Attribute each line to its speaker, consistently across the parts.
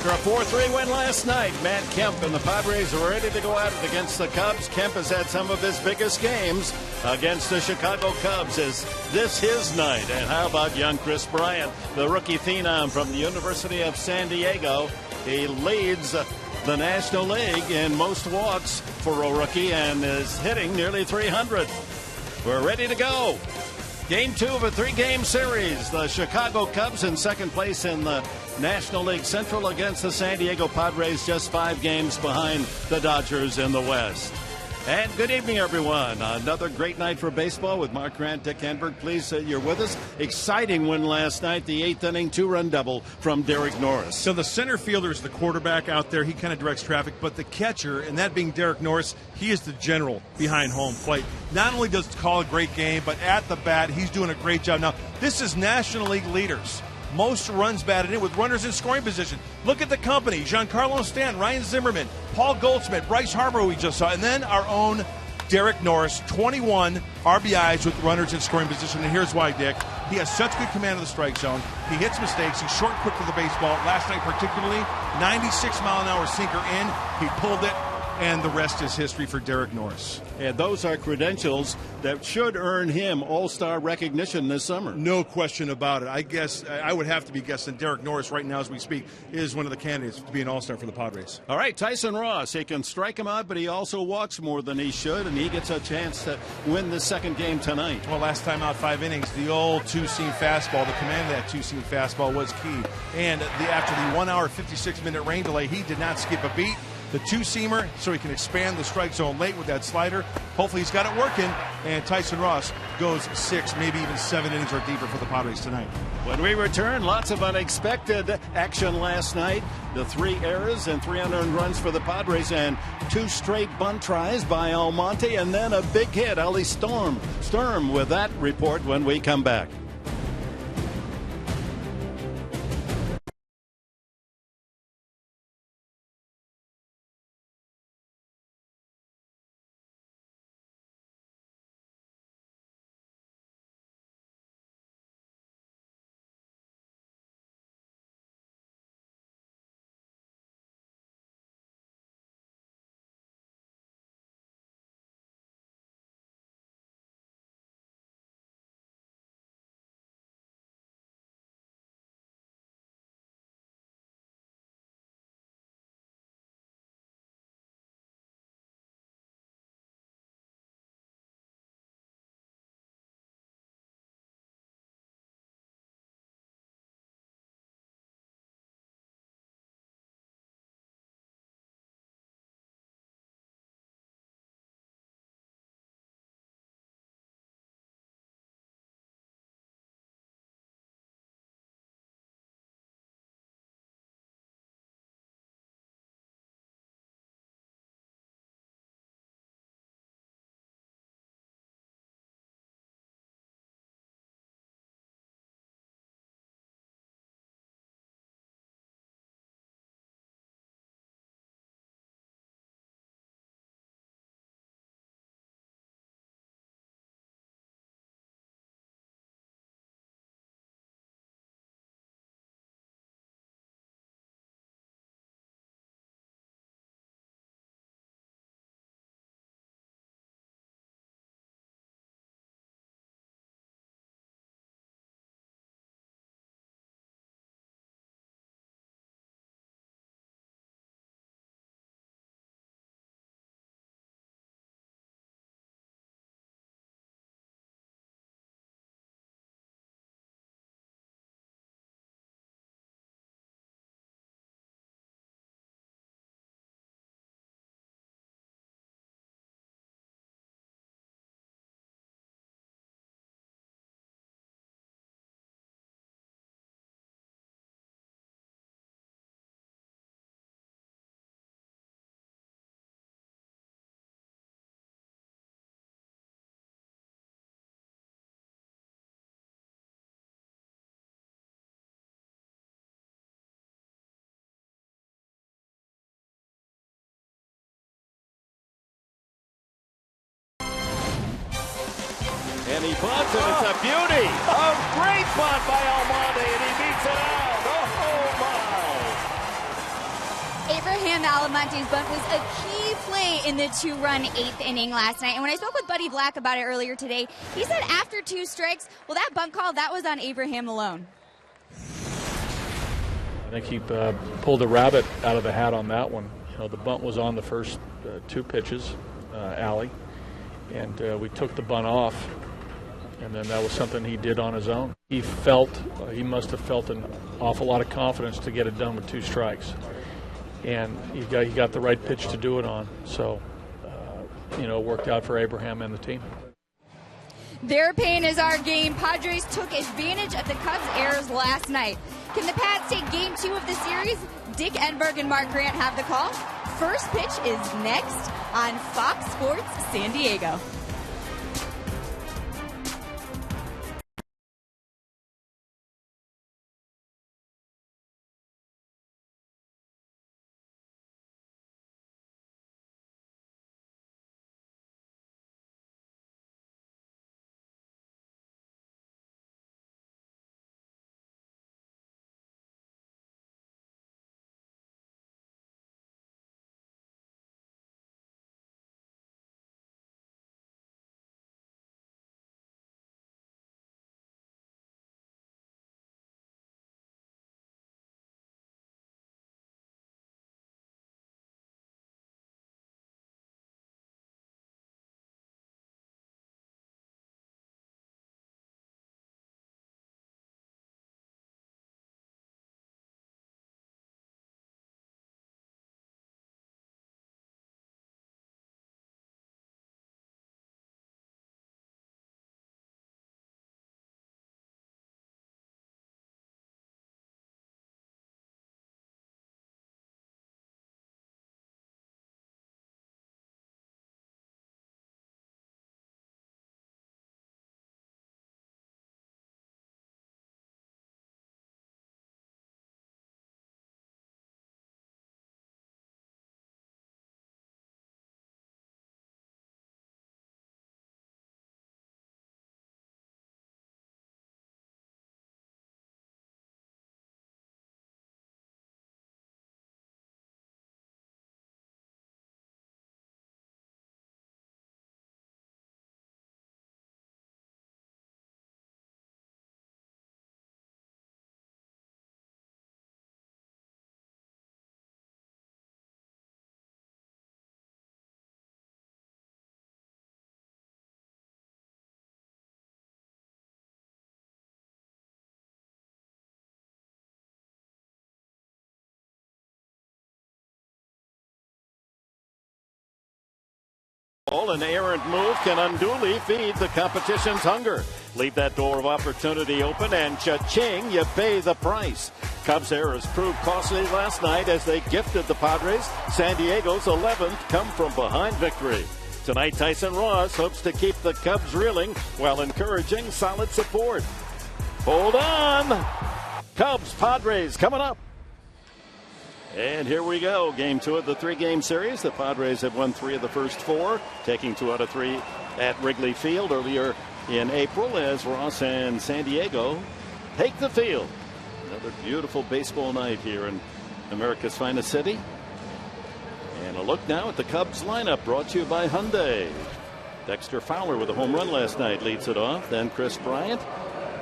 Speaker 1: After a 4-3 win last night, Matt Kemp and the Padres are ready to go at it against the Cubs. Kemp has had some of his biggest games against the Chicago Cubs. Is this his night? And how about young Chris Bryant, the rookie phenom from the University of San Diego? He leads the National League in most walks for a rookie and is hitting nearly 300. We're ready to go. Game 2 of a 3-game series. The Chicago Cubs in second place in the National League Central against the San Diego Padres, just 5 games behind the Dodgers in the West. And good evening, everyone. Another great night for baseball with Mark Grant, Dick Enberg. Pleased that you're with us. Exciting win last night, the 8th inning 2-run double from Derek Norris.
Speaker 2: So the center fielder is the quarterback out there. He kind of directs traffic, but the catcher, and that being Derek Norris, he is the general behind home plate. Not only does he call a great game, but at the bat, he's doing a great job. Now, this is National League leaders. Most runs batted in with runners in scoring position. Look at the company. Giancarlo Stanton, Ryan Zimmerman, Paul Goldschmidt, Bryce Harper, we just saw. And then our own Derek Norris, 21 RBIs with runners in scoring position. And here's why, Dick. He has such good command of the strike zone. He hits mistakes. He's short and quick to the baseball. Last night particularly, 96-mile-an-hour sinker in. He pulled it. And the rest is history for Derek Norris.
Speaker 1: And those are credentials that should earn him all-star recognition this summer.
Speaker 2: No question about it. I guess I would have to be guessing Derek Norris right now as we speak is one of the candidates to be an all-star for the Padres.
Speaker 1: All right, Tyson Ross. He can strike him out, but he also walks more than he should, and he gets a chance to win the second game tonight.
Speaker 2: Well, last time out 5 innings, the old two-seam fastball, the command of that two-seam fastball was key. And after the 1 hour, 56-minute rain delay, he did not skip a beat. The two-seamer, so he can expand the strike zone late with that slider. Hopefully he's got it working, and Tyson Ross goes 6, maybe even 7 innings or deeper for the Padres tonight.
Speaker 1: When we return, lots of unexpected action last night. The 3 errors and 3 unearned runs for the Padres, and 2 straight bunt tries by Almonte, and then a big hit, Ellie Sturm with that report when we come back. And he bunts, and it's a beauty. A great bunt by Almonte, and he beats it out. Oh, my.
Speaker 3: Abraham Alamante's bunt was a key play in the 2-run 8th inning last night. And when I spoke with Buddy Black about it earlier today, he said after 2 strikes, well, that bunt call, that was on Abraham alone.
Speaker 4: I think he pulled a rabbit out of the hat on that one. You know, the bunt was on the first 2 pitches, alley, and we took the bunt off, and then that was something he did on his own. He must have felt an awful lot of confidence to get it done with 2 strikes, and he got the right pitch to do it on. So, it worked out for Abraham and the team.
Speaker 3: Their pain is our game. Padres took advantage of the Cubs' errors last night. Can the Pats take Game 2 of the series? Dick Enberg and Mark Grant have the call. First pitch is next on Fox Sports San Diego.
Speaker 1: An errant move can unduly feed the competition's hunger. Leave that door of opportunity open and cha-ching, you pay the price. Cubs errors proved costly last night as they gifted the Padres San Diego's 11th come-from-behind victory. Tonight, Tyson Ross hopes to keep the Cubs reeling while encouraging solid support. Hold on! Cubs Padres coming up. And here we go. Game 2 of the 3-game series. The Padres have won 3 of the first 4, taking 2 out of 3 at Wrigley Field earlier in April as Ross and San Diego take the field. Another beautiful baseball night here in America's finest city. And a look now at the Cubs lineup brought to you by Hyundai. Dexter Fowler with a home run last night leads it off. Then Chris Bryant.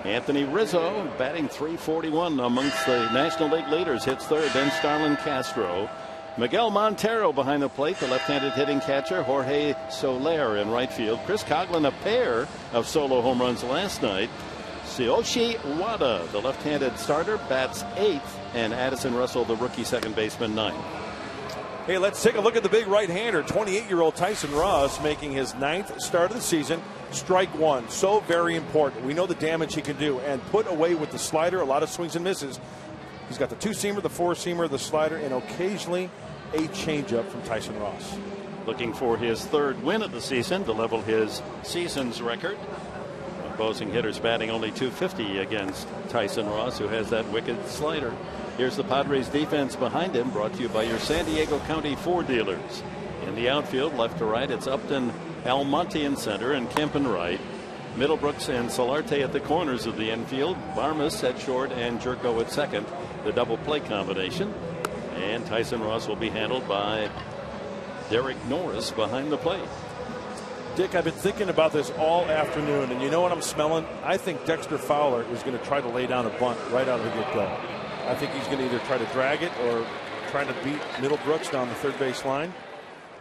Speaker 1: Anthony Rizzo batting .341 amongst the National League leaders, hits third. Then Starlin Castro. Miguel Montero behind the plate, the left-handed hitting catcher. Jorge Soler in right field. Chris Coghlan, a pair of solo home runs last night. Tsuyoshi Wada, the left-handed starter, bats 8th. And Addison Russell, the rookie second baseman, 9th.
Speaker 2: Hey, let's take a look at the big right-hander. 28-year-old Tyson Ross making his 9th start of the season. Strike 1, so very important. We know the damage he can do and put away with the slider. A lot of swings and misses. He's got the 2-seamer, the 4-seamer, the slider, and occasionally a changeup from Tyson Ross.
Speaker 1: Looking for his 3rd win of the season to level his season's record. Opposing hitters batting only .250 against Tyson Ross, who has that wicked slider. Here's the Padres defense behind him, brought to you by your San Diego County Ford dealers. In the outfield, left to right, it's Upton, Almonte in center, and Kemp in right. Middlebrooks and Solarte at the corners of the infield. Barmas at short and Jerko at second. The double play combination. And Tyson Ross will be handled by Derek Norris behind the plate.
Speaker 2: Dick, I've been thinking about this all afternoon, and you know what I'm smelling? I think Dexter Fowler is going to try to lay down a bunt right out of the get-go. I think he's going to either try to drag it or try to beat Middlebrooks down the third base line.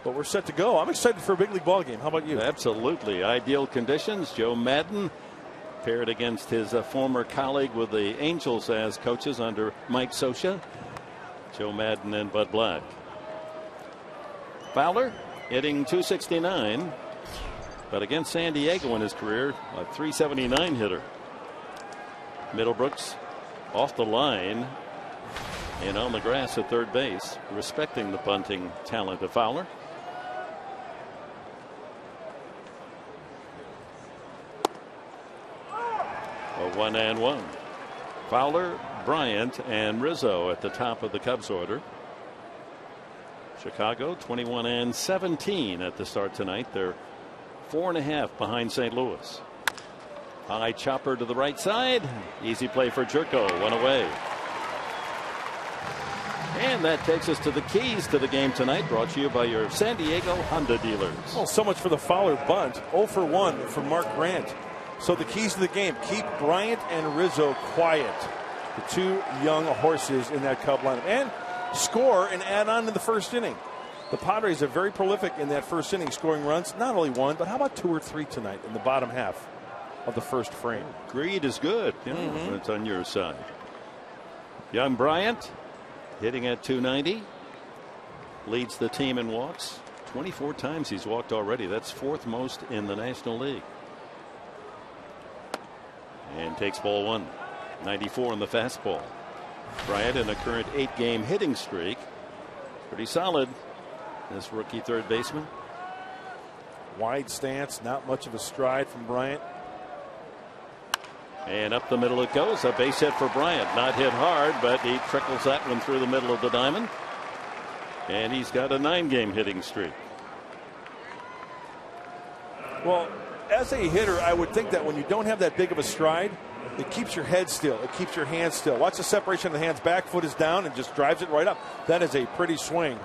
Speaker 2: But we're set to go. I'm excited for a big league ball game. How about you?
Speaker 1: Absolutely. Ideal conditions. Joe Madden paired against his former colleague with the Angels as coaches under Mike Scioscia. Joe Madden and Bud Black. Fowler hitting .269. But against San Diego in his career, a .379 hitter. Middlebrooks off the line and on the grass at third base, respecting the bunting talent of Fowler. A 1-1. Fowler, Bryant, and Rizzo at the top of the Cubs order. Chicago 21-17 at the start tonight. They're 4.5 behind St. Louis. High chopper to the right side. Easy play for Jerko. One away. And that takes us to the keys to the game tonight, brought to you by your San Diego Honda dealers.
Speaker 2: Oh, so much for the Fowler bunt. 0 for 1 for Mark Grant. So the keys to the game: keep Bryant and Rizzo quiet, the two young horses in that Cub lineup, and score and add on in the first inning. The Padres are very prolific in that first inning, scoring runs. Not only one, but how about 2 or 3 tonight in the bottom half of the first frame?
Speaker 1: Greed is good. When it's on your side. Young Bryant hitting at .290. Leads the team in walks. 24 times he's walked already. That's 4th most in the National League. And takes ball 1. 94 in the fastball. Bryant in a current 8-game hitting streak. Pretty solid. This rookie third baseman.
Speaker 2: Wide stance, not much of a stride from Bryant.
Speaker 1: And up the middle it goes. A base hit for Bryant. Not hit hard, but he trickles that one through the middle of the diamond. And he's got a 9-game hitting streak.
Speaker 2: Well, as a hitter, I would think that when you don't have that big of a stride, it keeps your head still. It keeps your hands still. Watch the separation of the hands. Back foot is down and just drives it right up. That is a pretty swing.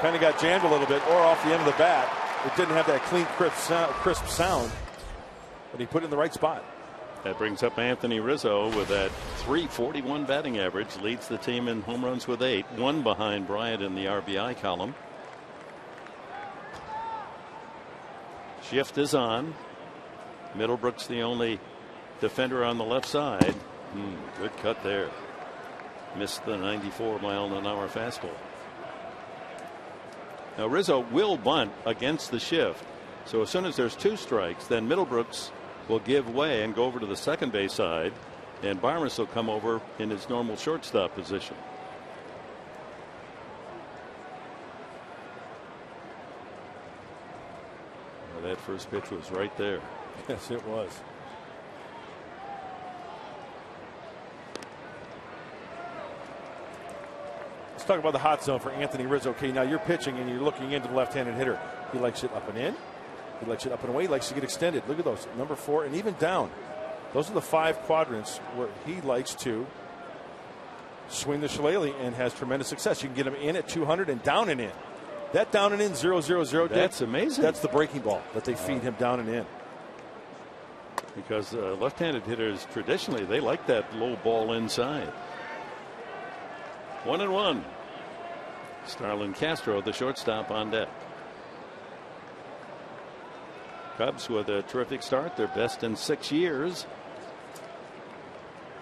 Speaker 2: Kind of got jammed a little bit, or off the end of the bat. It didn't have that clean, crisp sound, but he put it in the right spot.
Speaker 1: That brings up Anthony Rizzo with that .341 batting average. Leads the team in home runs with 8. 1 behind Bryant in the RBI column. Shift is on. Middlebrooks the only defender on the left side. Good cut there. Missed the 94-mile-an-hour fastball. Now Rizzo will bunt against the shift. So as soon as there's 2 strikes, then Middlebrooks will give way and go over to the second base side, and Barnes will come over in his normal shortstop position. Well, that first pitch was right there.
Speaker 2: Yes, it was. Let's talk about the hot zone for Anthony Rizzo. Okay, now you're pitching and you're looking into the left-handed hitter. He likes it up and in. He likes it up and away. He likes to get extended. Look at those. Number 4 and even down. Those are the 5 quadrants where he likes to swing the shillelagh and has tremendous success. You can get him in at 200 and down and in. That down and in 0-0-0.
Speaker 1: That's amazing.
Speaker 2: That's the breaking ball that they feed him down and in.
Speaker 1: Because left-handed hitters traditionally they like that low ball inside. 1-1. Starlin Castro, the shortstop, on deck. Cubs with a terrific start, their best in 6 years.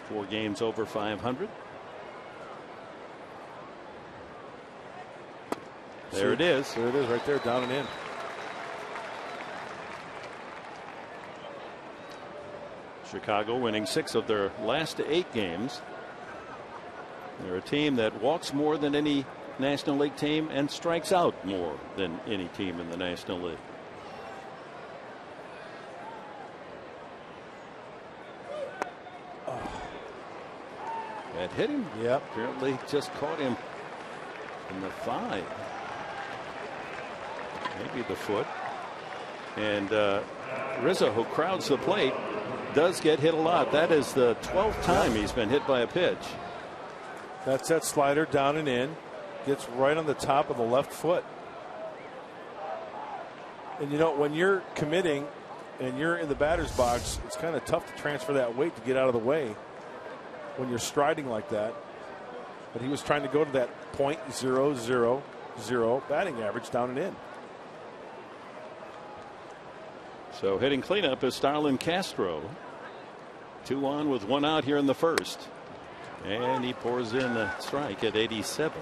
Speaker 1: 4 games over 500. There it is.
Speaker 2: There it is, right there, down and in.
Speaker 1: Chicago winning 6 of their last 8 games. They're a team that walks more than any National League team and strikes out more than any team in the National League. That hit him.
Speaker 2: Yep.
Speaker 1: Apparently just caught him in the thigh. Maybe the foot. And Rizzo, who crowds the plate, does get hit a lot. That is the 12th time he's been hit by a pitch.
Speaker 2: That's that slider down and in. Gets right on the top of the left foot. And you know, when you're committing and you're in the batter's box, it's kind of tough to transfer that weight to get out of the way when you're striding like that. But he was trying to go to that .000 batting average down and in.
Speaker 1: So hitting cleanup is Starlin Castro. 2 on with 1 out here in the first. And he pours in a strike at 87.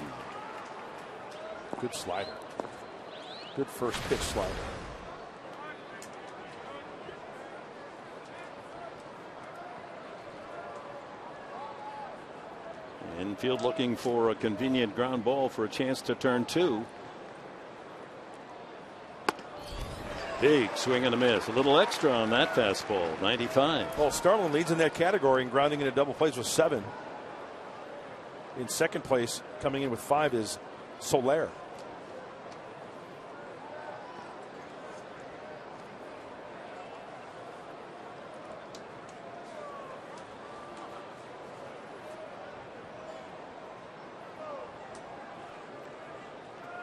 Speaker 2: Good slider. Good first pitch slider.
Speaker 1: Infield looking for a convenient ground ball for a chance to turn 2. Big swing and a miss. A little extra on that fastball. 95.
Speaker 2: Well, Starlin leads in that category and grounding into double plays with 7. In second place, coming in with 5, is Soler.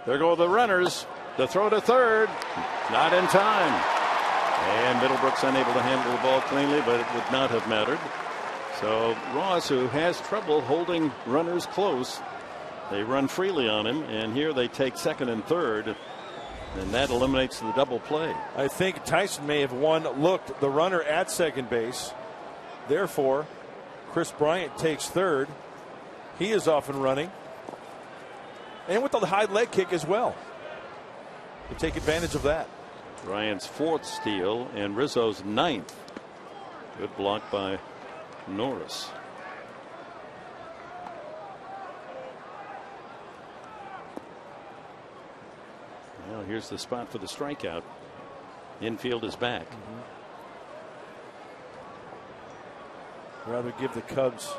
Speaker 1: There go the runners. The throw to third. Not in time. And Middlebrooks unable to handle the ball cleanly, but it would not have mattered. So Ross, who has trouble holding runners close, they run freely on him, and here they take second and third, and that eliminates the double play.
Speaker 2: I think Tyson may have looked the runner at second base. Therefore, Chris Bryant takes third. He is off and running. And with the high leg kick as well. To take advantage of that.
Speaker 1: Bryant's 4th steal and Rizzo's 9th. Good block by Norris. Well, here's the spot for the strikeout. Infield is back.
Speaker 2: Rather give the Cubs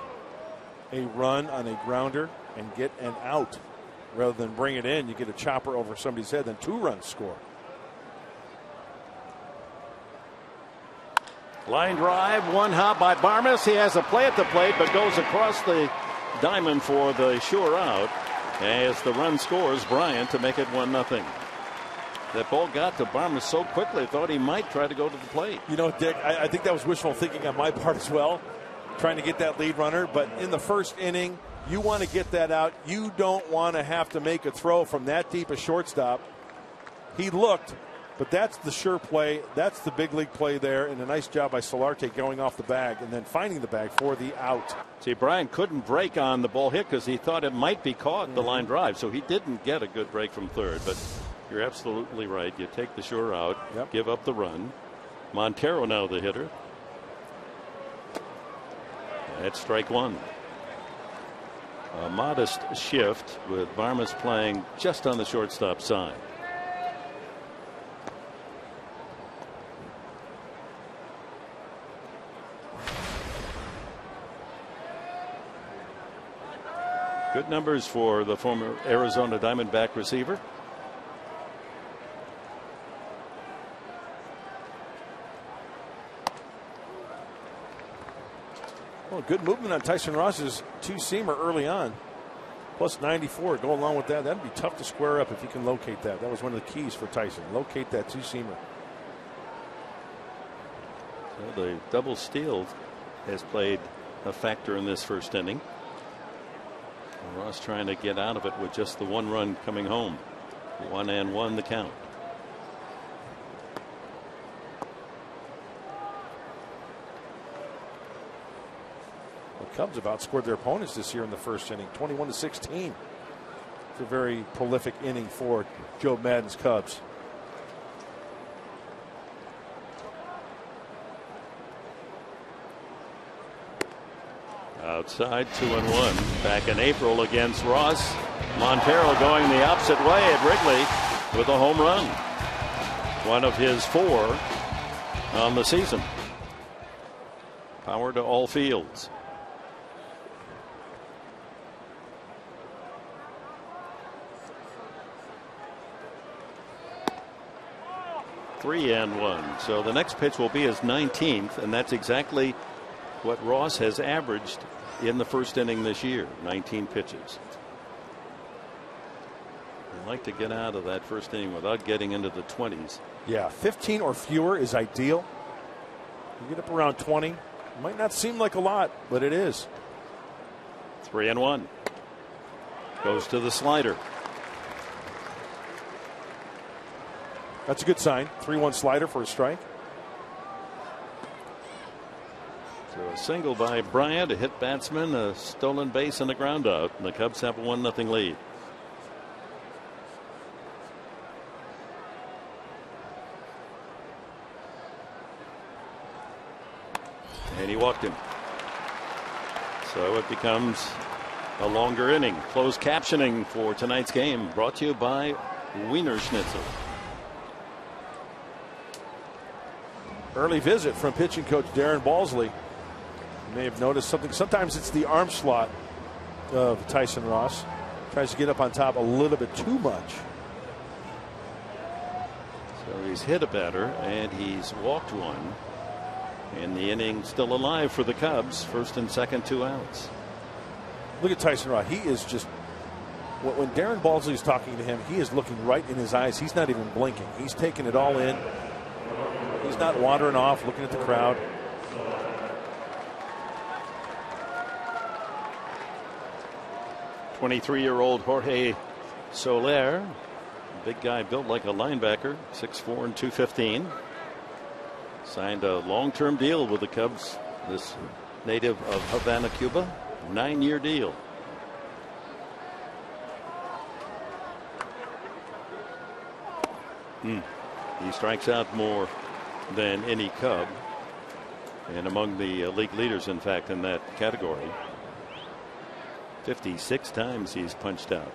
Speaker 2: a run on a grounder and get an out. Rather than bring it in, you get a chopper over somebody's head, then 2 runs score.
Speaker 1: Line drive, 1 hop by Barmes. He has a play at the plate, but goes across the diamond for the sure out. As the run scores, Bryant to make it 1-0. That ball got to Barmes so quickly, I thought he might try to go to the plate.
Speaker 2: You know, Dick, I think that was wishful thinking on my part as well, trying to get that lead runner. But in the first inning, you want to get that out. You don't want to have to make a throw from that deep a shortstop. He looked, but that's the sure play. That's the big league play there. And a nice job by Solarte going off the bag and then finding the bag for the out.
Speaker 1: See, Bryant couldn't break on the ball hit because he thought it might be caught the line drive. So he didn't get a good break from third. But you're absolutely right. You take the sure out, give up the run. Montero now the hitter. That's strike 1. A modest shift with Barmes playing just on the shortstop side. Good numbers for the former Arizona Diamondback receiver.
Speaker 2: Well, good movement on Tyson Ross's 2-seamer early on. Plus 94. Go along with that. That'd be tough to square up if you can locate that. That was one of the keys for Tyson. Locate that 2-seamer.
Speaker 1: So the double steal has played a factor in this first inning. Ross trying to get out of it with just the 1 run coming home. 1-1 the count.
Speaker 2: Cubs have outscored their opponents this year in the first inning, 21-16. It's a very prolific inning for Joe Madden's Cubs.
Speaker 1: Outside, 2-1. Back in April against Ross. Montero going the opposite way at Wrigley with a home run. One of his 4 on the season. Power to all fields. 3-1. So the next pitch will be his 19th, and that's exactly what Ross has averaged in the first inning this year. 19 pitches. I'd like to get out of that first inning without getting into the 20s.
Speaker 2: Yeah, 15 or fewer is ideal. You get up around 20. It might not seem like a lot, but it is.
Speaker 1: 3-1. Goes to the slider.
Speaker 2: That's a good sign. 3-1 slider for a strike.
Speaker 1: So a single by Bryant, a hit batsman, a stolen base, and a ground out. And the Cubs have a 1-0 lead. And he walked him. So it becomes a longer inning. Closed captioning for tonight's game brought to you by Wiener Schnitzel.
Speaker 2: Early visit from pitching coach Darren Balsley. You may have noticed something. Sometimes it's the arm slot of Tyson Ross. Tries to get up on top a little bit too much.
Speaker 1: So he's hit a batter and he's walked one. And the inning still alive for the Cubs. First and second, 2 outs.
Speaker 2: Look at Tyson Ross. He is just, when Darren Balsley is talking to him, he is looking right in his eyes. He's not even blinking. He's taking it all in. He's not wandering off looking at the crowd.
Speaker 1: '23-year-old Jorge Soler, big guy built like a linebacker, 6'4" and 215. Signed a long-term deal with the Cubs. This native of Havana, Cuba, 9-year deal. He strikes out more than any Cub, and among the league leaders, in fact, in that category. 56 times he's punched out.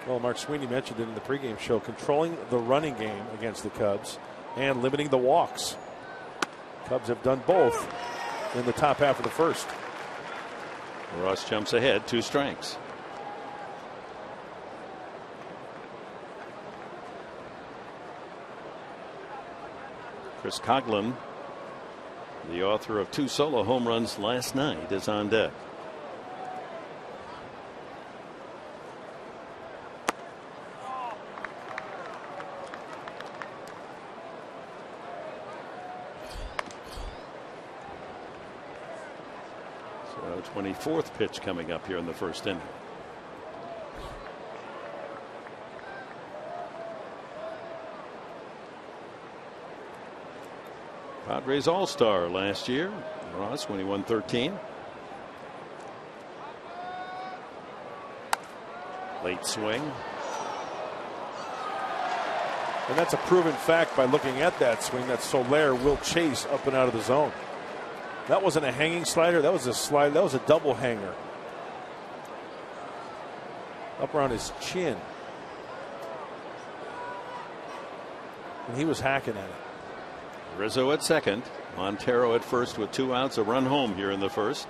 Speaker 2: Well, Mark Sweeney mentioned it in the pregame show, controlling the running game against the Cubs and limiting the walks. Cubs have done both in the top half of the first.
Speaker 1: Ross jumps ahead, 2 strikes. Chris Coughlin, the author of 2 solo home runs last night, is on deck. So 24th pitch coming up here in the first inning. Padres All-Star last year, Ross, when he won 13. Late swing.
Speaker 2: And that's a proven fact by looking at that swing that Soler will chase up and out of the zone. That wasn't a hanging slider. That was a slide. That was a double hanger. Up around his chin. And he was hacking at it.
Speaker 1: Rizzo at second. Montero at first with 2 outs. A run home here in the first.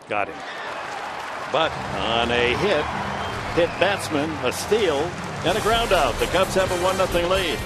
Speaker 1: Got him. But on a hit batsman, a steal, and a ground out. The Cubs have a 1-0 lead.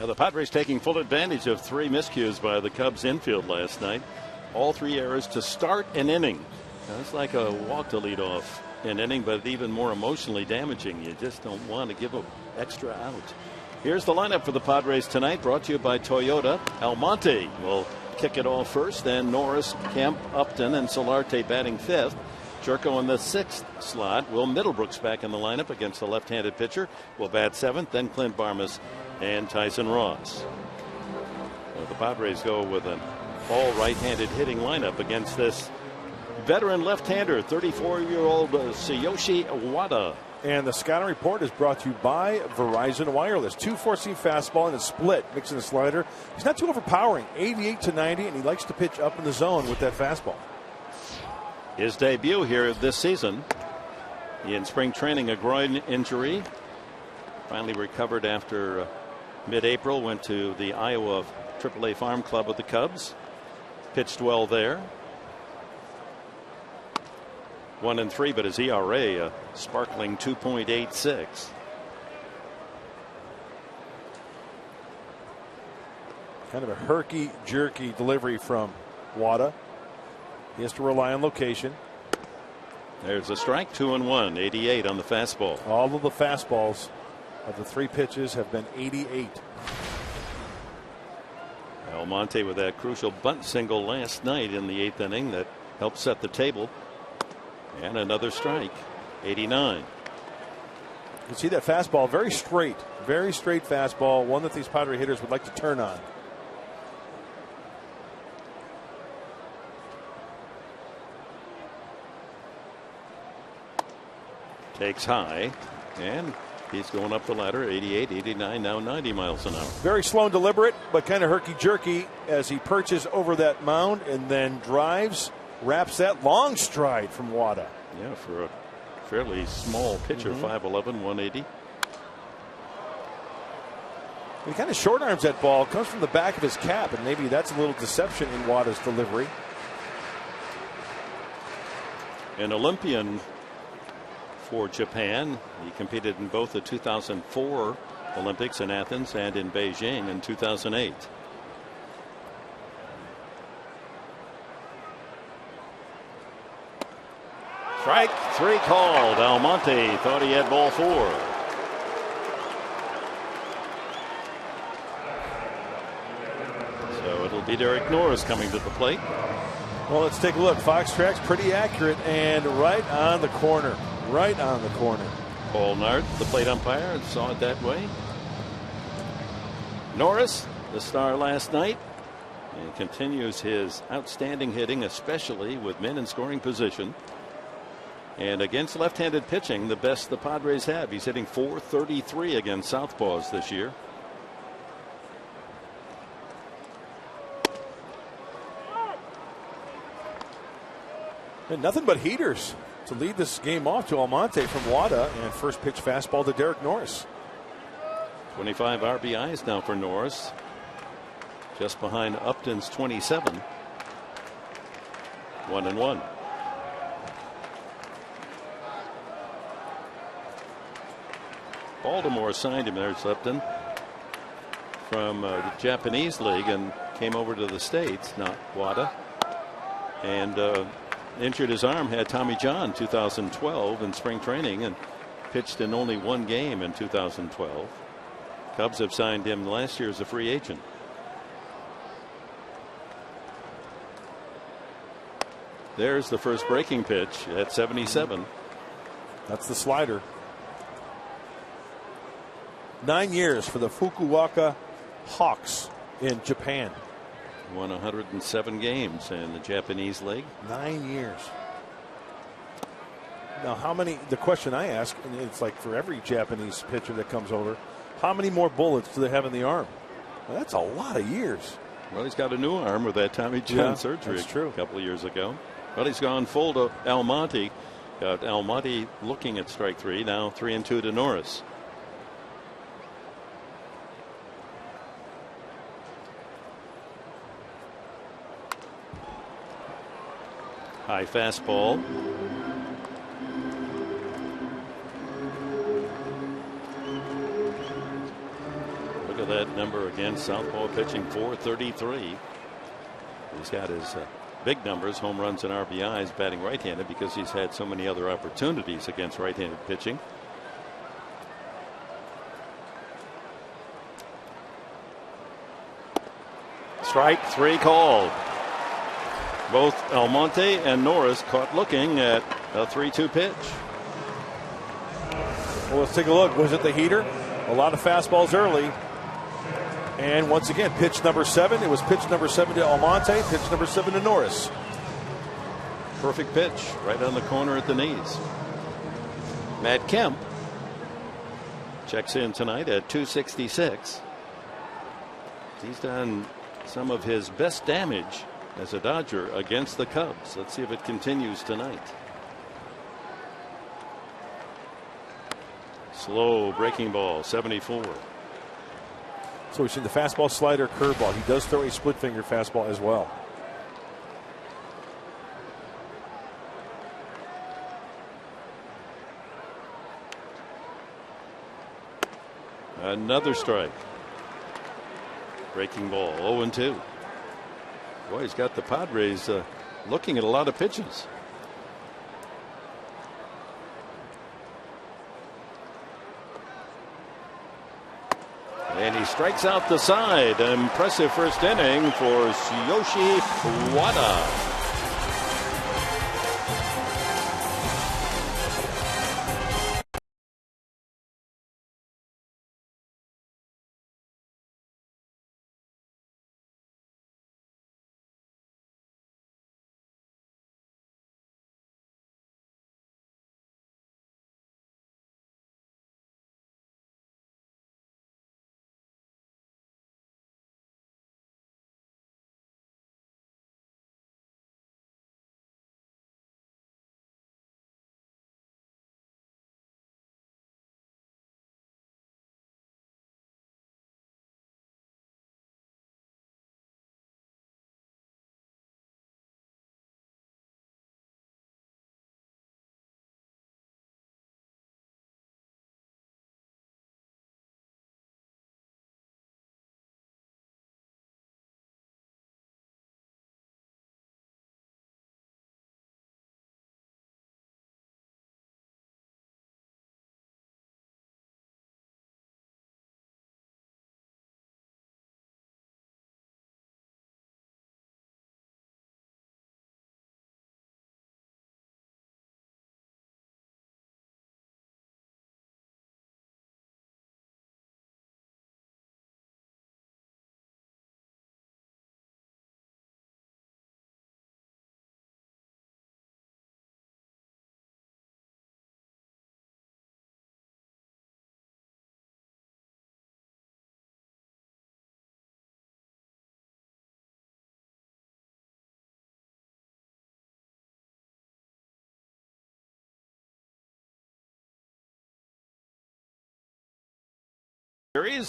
Speaker 1: Now the Padres taking full advantage of 3 miscues by the Cubs infield last night. All 3 errors to start an inning. Now, it's like a walk to lead off an inning, but even more emotionally damaging. You just don't want to give an extra out. Here's the lineup for the Padres tonight, brought to you by Toyota. Almonte will kick it off first, then Norris, Kemp, Upton, and Solarte batting 5th. Jerko in the 6th slot. Will Middlebrooks back in the lineup against the left-handed pitcher. Will bat 7th, then Clint Barmas and Tyson Ross. Well, the Padres go with an all right-handed hitting lineup against this veteran left-hander, 34-year-old Tsuyoshi Wada.
Speaker 5: And the scouting report is brought to you by Verizon Wireless. 2-4-seam fastball and a split, mixing the slider. He's not too overpowering, 88 to 90, and he likes to pitch up in the zone with that fastball.
Speaker 1: His debut here this season. In spring training, a groin injury. Finally recovered after mid-April. Went to the Iowa AAA Farm Club of the Cubs. Pitched well there. 1-3, but his ERA a sparkling 2.86.
Speaker 5: Kind of a herky-jerky delivery from Wada. He has to rely on location.
Speaker 1: There's a strike, 2-1, 88 on the fastball.
Speaker 5: All of the fastballs of the 3 pitches have been 88.
Speaker 1: Almonte with that crucial bunt single last night in the 8th inning that helped set the table. And another strike, 89.
Speaker 5: You can see that fastball, very straight fastball, one that these Padre hitters would like to turn on.
Speaker 1: Takes high, and he's going up the ladder, 88, 89, now 90 miles an hour.
Speaker 5: Very slow and deliberate, but kind of herky-jerky as he perches over that mound and then drives, wraps that long stride from Wada.
Speaker 1: Yeah, for a fairly small pitcher, 5'11", 180.
Speaker 5: He kind of short arms that ball, comes from the back of his cap, and maybe that's a little deception in Wada's delivery.
Speaker 1: An Olympian for Japan. He competed in both the 2004 Olympics in Athens and in Beijing in 2008. Strike 3 called. Almonte thought he had ball 4. So it'll be Derek Norris coming to the plate.
Speaker 5: Well, let's take a look. Fox Track's pretty accurate and right on the corner. Right on the corner.
Speaker 1: Paul Nard, the plate umpire, saw it that way. Norris, the star last night, and continues his outstanding hitting, especially with men in scoring position. And against left-handed pitching, the best the Padres have. He's hitting .433 against southpaws this year.
Speaker 5: And nothing but heaters to lead this game off to Almonte from Wada, and first pitch fastball to Derek Norris.
Speaker 1: 25 RBIs now for Norris, just behind Upton's 27. 1-1. Baltimore signed him. There's Upton from the Japanese league and came over to the States, not Wada. And injured his arm, had Tommy John 2012 in spring training, and pitched in only 1 game in 2012. Cubs have signed him last year as a free agent. There's the first breaking pitch at 77.
Speaker 5: That's the slider. 9 years for the Fukuoka Hawks in Japan.
Speaker 1: Won 107 games in the Japanese league.
Speaker 5: 9 years. Now, how many, the question I ask, and it's like for every Japanese pitcher that comes over, how many more bullets do they have in the arm? Well, that's a lot of years.
Speaker 1: Well, he's got a new arm with that Tommy John surgery a couple of years ago. Well, he's gone full to Almonte. Got Almonte looking at strike 3. Now 3-2 to Norris. High fastball. Look at that number again. Southpaw pitching .433. He's got his big numbers, home runs and RBIs, batting right-handed because he's had so many other opportunities against right-handed pitching. Strike 3 called. Both Almonte and Norris caught looking at a 3-2 pitch.
Speaker 5: Well, let's take a look. Was it the heater? A lot of fastballs early. And once again, pitch number 7. It was pitch number 7 to Almonte, pitch number 7 to Norris.
Speaker 1: Perfect pitch right on the corner at the knees. Matt Kemp checks in tonight at .266. He's done some of his best damage as a Dodger against the Cubs. Let's see if it continues tonight. Slow breaking ball, 74.
Speaker 5: So we've seen the fastball, slider, curveball. He does throw a split finger fastball as well.
Speaker 1: Another strike. Breaking ball, 0-2. Boy, he's got the Padres looking at a lot of pitches. And he strikes out the side. An impressive first inning for Yoshi Wada.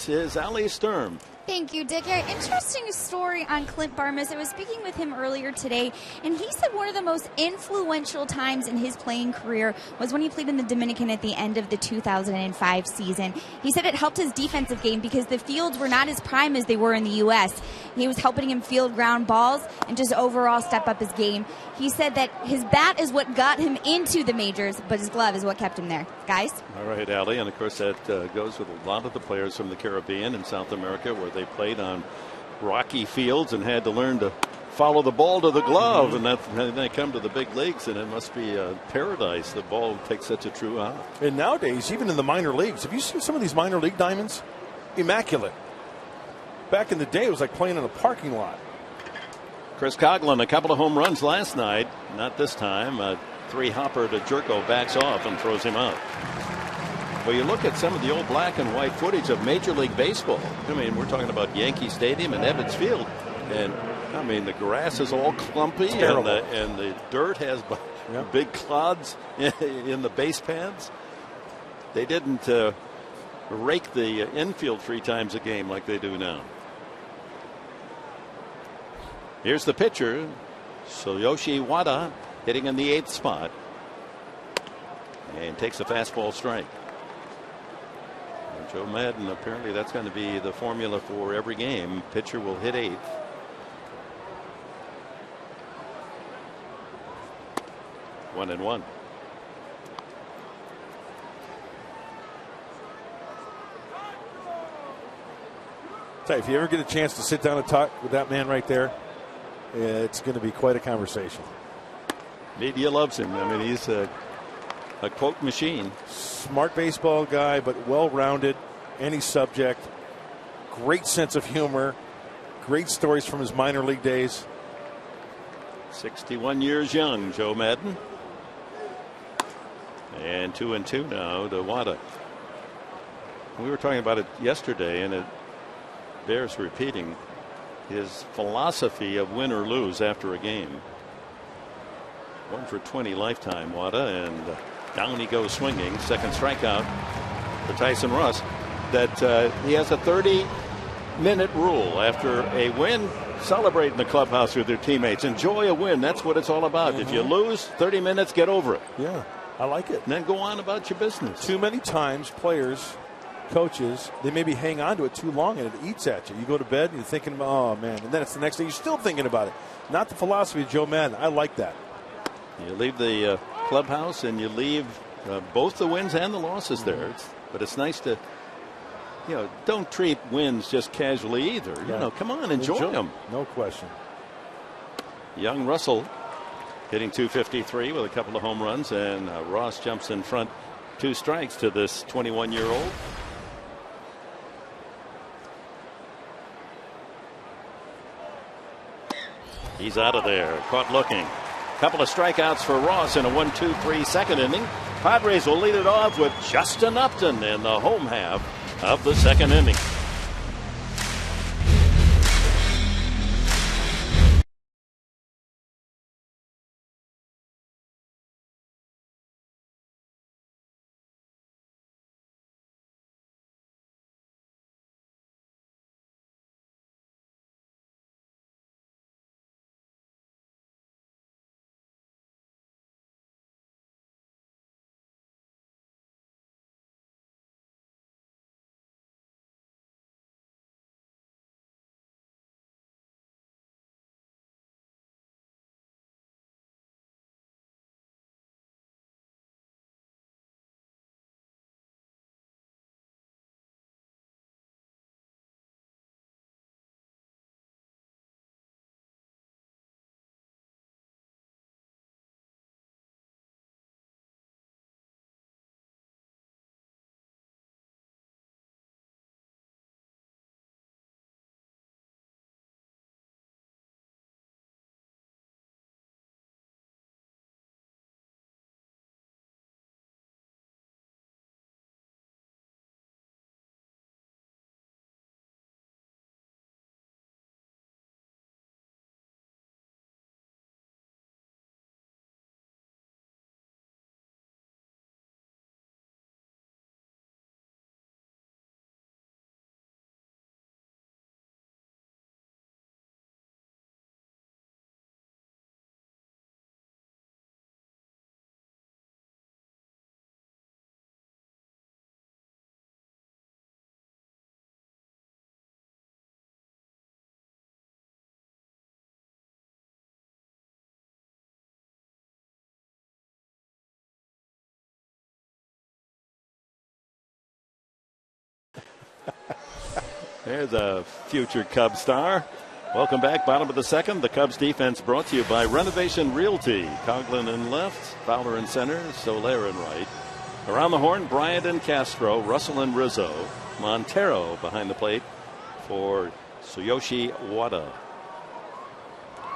Speaker 1: Is Ali Sturm.
Speaker 3: Thank you, Dick. Yeah, interesting story on Clint Barmes. I was speaking with him earlier today, and he said one of the most influential times in his playing career was when he played in the Dominican at the end of the 2005 season. He said it helped his defensive game because the fields were not as prime as they were in the U.S. He was helping him field ground balls and just overall step up his game. He said that his bat is what got him into the majors, but his glove is what kept him there. Guys?
Speaker 1: All right, Ali, and of course that goes with a lot of the players from the Caribbean and South America where they played on rocky fields and had to learn to follow the ball to the glove, and then they come to the big leagues, and it must be paradise. The ball takes such a true eye.
Speaker 5: And nowadays, even in the minor leagues, have you seen some of these minor league diamonds? Immaculate. Back in the day, it was like playing in a parking lot.
Speaker 1: Chris Coughlin, a couple of home runs last night. Not this time. 3-hopper to Jerko, backs off and throws him out. Well, you look at some of the old black and white footage of Major League Baseball. I mean, we're talking about Yankee Stadium and Ebbets Field. And, I mean, the grass is all clumpy and the dirt has big clods in the base pads. They didn't rake the infield 3 times a game like they do now. Here's the pitcher, Yoshi Wada, hitting in the 8th spot. And takes a fastball strike. Joe Madden, apparently that's going to be the formula for every game. Pitcher will hit 8th. One and one.
Speaker 5: Tell you, if you ever get a chance to sit down and talk with that man right there, it's going to be quite a conversation.
Speaker 1: Media loves him. I mean, he's a quote machine.
Speaker 5: Smart baseball guy, but well-rounded, any subject. Great sense of humor. Great stories from his minor league days.
Speaker 1: 61 years young, Joe Madden. And 2-2 now to Wada. We were talking about it yesterday, and it bears repeating. His philosophy of win or lose after a game. 1 for 20 lifetime, Wada, and down he goes swinging. Second strikeout for Tyson Russ. That he has a 30-minute rule after a win. Celebrate in the clubhouse with your teammates. Enjoy a win. That's what it's all about. If you lose, 30 minutes, get over it.
Speaker 5: Yeah, I like it.
Speaker 1: And then go on about your business.
Speaker 5: Too many times, players, coaches, they maybe hang on to it too long and it eats at you. You go to bed and you're thinking, oh man, and then it's the next day you're still thinking about it. Not the philosophy of Joe Madden. I like that.
Speaker 1: You leave the clubhouse and you leave both the wins and the losses there. But it's nice to, don't treat wins just casually either.
Speaker 5: Yeah.
Speaker 1: Come on, enjoy them.
Speaker 5: No question.
Speaker 1: Young Russell hitting .253 with a couple of home runs, and Ross jumps in front, 2 strikes to this 21-year-old. He's out of there, caught looking. Couple of strikeouts for Ross in a 1-2-3 second inning. Padres will lead it off with Justin Upton in the home half of the second inning. There's a future Cubs star. Welcome back. Bottom of the second. The Cubs defense brought to you by Renovation Realty. Coughlin in left, Fowler in center, Soler in right. Around the horn, Bryant and Castro, Russell and Rizzo. Montero behind the plate for Tsuyoshi Wada.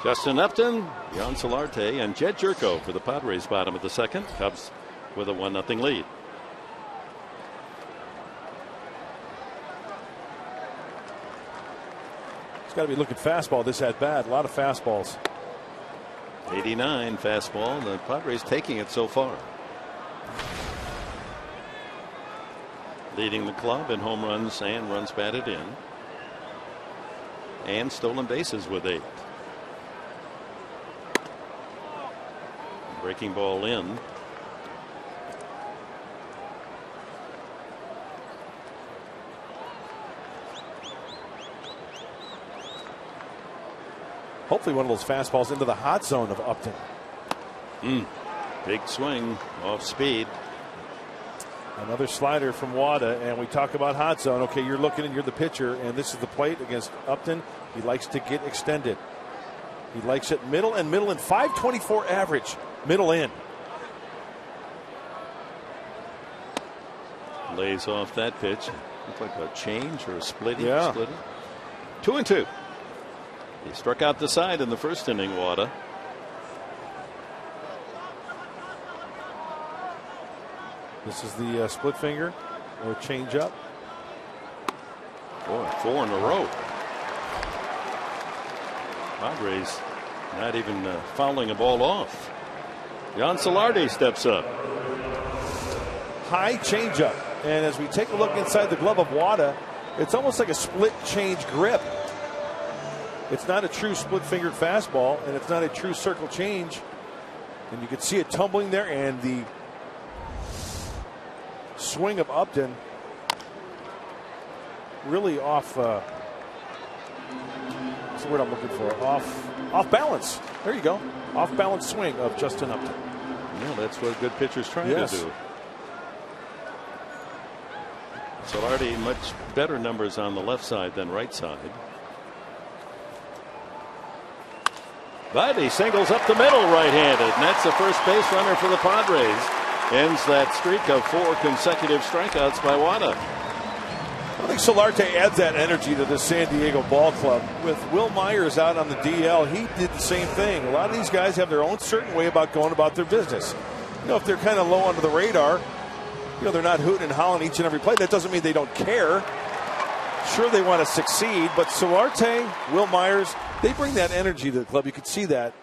Speaker 1: Justin Upton, Jan Solarte, and Jed Jerko for the Padres bottom of the second. Cubs with a 1-0 lead.
Speaker 5: He's got to be looking fastball this at bat. A lot of fastballs.
Speaker 1: 89 fastball. The Padres taking it so far. Leading the club in home runs and runs batted in. And stolen bases with 8. Breaking ball in.
Speaker 5: hopefully one of those fastballs into the hot zone of Upton.
Speaker 1: Big swing off speed.
Speaker 5: Another slider from Wada, and we talk about hot zone. Okay, you're looking and you're the pitcher, and this is the plate against Upton. He likes to get extended. He likes it middle and 524 average, middle in.
Speaker 1: Lays off that pitch. Looks like a change or a splitting.
Speaker 5: Yeah.
Speaker 1: 2-2. He struck out the side in the first inning, Wada.
Speaker 5: This is the split finger or change up.
Speaker 1: Boy, 4 in a row. Padres not even fouling a ball off. Jan Solardi steps up.
Speaker 5: High change up. And as we take a look inside the glove of Wada, it's almost like a split change grip. It's not a true split fingered fastball, and it's not a true circle change. And you can see it tumbling there, and the swing of Upton really off. What's the word I'm looking for? Off balance. There you go. Off balance swing of Justin Upton.
Speaker 1: Yeah, that's what a good pitcher's trying to do. Solardi much better numbers on the left side than right side. But he singles up the middle right-handed, and that's the first base runner for the Padres. Ends that streak of 4 consecutive strikeouts by Wada.
Speaker 5: I think Solarte adds that energy to the San Diego ball club. With Will Myers out on the DL, he did the same thing. A lot of these guys have their own certain way about going about their business. You know, if they're kind of low under the radar, you know, they're not hooting and hollering each and every play. That doesn't mean they don't care. Sure, they want to succeed, but Solarte, Will Myers, they bring that energy to the club. You could see that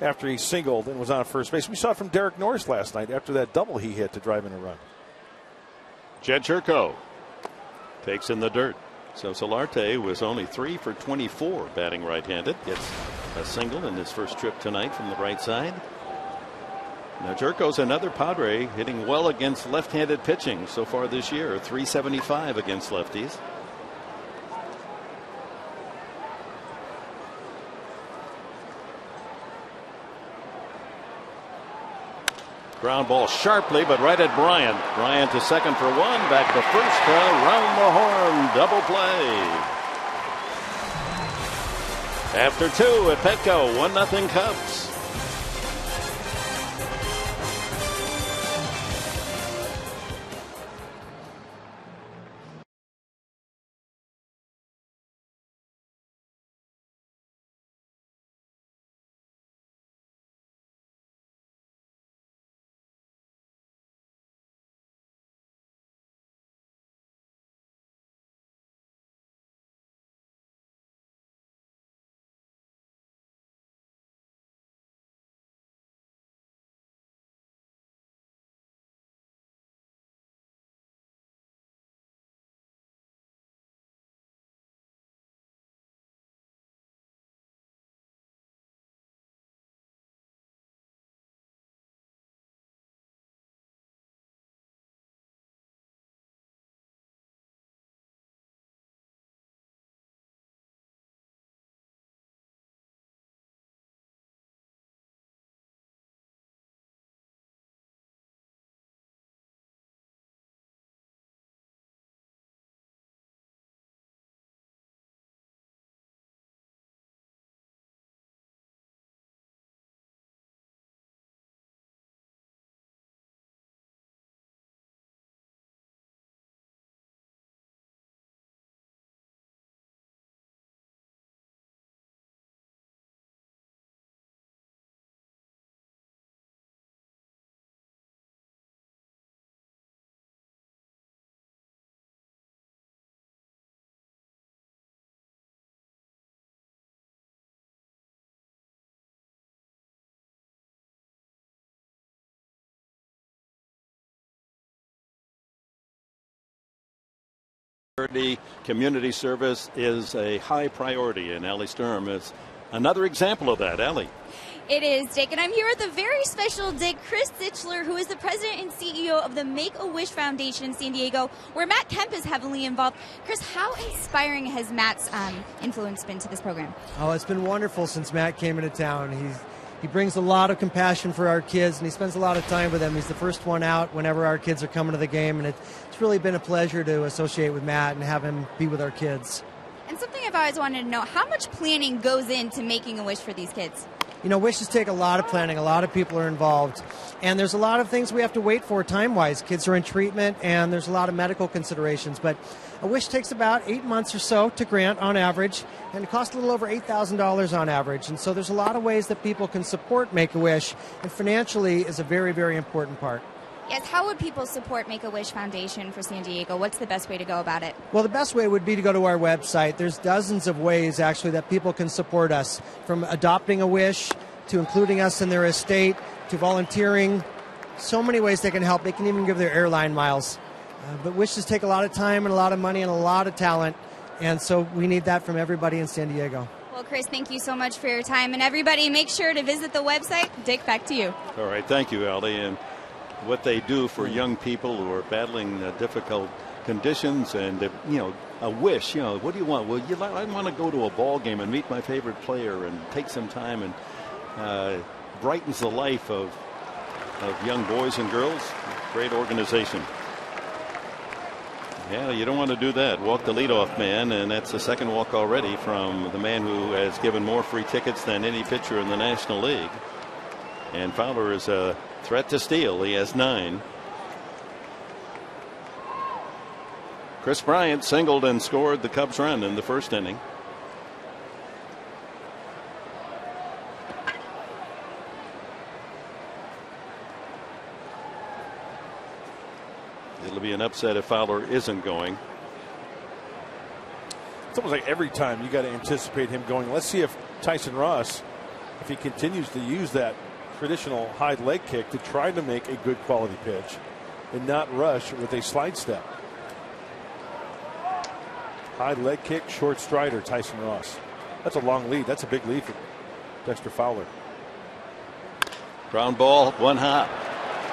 Speaker 5: after he singled and was on first base. We saw it from Derek Norris last night after that double he hit to drive in a run.
Speaker 1: Jed Churko takes in the dirt. So Solarte was only 3 for 24 batting right-handed. Gets a single in his first trip tonight from the right side. Now Churko's another Padre hitting well against left-handed pitching so far this year. 375 against lefties. Ground ball sharply, but right at Bryant. Bryant to second for 1. Back to first. Round the horn. Double play. After 2 at Petco. 1-0 Cubs. Community service is a high priority, and Allie Sturm is another example of that. Allie.
Speaker 3: It is, Dick, and I'm here with a very special Dick, Chris Zichler, who is the president and CEO of the Make-A-Wish Foundation in San Diego, where Matt Kemp is heavily involved. Chris, how inspiring has Matt's influence been to this program?
Speaker 6: Oh, it's been wonderful since Matt came into town. He brings a lot of compassion for our kids, and he spends a lot of time with them. He's the first one out whenever our kids are coming to the game, and it's really been a pleasure to associate with Matt and have him be with our kids.
Speaker 3: And something I've always wanted to know, how much planning goes into making a wish for these kids?
Speaker 6: You know, wishes take a lot of planning. A lot of people are involved. And there's a lot of things we have to wait for time-wise. Kids are in treatment, and there's a lot of medical considerations. But a wish takes about 8 months or so to grant on average, and it costs a little over $8,000 on average. And so there's a lot of ways that people can support Make-A-Wish, and financially is a very, very important part.
Speaker 3: Yes, how would people support Make-A-Wish Foundation for San Diego? What's the best way to go about it?
Speaker 6: Well, the best way would be to go to our website. There's dozens of ways, actually, that people can support us, from adopting a wish to including us in their estate to volunteering. So many ways they can help. They can even give their airline miles. But wishes take a lot of time and a lot of money and a lot of talent, and so we need that from everybody in San Diego.
Speaker 3: Well, Chris, thank you so much for your time. And everybody, make sure to visit the website. Dick, back to you.
Speaker 1: All right, thank you, Allie. And what they do for young people who are battling difficult conditions, and a wish. What do you want? Well, I want to go to a ball game and meet my favorite player and take some time, and brightens the life of young boys and girls. Great organization. Yeah, you don't want to do that. Walk the leadoff man, and that's the second walk already from the man who has given more free tickets than any pitcher in the National League. And Fowler is a threat to steal. He has 9. Chris Bryant singled and scored the Cubs run in the first inning. It'll be an upset if Fowler isn't going.
Speaker 5: It's almost like every time you got to anticipate him going. Let's see if Tyson Ross, if he continues to use that traditional high leg kick to try to make a good quality pitch and not rush with a slide step. High leg kick, short strider, Tyson Ross. That's a long lead. That's a big lead for Dexter Fowler.
Speaker 1: Ground ball, one hop.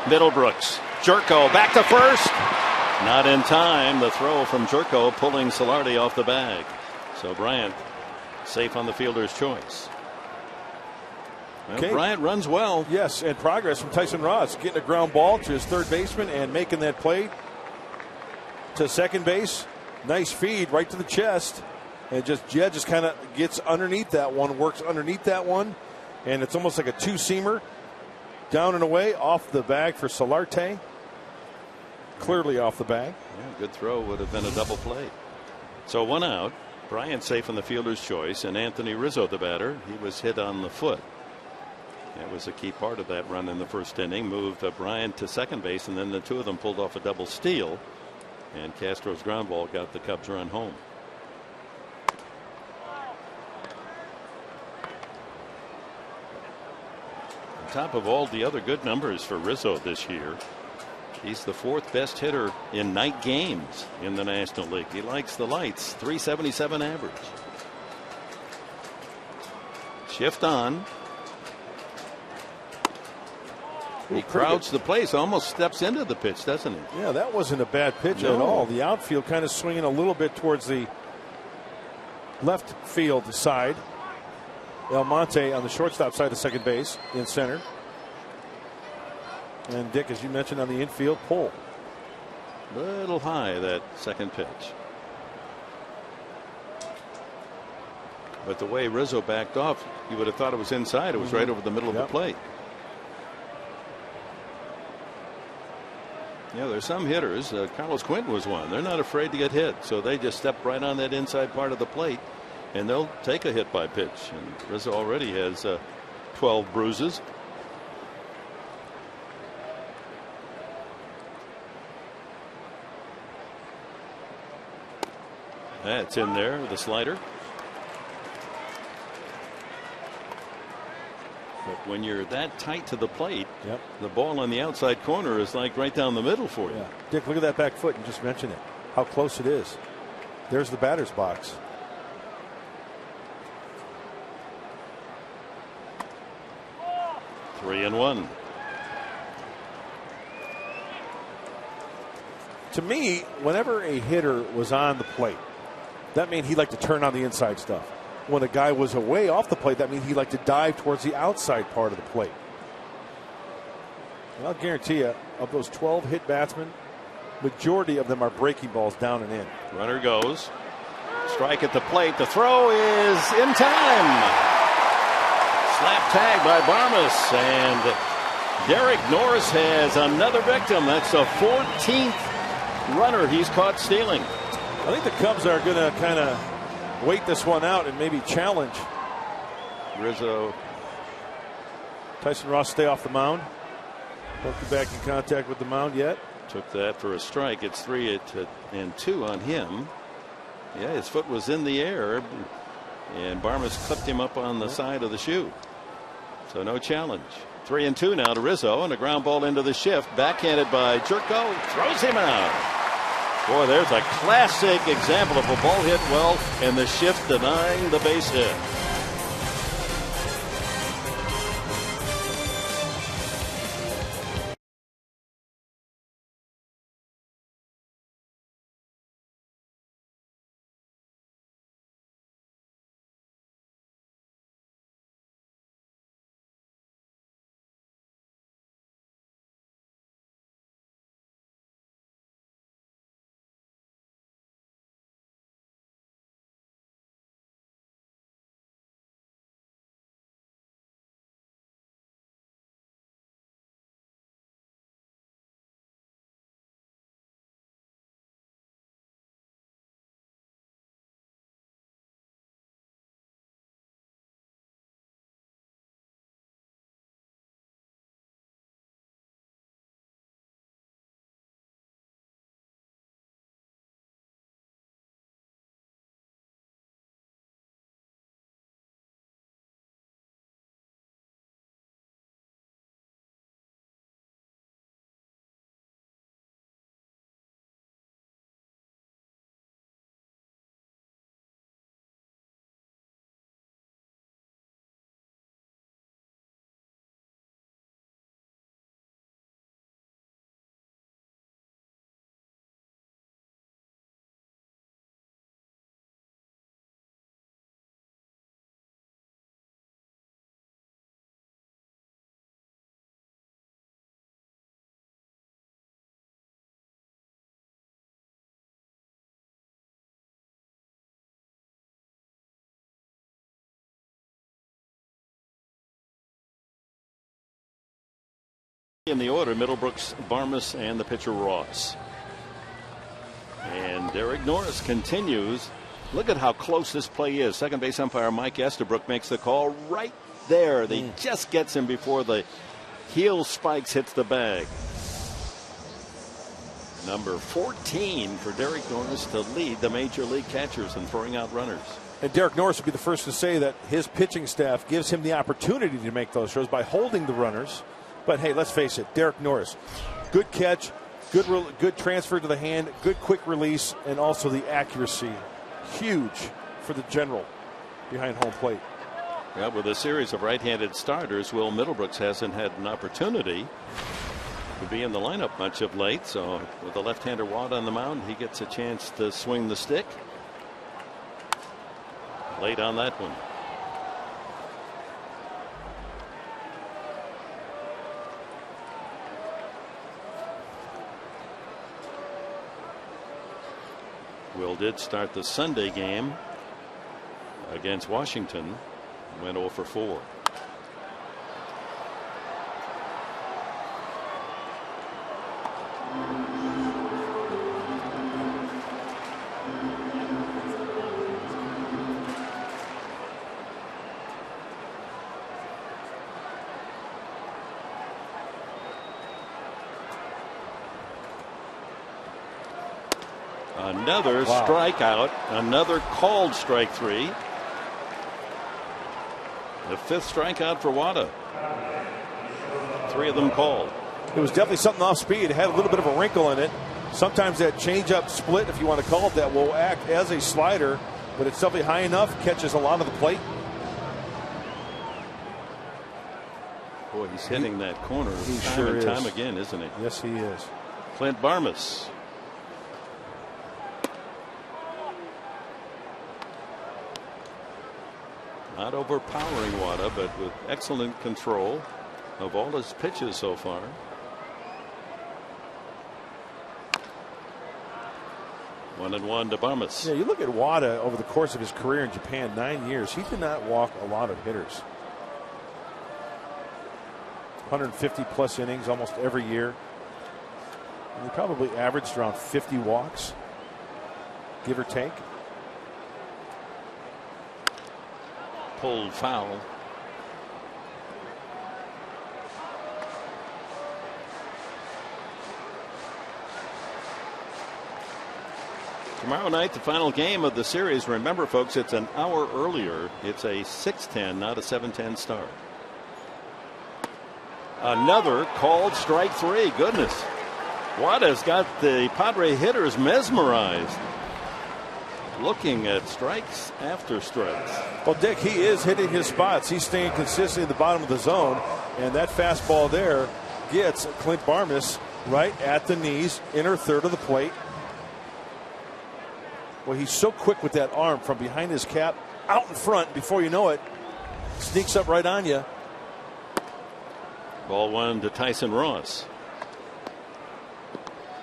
Speaker 1: Middlebrooks. Jerko back to first. Not in time. The throw from Jerko pulling Solardi off the bag. So Bryant safe on the fielder's choice. Well,
Speaker 5: okay.
Speaker 1: Bryant runs well.
Speaker 5: Yes, and progress from Tyson Ross, getting a ground ball to his third baseman and making that play to second base. Nice feed right to the chest, and Jed just kind of gets underneath that one, works underneath that one, and it's almost like a two-seamer down and away off the bag for Solarte. Clearly off the bag.
Speaker 1: Yeah, good throw, would have been a double play. So 1 out. Bryant safe on the fielder's choice, and Anthony Rizzo, the batter, he was hit on the foot. That was a key part of that run in the first inning. Moved Bryant to second base, and then the two of them pulled off a double steal. And Castro's ground ball got the Cubs run home. On top of all the other good numbers for Rizzo this year, he's the 4th best hitter in night games in the National League. He likes the lights. 377 average. Shift on. He crowds the place, almost steps into the pitch, doesn't he?
Speaker 5: Yeah, that wasn't a bad pitch
Speaker 1: No.
Speaker 5: at all. The outfield kind of swinging a little bit towards the left field side. El Monte on the shortstop side of second base in center. And Dick, as you mentioned, on the infield pull.
Speaker 1: Little high, that second pitch. But the way Rizzo backed off, you would have thought it was inside. It was right over the middle of the plate. Yeah, there's some hitters. Carlos Quentin was one. They're not afraid to get hit, so they just step right on that inside part of the plate, and they'll take a hit by pitch. And Rizzo already has 12 bruises. That's in there, the slider. But when you're that tight to the plate, the ball on the outside corner is like right down the middle for you.
Speaker 5: Yeah. Dick, look at that back foot. You just mentioned it. How close it is. There's the batter's box.
Speaker 1: 3-1.
Speaker 5: To me, whenever a hitter was on the plate, that meant he liked to turn on the inside stuff. When a guy was away off the plate, that means he liked to dive towards the outside part of the plate. And I'll guarantee you, of those 12 hit batsmen, majority of them are breaking balls down and in.
Speaker 1: Runner goes. Strike at the plate. The throw is in time. Slap tag by Barmas. And Derek Norris has another victim. That's the 14th runner he's caught stealing.
Speaker 5: I think the Cubs are going to kind of wait this one out and maybe challenge
Speaker 1: Rizzo.
Speaker 5: Tyson Ross stay off the mound. Don't get back in contact with the mound yet.
Speaker 1: Took that for a strike. It's 3-2 on him. Yeah, his foot was in the air, and Barmas clipped him up on the side of the shoe. So no challenge. 3-2 now to Rizzo, and a ground ball into the shift. Backhanded by Jerko. Throws him out. Boy, there's a classic example of a ball hit well, and the shift denying the base hit. In the order, Middlebrooks, Barmas, and the pitcher Ross. And Derek Norris continues. Look at how close this play is. Second base umpire Mike Estabrook makes the call right there. He just gets him before the heel spikes hits the bag. Number 14 for Derek Norris to lead the major league catchers in throwing out runners.
Speaker 5: And Derek Norris would be the first to say that his pitching staff gives him the opportunity to make those throws by holding the runners. But hey, let's face it, Derek Norris, good catch, good transfer to the hand, good quick release, and also the accuracy. Huge for the general behind home plate.
Speaker 1: Yeah, with a series of right-handed starters, Will Middlebrooks hasn't had an opportunity to be in the lineup much of late. So with the left-hander Watt on the mound, he gets a chance to swing the stick. Late on that one. Will did start the Sunday game against Washington. Went 0 for 4. Another strikeout, another called strike 3. The 5th strikeout for Wada. 3 of them called.
Speaker 5: It was definitely something off speed. It had a little bit of a wrinkle in it. Sometimes that changeup split, if you want to call it that, will act as a slider, but it's definitely high enough, catches a lot of the plate.
Speaker 1: Boy, he's hitting that corner time
Speaker 5: sure
Speaker 1: and time
Speaker 5: is.
Speaker 1: again, isn't he?
Speaker 5: Yes, he is.
Speaker 1: Clint Barmes. Not overpowering Wada, but with excellent control of all his pitches so far. One and one to Barmes.
Speaker 5: Yeah, you look at Wada over the course of his career in Japan, 9 years. He did not walk a lot of hitters. 150 plus innings almost every year. And he probably averaged around 50 walks, give or take.
Speaker 1: Pulled foul. Tomorrow night, the final game of the series. Remember, folks, it's an hour earlier. It's a 6:10, not a 7:10 start. Another called strike three. Goodness. Wada's got the Padre hitters mesmerized. Looking at strikes after strikes.
Speaker 5: Well, Dick, he is hitting his spots. He's staying consistent in the bottom of the zone. And that fastball there gets Clint Barmes right at the knees, inner third of the plate. Well, he's so quick with that arm from behind his cap, out in front. Before you know it, sneaks up right on you.
Speaker 1: Ball one to Tyson Ross.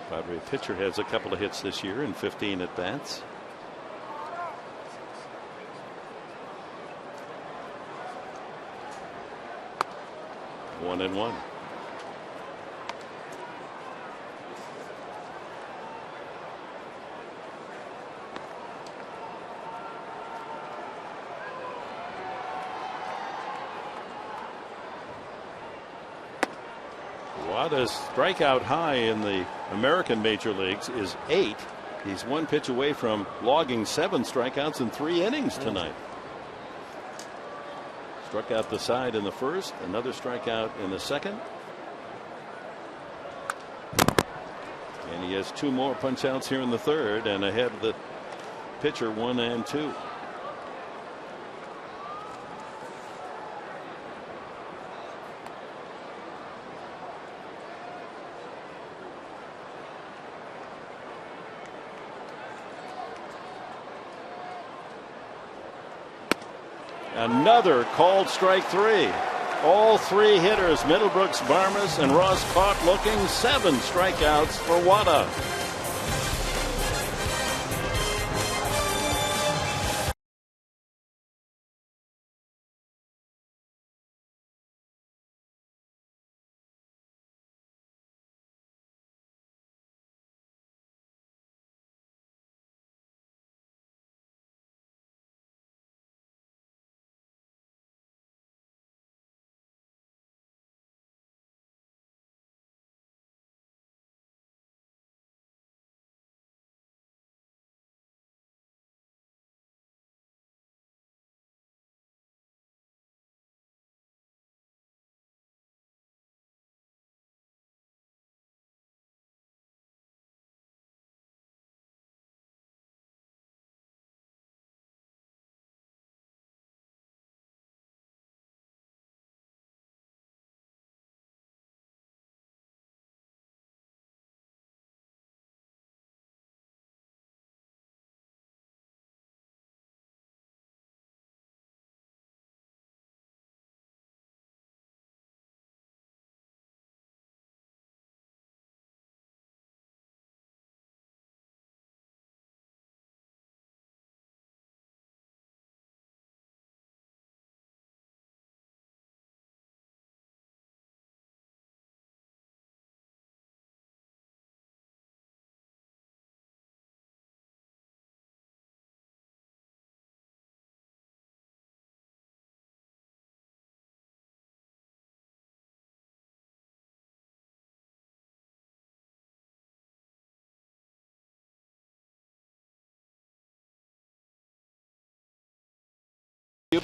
Speaker 1: Padre pitcher has a couple of hits this year in 15 at bats. One and one. Wada's strikeout high in the American major leagues is 8. He's one pitch away from logging 7 strikeouts in 3 innings tonight. Struck out the side in the first, another strikeout in the second. And he has 2 more punch outs here in the third, and ahead of the pitcher 1 and 2. Another called strike three. All 3 hitters, Middlebrooks, Barmes, and Ross, caught looking. 7 strikeouts for Wada.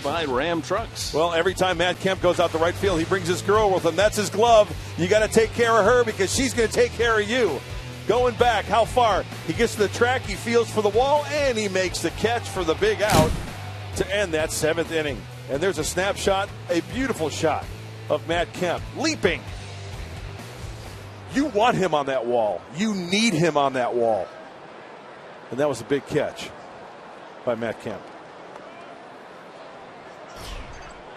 Speaker 1: By Ram Trucks.
Speaker 5: Well, every time Matt Kemp goes out the right field, he brings his girl with him. That's his glove. You got to take care of her because she's going to take care of you. Going back, how far? He gets to the track, he feels for the wall, and he makes the catch for the big out to end that 7th inning. And there's a snapshot, a beautiful shot of Matt Kemp. Leaping. You want him on that wall. You need him on that wall. And that was a big catch by Matt Kemp.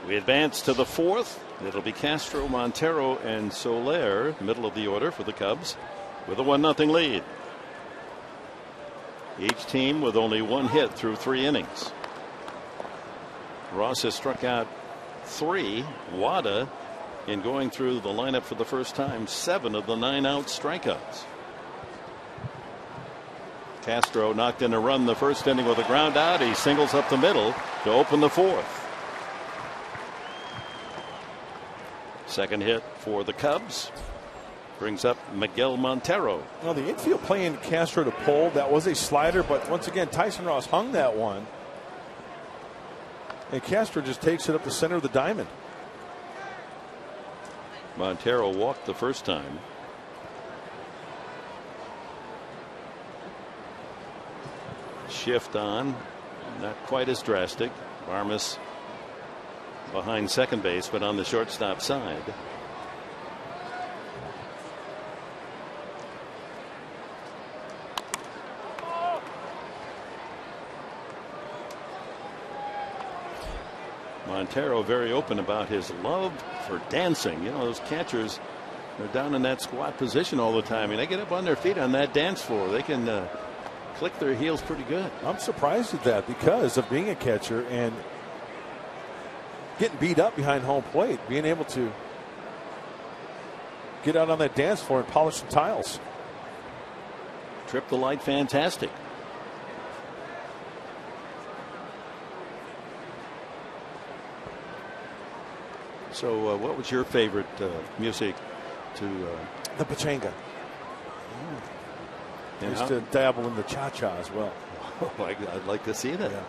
Speaker 1: We advance to the fourth. It'll be Castro, Montero, and Soler, middle of the order for the Cubs, with a 1-0 lead. Each team with only one hit through 3 innings. Ross has struck out 3. Wada, in going through the lineup for the first time, 7 of the 9 out strikeouts. Castro knocked in a run the first inning with a ground out. He singles up the middle to open the fourth. Second hit for the Cubs brings up Miguel Montero.
Speaker 5: Well, the infield playing Castro to pull, that was a slider, but once again, Tyson Ross hung that one. And Castro just takes it up the center of the diamond.
Speaker 1: Montero walked the first time. Shift on, not quite as drastic. Varmus behind second base, but on the shortstop side. Montero very open about his love for dancing. You know, those catchers, they're down in that squat position all the time, and they get up on their feet on that dance floor. They can click their heels pretty good.
Speaker 5: I'm surprised at that because of being a catcher and getting beat up behind home plate, being able to get out on that dance floor and polish some tiles.
Speaker 1: Trip the light, fantastic. So what was your favorite music to
Speaker 5: the pachanga? I used to dabble in the cha-cha as well.
Speaker 1: I'd like to see that.
Speaker 5: Yeah.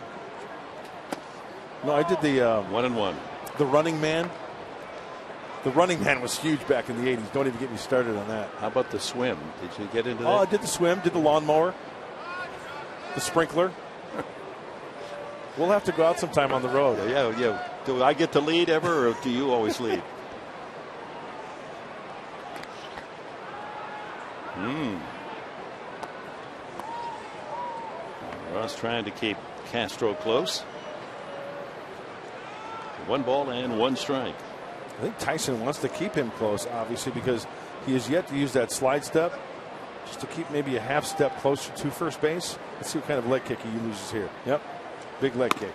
Speaker 5: No, I did the
Speaker 1: 1-1.
Speaker 5: The Running Man. The Running Man was huge back in the 80s. Don't even get me started on that.
Speaker 1: How about the swim? Did you get into that?
Speaker 5: Oh, I did the swim, did the lawnmower, the sprinkler. We'll have to go out sometime on the road.
Speaker 1: Yeah. Do I get to lead ever, or do you always lead? Ross trying to keep Castro close. 1 ball and 1 strike.
Speaker 5: I think Tyson wants to keep him close, obviously, because he has yet to use that slide step, just to keep maybe a half step closer to first base. Let's see what kind of leg kick he loses here. Yep, big leg kick.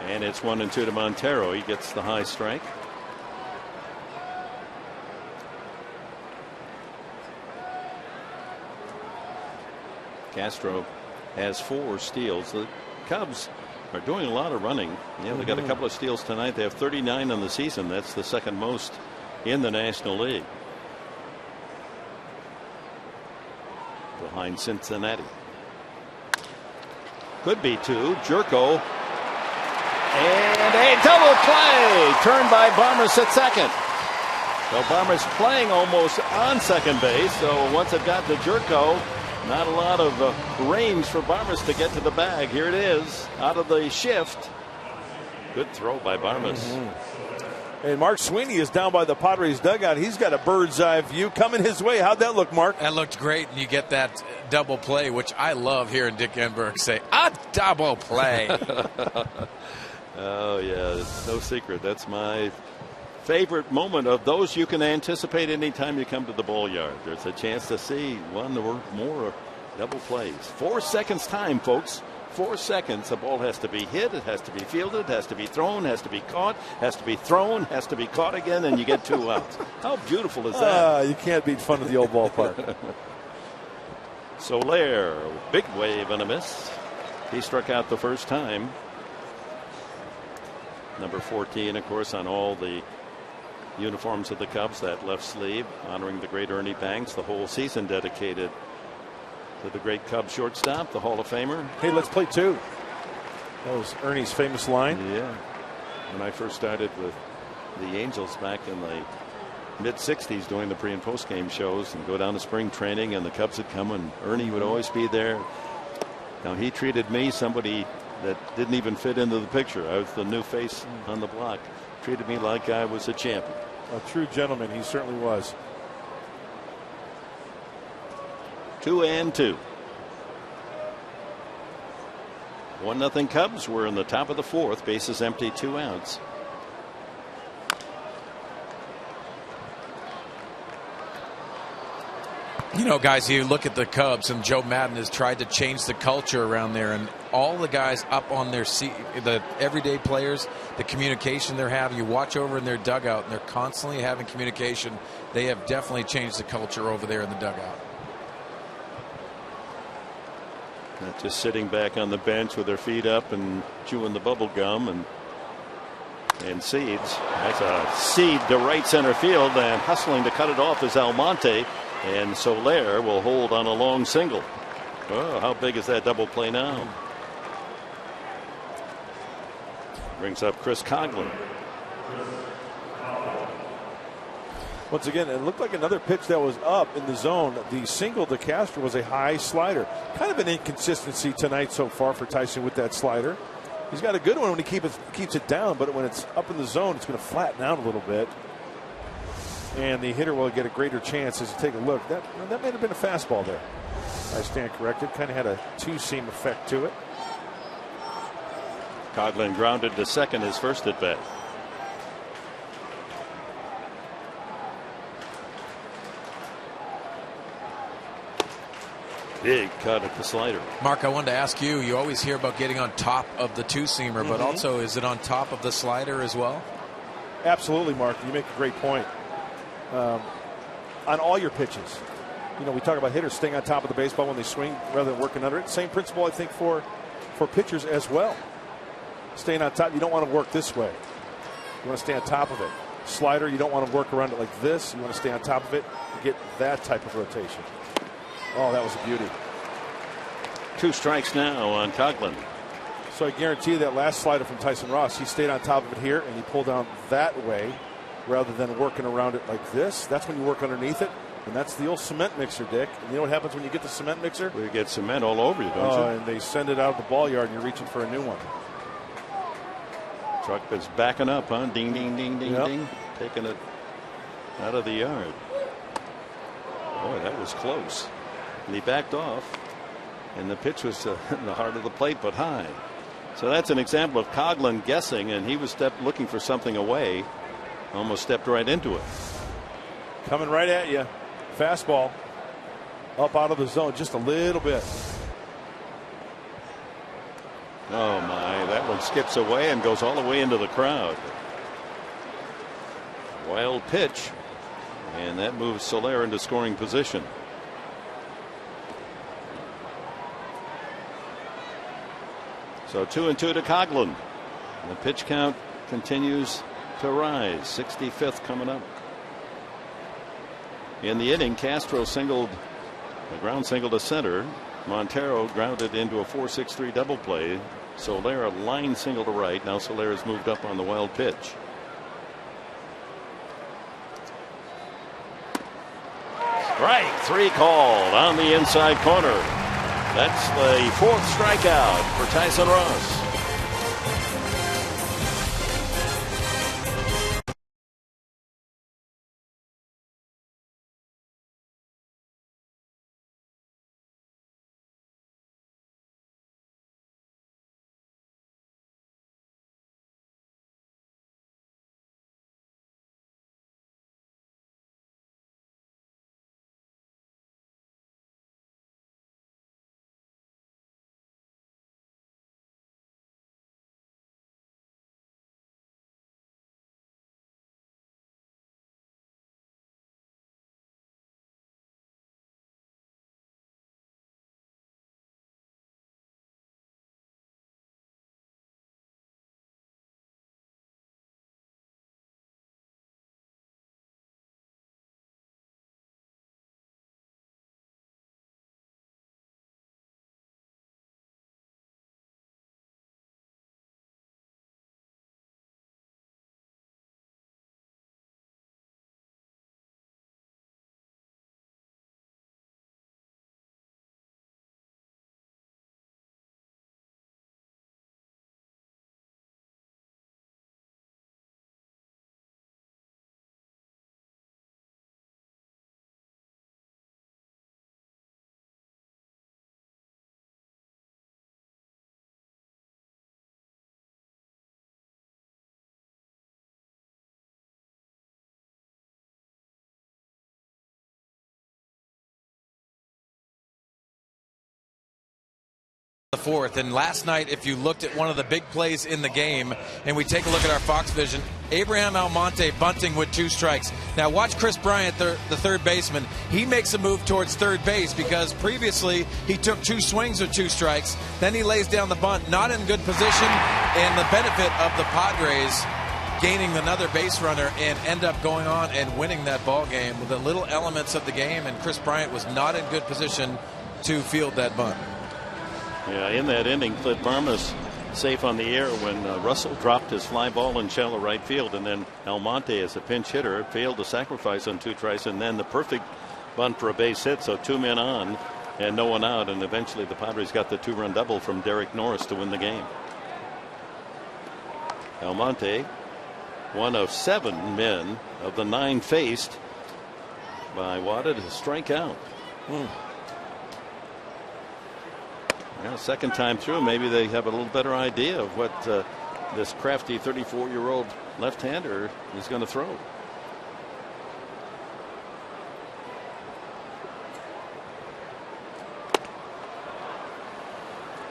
Speaker 1: And it's 1-2 to Montero. He gets the high strike. Castro has 4 steals. The Cubs are doing a lot of running. Yeah, they got a couple of steals tonight. They have 39 on the season. That's the second most in the National League, behind Cincinnati. Could be 2. Jerko. And a double play turned by Barmes at second. So Barmes playing almost on second base. So once it got to Jerko, not a lot of range for Barmes to get to the bag. Here it is out of the shift. Good throw by Barmes.
Speaker 5: And Mark Sweeney is down by the Padres dugout. He's got a bird's eye view coming his way. How'd that look, Mark?
Speaker 7: That looked great. And you get that double play, which I love hearing Dick Enberg say, a double play.
Speaker 1: Oh, yeah, it's no secret. That's my favorite moment of those you can anticipate anytime you come to the ball yard. There's a chance to see one or more double plays. 4 seconds time, folks. 4 seconds. The ball has to be hit. It has to be fielded. It has to be thrown. Has to be caught. Has to be thrown. Has to be caught again, and you get 2 outs. How beautiful is that?
Speaker 5: You can't beat fun of the old ballpark.
Speaker 1: Soler, big wave and a miss. He struck out the first time. Number 14, of course, on all the uniforms of the Cubs, that left sleeve, honoring the great Ernie Banks. The whole season dedicated to the great Cubs shortstop, the Hall of Famer.
Speaker 5: Hey, let's play 2. That was Ernie's famous line.
Speaker 1: Yeah. When I first started with the Angels back in the mid-'60s doing the pre- and post-game shows and go down to spring training, and the Cubs would come and Ernie would always be there. Now, he treated me, somebody that didn't even fit into the picture. I was the new face on the block. Treated me like I was a champion.
Speaker 5: A true gentleman, he certainly was.
Speaker 1: 2-2. 1-0 Cubs. We're in the top of the fourth. Bases empty, 2 outs.
Speaker 7: You know, guys, you look at the Cubs, and Joe Madden has tried to change the culture around there, and all the guys up on their seat, the everyday players, the communication they're having. You watch over in their dugout, and they're constantly having communication. They have definitely changed the culture over there in the dugout.
Speaker 1: Not just sitting back on the bench with their feet up and chewing the bubble gum and seeds. That's a seed to right center field, and hustling to cut it off is Almonte. And Soler will hold on a long single. Oh, how big is that double play now? Brings up Chris Coghlan.
Speaker 5: Once again, it looked like another pitch that was up in the zone. The single to Castro was a high slider. Kind of an inconsistency tonight so far for Tyson with that slider. He's got a good one when he keeps it down, but when it's up in the zone, it's going to flatten out a little bit. And the hitter will get a greater chance as you take a look. That may have been a fastball there. I stand corrected. Kind of had a two-seam effect to it.
Speaker 1: Coghlan grounded to second, his first at bat. Big cut at the slider.
Speaker 7: Mark, I wanted to ask you, you always hear about getting on top of the two-seamer, but also is it on top of the slider as well?
Speaker 5: Absolutely, Mark. You make a great point. On all your pitches. You know, we talk about hitters staying on top of the baseball when they swing rather than working under it. Same principle, I think, for pitchers as well. Staying on top, you don't want to work this way. You want to stay on top of it. Slider, you don't want to work around it like this. You want to stay on top of it and get that type of rotation. Oh, that was a beauty.
Speaker 1: 2 strikes now on Coghlan.
Speaker 5: So I guarantee you that last slider from Tyson Ross, he stayed on top of it here and he pulled down that way rather than working around it like this. That's when you work underneath it. And that's the old cement mixer, Dick. And you know what happens when you get the cement mixer?
Speaker 1: Well, you get cement all over you, don't you?
Speaker 5: And they send it out of the ball yard and you're reaching for a new one.
Speaker 1: Truck is backing up, huh? Ding, ding, ding, ding, ding. Taking it out of the yard. Boy, that was close. And he backed off. And the pitch was in the heart of the plate, but high. So that's an example of Coghlan guessing, and he was looking for something away. Almost stepped right into it.
Speaker 5: Coming right at you. Fastball. Up out of the zone just a little bit.
Speaker 1: Oh, my. That one skips away and goes all the way into the crowd. Wild pitch. And that moves Soler into scoring position. So 2-2 to Coghlan. The pitch count continues to rise. 65th coming up. In the inning, Castro singled a ground single to center. Montero grounded into a 4-6-3 double play. Soler a line single to right. Now Soler has moved up on the wild pitch. Strike 3 called on the inside corner. That's the 4th strikeout for Tyson Ross.
Speaker 7: the fourth. And last night, if you looked at one of the big plays in the game, and we take a look at our Fox vision, Abraham Almonte bunting with 2 strikes. Now watch Chris Bryant, the third baseman. He makes a move towards third base because previously he took 2 swings with 2 strikes. Then he lays down the bunt, not in good position, and the benefit of the Padres gaining another base runner and end up going on and winning that ball game with the little elements of the game, and Chris Bryant was not in good position to field that bunt.
Speaker 1: Yeah, in that inning, Clint Varmus safe on the air when Russell dropped his fly ball in shallow right field, and then Almonte, as a pinch hitter, failed to sacrifice on 2 tries, and then the perfect bunt for a base hit. So 2 men on and no one out, and eventually the Padres got the 2-run double from Derek Norris to win the game. Almonte, one of 7 men of the 9 faced by Wada to strike out. Well, second time through, maybe they have a little better idea of what this crafty 34-year-old left-hander is going to throw.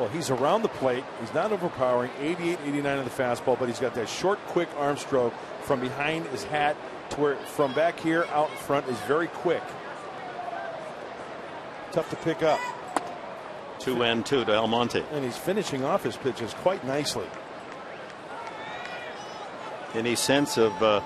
Speaker 5: Well, he's around the plate. He's not overpowering. 88, 89 on the fastball, but he's got that short, quick arm stroke from behind his hat to where from back here out in front is very quick. Tough to pick up.
Speaker 1: 2-2 to Almonte.
Speaker 5: And he's finishing off his pitches quite nicely.
Speaker 1: Any sense of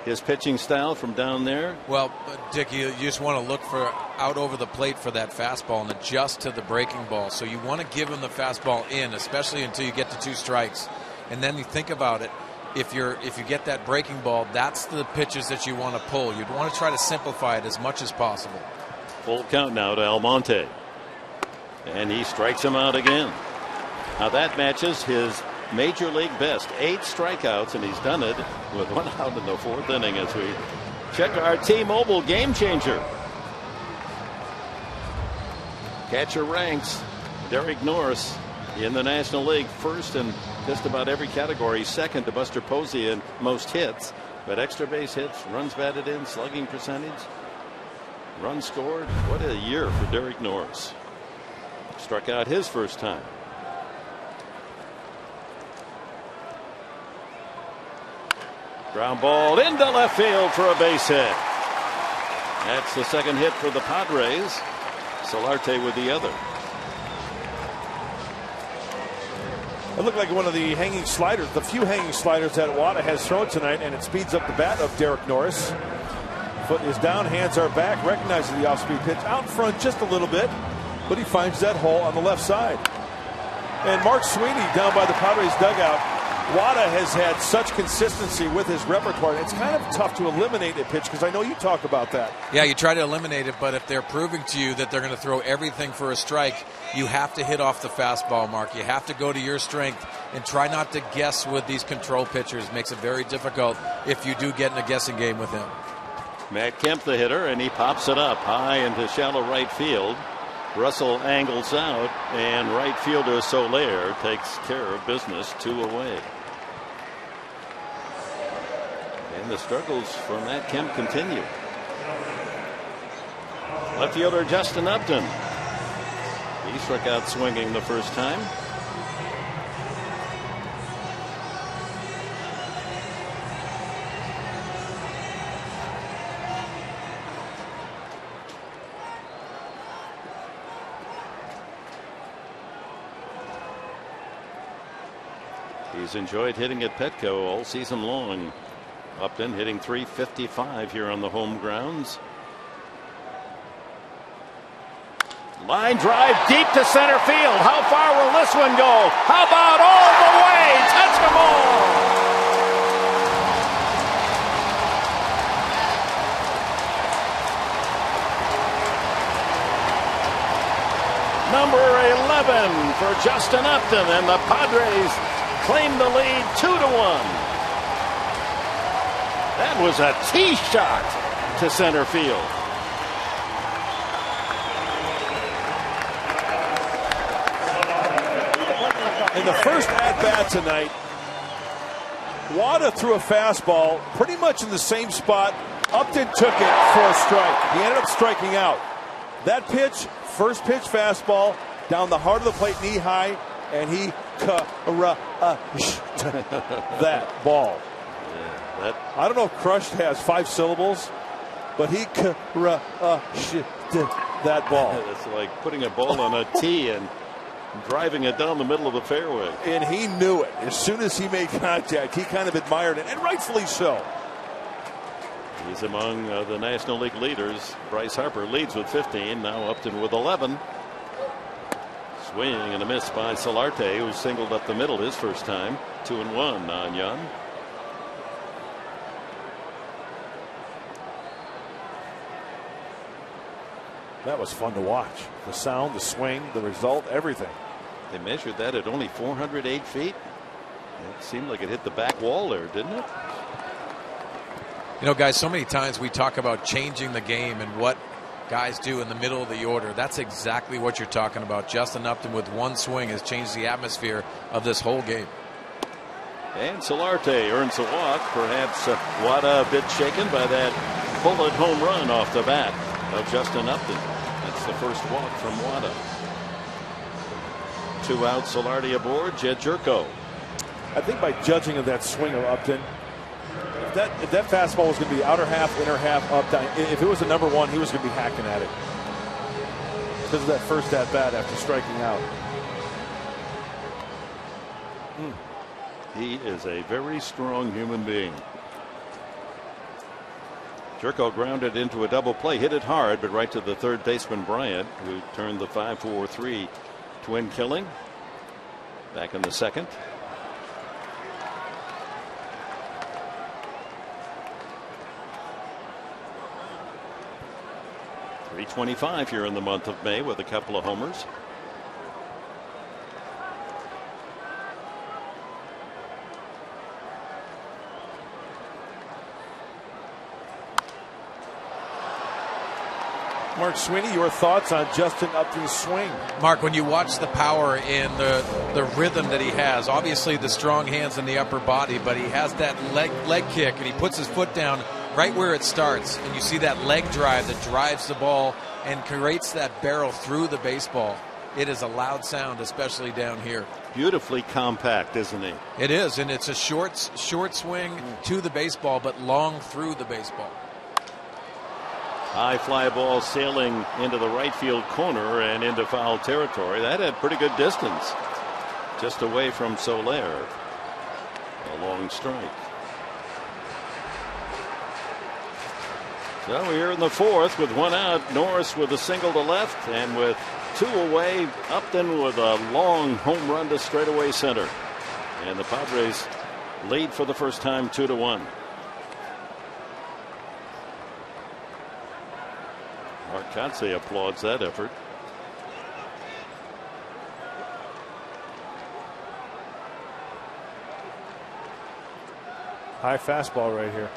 Speaker 1: his pitching style from down there?
Speaker 7: Well, Dick, you just want to look for out over the plate for that fastball and adjust to the breaking ball. So you want to give him the fastball in, especially until you get to 2 strikes. And then you think about it. If you get that breaking ball, that's the pitches that you want to pull. You'd want to try to simplify it as much as possible.
Speaker 1: Full count now to Almonte. And he strikes him out again. Now that matches his major league best, 8 strikeouts, and he's done it with 1 out in the 4th inning as we check our T-Mobile game changer. Catcher ranks Derek Norris in the National League first in just about every category, second to Buster Posey in most hits, but extra base hits, runs batted in, slugging percentage, runs scored. What a year for Derek Norris. Struck out his first time. Ground ball into left field for a base hit. That's the second hit for the Padres. Solarte with the other.
Speaker 5: It looked like one of the hanging sliders, the few hanging sliders that Wada has thrown tonight, and it speeds up the bat of Derek Norris. Foot is down, hands are back, recognizes the off-speed pitch out in front just a little bit, but he finds that hole on the left side. And Mark Sweeney down by the Padres dugout. Wada has had such consistency with his repertoire. It's kind of tough to eliminate a pitch because I know you talk about that.
Speaker 7: Yeah, you try to eliminate it, but if they're proving to you that they're going to throw everything for a strike, you have to hit off the fastball, Mark. You have to go to your strength and try not to guess with these control pitchers. Makes it very difficult if you do get in a guessing game with him.
Speaker 1: Matt Kemp, the hitter, and he pops it up high into shallow right field. Russell angles out, and right fielder Soler takes care of business, 2 away. And the struggles for Matt Kemp continue. Left fielder Justin Upton. He struck out swinging the first time. He's enjoyed hitting at Petco all season long. Upton hitting .355 here on the home grounds. Line drive deep to center field. How far will this one go? How about all the way? Touch them all. Number 11 for Justin Upton, and the Padres claim the lead 2-1. That was a tee shot to center field.
Speaker 5: In the first at-bat tonight, Wada threw a fastball pretty much in the same spot. Upton took it for a strike. He ended up striking out. That pitch, first pitch fastball, down the heart of the plate, knee high, and he that ball.
Speaker 1: Yeah,
Speaker 5: I don't know if crushed has 5 syllables, but he that ball.
Speaker 1: It's like putting a ball on a tee and driving it down the middle of the fairway.
Speaker 5: And he knew it. As soon as he made contact, he kind of admired it, and rightfully so.
Speaker 1: He's among the National League leaders. Bryce Harper leads with 15. Now Upton with 11. Swing and a miss by Solarte, who singled up the middle his first time. 2-1 on Young.
Speaker 5: That was fun to watch. The sound, the swing, the result, everything.
Speaker 1: They measured that at only 408 feet. It seemed like it hit the back wall there, didn't it?
Speaker 7: You know, guys, so many times we talk about changing the game and what guys do in the middle of the order. That's exactly what you're talking about. Justin Upton with one swing has changed the atmosphere of this whole game.
Speaker 1: And Solarte earns a walk. Perhaps Wada a bit shaken by that bullet home run off the bat of Justin Upton. That's the first walk from Wada. 2 out, Solarte aboard. Jed Jerko.
Speaker 5: I think by judging of that swing of Upton, if that fastball was going to be outer half, inner half, up, down, if it was a number 1, he was going to be hacking at it. Because of that first at bat after striking out.
Speaker 1: He is a very strong human being. Jerko grounded into a double play, hit it hard, but right to the third baseman Bryant, who turned the 5-4-3 twin killing. Back in the second. .325 here in the month of May with a couple of homers.
Speaker 5: Mark Sweeney, your thoughts on Justin Upton's swing?
Speaker 7: Mark, when you watch the power and the rhythm that he has, obviously the strong hands and the upper body, but he has that leg kick, and he puts his foot down right where it starts, and you see that leg drive that drives the ball and creates that barrel through the baseball. It is a loud sound, especially down here.
Speaker 1: Beautifully compact, isn't he?
Speaker 7: It is, and it's a short swing to the baseball, but long through the baseball.
Speaker 1: High fly ball sailing into the right field corner and into foul territory. That had pretty good distance. Just away from Soler. A long strike. So we're here in the fourth with 1 out. Norris with a single to left, and with 2 away, Upton with a long home run to straightaway center. And the Padres lead for the first time 2-1. Mark Kotsay applauds that effort.
Speaker 5: High fastball right here.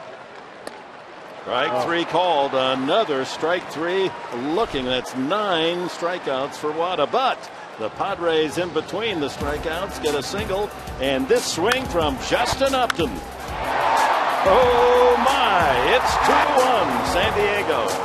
Speaker 1: Strike 3 called. Another strike 3 looking. That's 9 strikeouts for Wada. But the Padres in between the strikeouts get a single. And this swing from Justin Upton. Oh my. It's 2-1 San Diego.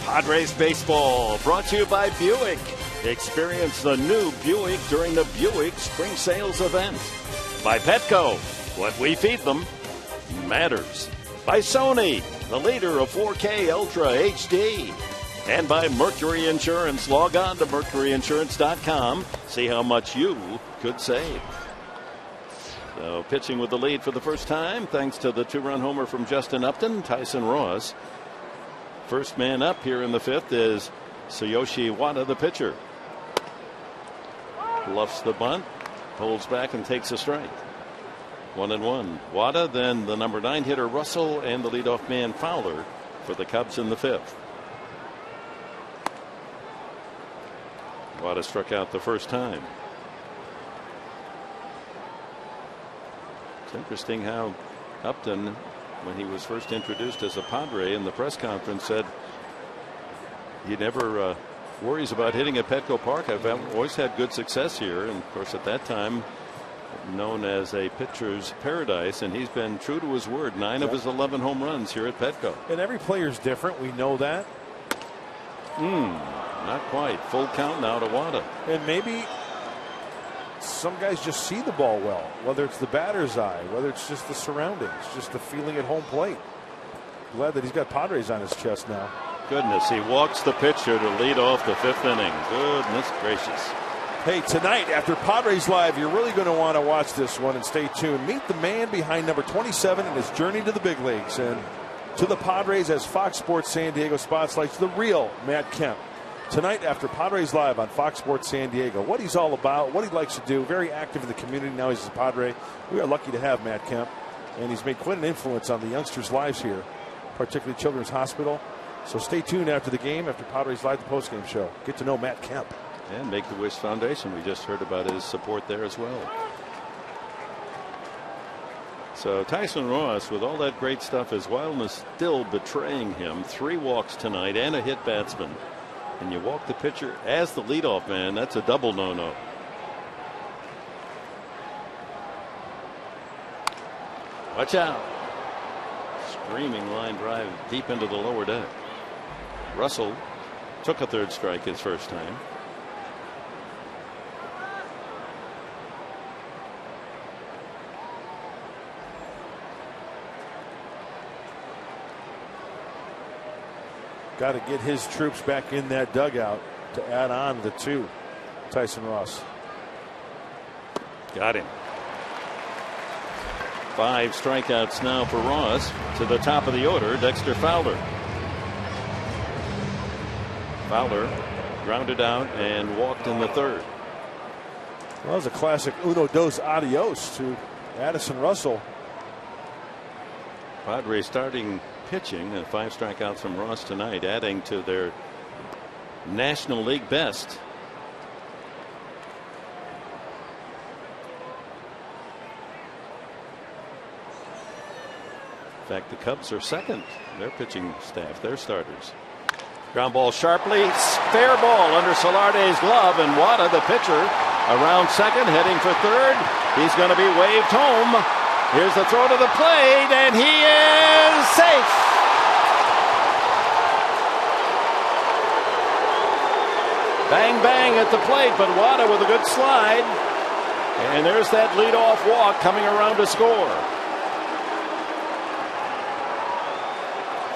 Speaker 1: Padres baseball brought to you by Buick. Experience the new Buick during the Buick Spring Sales event. By Petco, what we feed them matters. By Sony, the leader of 4K Ultra HD. And by Mercury Insurance. Log on to mercuryinsurance.com. See how much you could save. So pitching with the lead for the first time, thanks to the 2-run homer from Justin Upton, Tyson Ross. First man up here in the 5th is Tsuyoshi Wada, the pitcher. Bluffs the bunt, pulls back and takes a strike. 1-1. Wada, then the number 9 hitter Russell, and the leadoff man Fowler for the Cubs in the 5th. Wada struck out the first time. It's interesting how Upton, when he was first introduced as a Padre in the press conference, said he never worries about hitting at Petco Park. I've always had good success here. And of course, at that time, known as a pitcher's paradise, and he's been true to his word. 9 of his 11 home runs here at Petco.
Speaker 5: And every player's different. We know that.
Speaker 1: Not quite. Full count now to Wada.
Speaker 5: And maybe some guys just see the ball well, whether it's the batter's eye, whether it's just the surroundings, just the feeling at home plate. Glad that he's got Padres on his chest now.
Speaker 1: Goodness, he walks the pitcher to lead off the 5th inning. Goodness gracious.
Speaker 5: Hey, tonight after Padres Live, you're really going to want to watch this one and stay tuned. Meet the man behind number 27 in his journey to the big leagues and to the Padres as Fox Sports San Diego spotlights the real Matt Kemp. Tonight after Padres Live on Fox Sports San Diego, what he's all about, what he likes to do, very active in the community. Now he's a Padre. We are lucky to have Matt Kemp, and he's made quite an influence on the youngsters' lives here, particularly Children's Hospital. So stay tuned after the game, after Padres Live, the postgame show. Get to know Matt Kemp.
Speaker 1: And Make-A-Wish Foundation. We just heard about his support there as well. So Tyson Ross, with all that great stuff, his wildness still betraying him. 3 walks tonight and a hit batsman. And you walk the pitcher as the leadoff man. That's a double no-no. Watch out. Screaming line drive deep into the lower deck. Russell took a 3rd strike his first time.
Speaker 5: Got to get his troops back in that dugout to add on the 2. Tyson Ross.
Speaker 1: Got him. 5 strikeouts now for Ross. To the top of the order, Dexter Fowler. Fowler grounded out and walked in the 3rd.
Speaker 5: Well, that was a classic uno dos adios to Addison Russell.
Speaker 1: Padres starting pitching, and 5 strikeouts from Ross tonight, adding to their National League best. In fact, the Cubs are second. Their pitching staff, their starters. Ground ball sharply, fair ball under Solarte's glove, and Wada, the pitcher, around second, heading for 3rd. He's going to be waved home. Here's the throw to the plate, and he is safe. Bang, bang at the plate, but Wada with a good slide. And there's that leadoff walk coming around to score.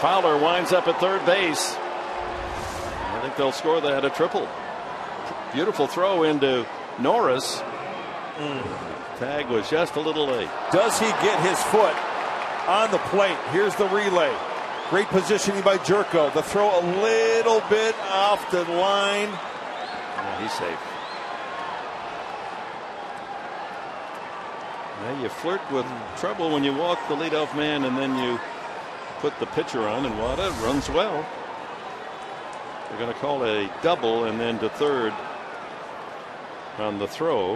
Speaker 1: Fowler winds up at 3rd base. I think they'll score that a triple. Beautiful throw into Norris. Tag was just a little late.
Speaker 5: Does he get his foot on the plate? Here's the relay. Great positioning by Jerko. The throw a little bit off the line.
Speaker 1: Yeah, he's safe. Now you flirt with trouble when you walk the leadoff man and then you put the pitcher on, and Wada runs well. They're going to call a double and then to 3rd on the throw.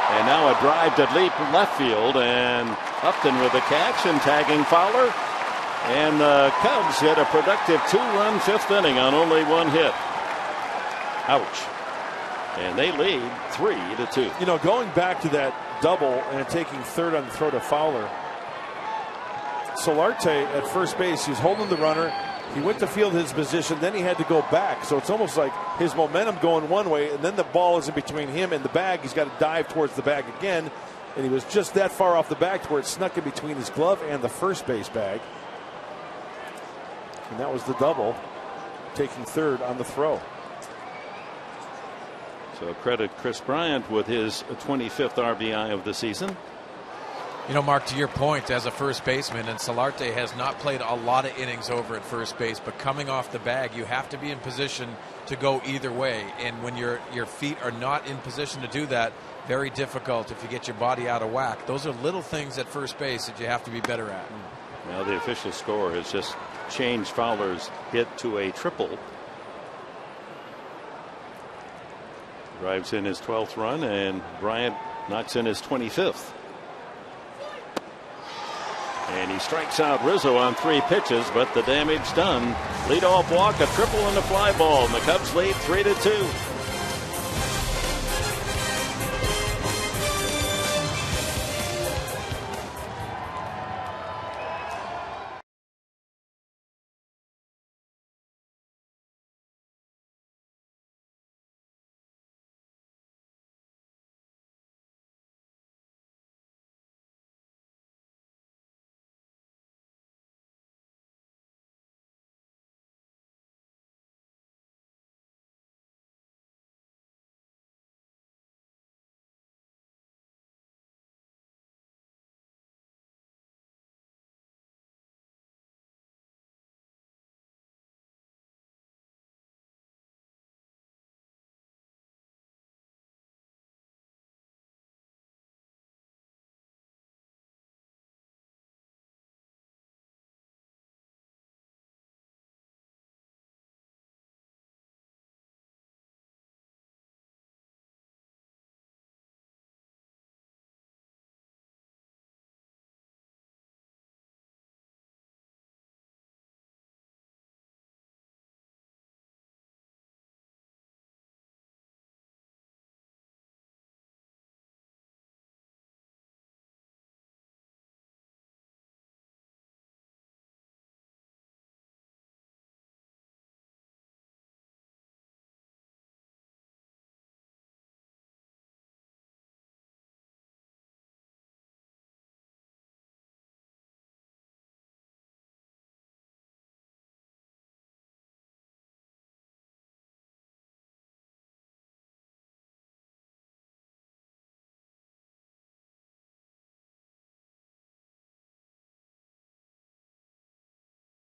Speaker 1: And now a drive to deep left field, and Upton with the catch and tagging Fowler. And the Cubs get a productive 2-run 5th inning on only 1 hit. Ouch. And they lead 3-2.
Speaker 5: You know, going back to that double and taking 3rd on the throw to Fowler, Solarte at first base, he's holding the runner. He went to field his position, then he had to go back. So it's almost like his momentum going one way, and then the ball is in between him and the bag. He's got to dive towards the bag again, and he was just that far off the bag to where it snuck in between his glove and the first base bag. And that was the double, taking third on the throw.
Speaker 1: So credit Chris Bryant with his 25th RBI of the season.
Speaker 7: You know, Mark, to your point, as a first baseman, and Solarte has not played a lot of innings over at first base, but coming off the bag, you have to be in position to go either way. And when your feet are not in position to do that, very difficult if you get your body out of whack. Those are little things at first base that you have to be better at.
Speaker 1: Now the official score has just changed Fowler's hit to a triple. Drives in his 12th run, and Bryant knocks in his 25th. And he strikes out Rizzo on 3 pitches, but the damage done. Leadoff walk, a triple, and a fly ball. And the Cubs lead 3-2.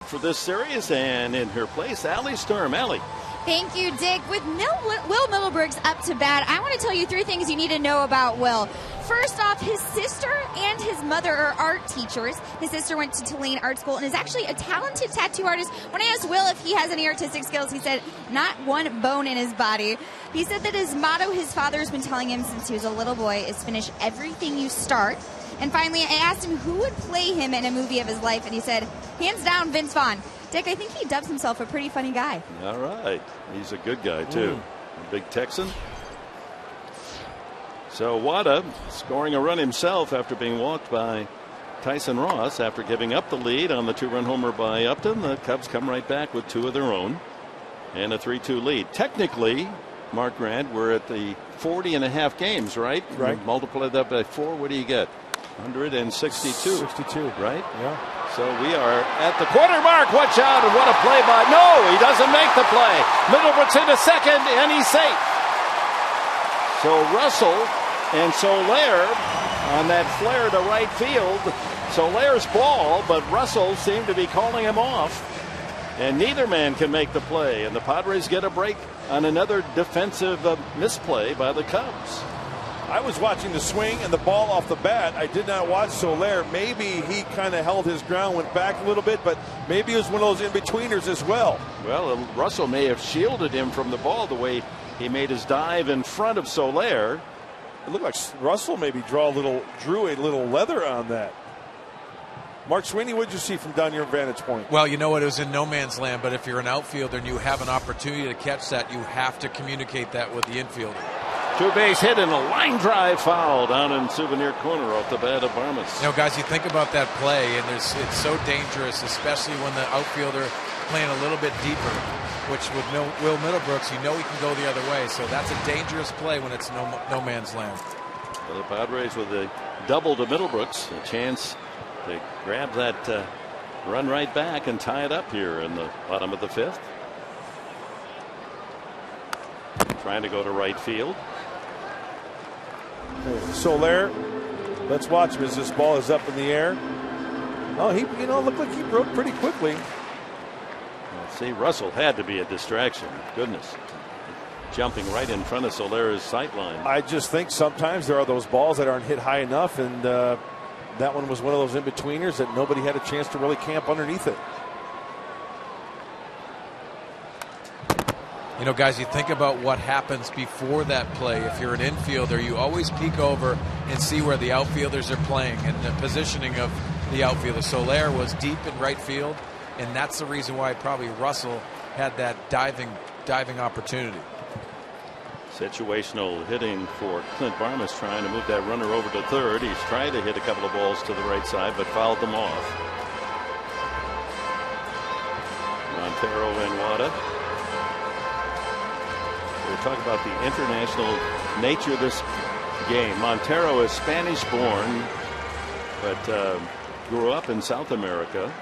Speaker 1: For this series, and in her place, Allie Sturm. Allie.
Speaker 3: Thank you, Dick. With Will Middlebrooks up to bat, I want to tell you 3 things you need to know about Will. First off, his sister and his mother are art teachers. His sister went to Tulane Art School and is actually a talented tattoo artist. When I asked Will if he has any artistic skills, he said not one bone in his body. He said that his motto his father's been telling him since he was a little boy is finish everything you start. And finally, I asked him who would play him in a movie of his life, and he said, hands down, Vince Vaughn. Dick, I think he dubs himself a pretty funny guy.
Speaker 1: All right. He's a good guy, too. A big Texan. So Wada scoring a run himself after being walked by Tyson Ross after giving up the lead on the 2-run homer by Upton. The Cubs come right back with 2 of their own and a 3-2 lead. Technically, Mark Grant, we're at the 40.5 games, right?
Speaker 5: Right.
Speaker 1: You multiply that by 4, what do you get? 162.
Speaker 5: 62.
Speaker 1: Right?
Speaker 5: Yeah.
Speaker 1: So we are at the quarter mark. Watch out, and what a play by... No, he doesn't make the play. Middlebrooks into second, and he's safe. So Russell and Soler on that flare to right field. Soler's ball, but Russell seemed to be calling him off. And neither man can make the play. And the Padres get a break on another defensive misplay by the Cubs.
Speaker 5: I was watching the swing and the ball off the bat. I did not watch Soler. Maybe he kind of held his ground, went back a little bit, but maybe it was one of those in-betweeners as well.
Speaker 1: Well, Russell may have shielded him from the ball the way he made his dive in front of Soler.
Speaker 5: It looked like Russell maybe drew a little leather on that. Mark Sweeney, what did you see from down your vantage point?
Speaker 7: Well, you know what? It was in no man's land, but if you're an outfielder and you have an opportunity to catch that, you have to communicate that with the infielder.
Speaker 1: 2-base hit and a line drive foul down in Souvenir Corner off the bat of Barmas.
Speaker 7: You know, guys, you think about that play, and it's so dangerous, especially when the outfielder playing a little bit deeper, which with Will Middlebrooks, you know he can go the other way. So that's a dangerous play when it's no man's land.
Speaker 1: For the Padres with a double to Middlebrooks, a chance to grab that run right back and tie it up here in the bottom of the 5th. Trying to go to right field.
Speaker 5: Soler, let's watch him as this ball is up in the air. Oh, he looked like he broke pretty quickly.
Speaker 1: Well, see, Russell had to be a distraction. Goodness. Jumping right in front of Soler's sight line.
Speaker 5: I just think sometimes there are those balls that aren't hit high enough, and that one was one of those in-betweeners that nobody had a chance to really camp underneath it.
Speaker 7: You know, guys, you think about what happens before that play. If you're an infielder, you always peek over and see where the outfielders are playing and the positioning of the outfielder. Soler was deep in right field, and that's the reason why probably Russell had that diving opportunity.
Speaker 1: Situational hitting for Clint Barmas, trying to move that runner over to third. He's tried to hit a couple of balls to the right side, but fouled them off. Montero and Wada. We're talking about the international nature of this game. Montero is Spanish born, but grew up in South America,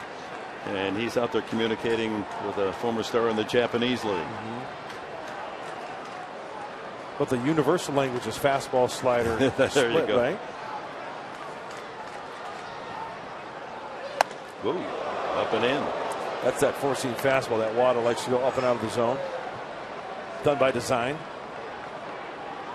Speaker 1: and he's out there communicating with a former star in the Japanese league.
Speaker 5: But the universal language is fastball, slider,
Speaker 1: there
Speaker 5: split,
Speaker 1: you go.
Speaker 5: right?
Speaker 1: Whoa, up and in.
Speaker 5: That's that four-seam fastball that Wada likes to go up and out of the zone. Done by design.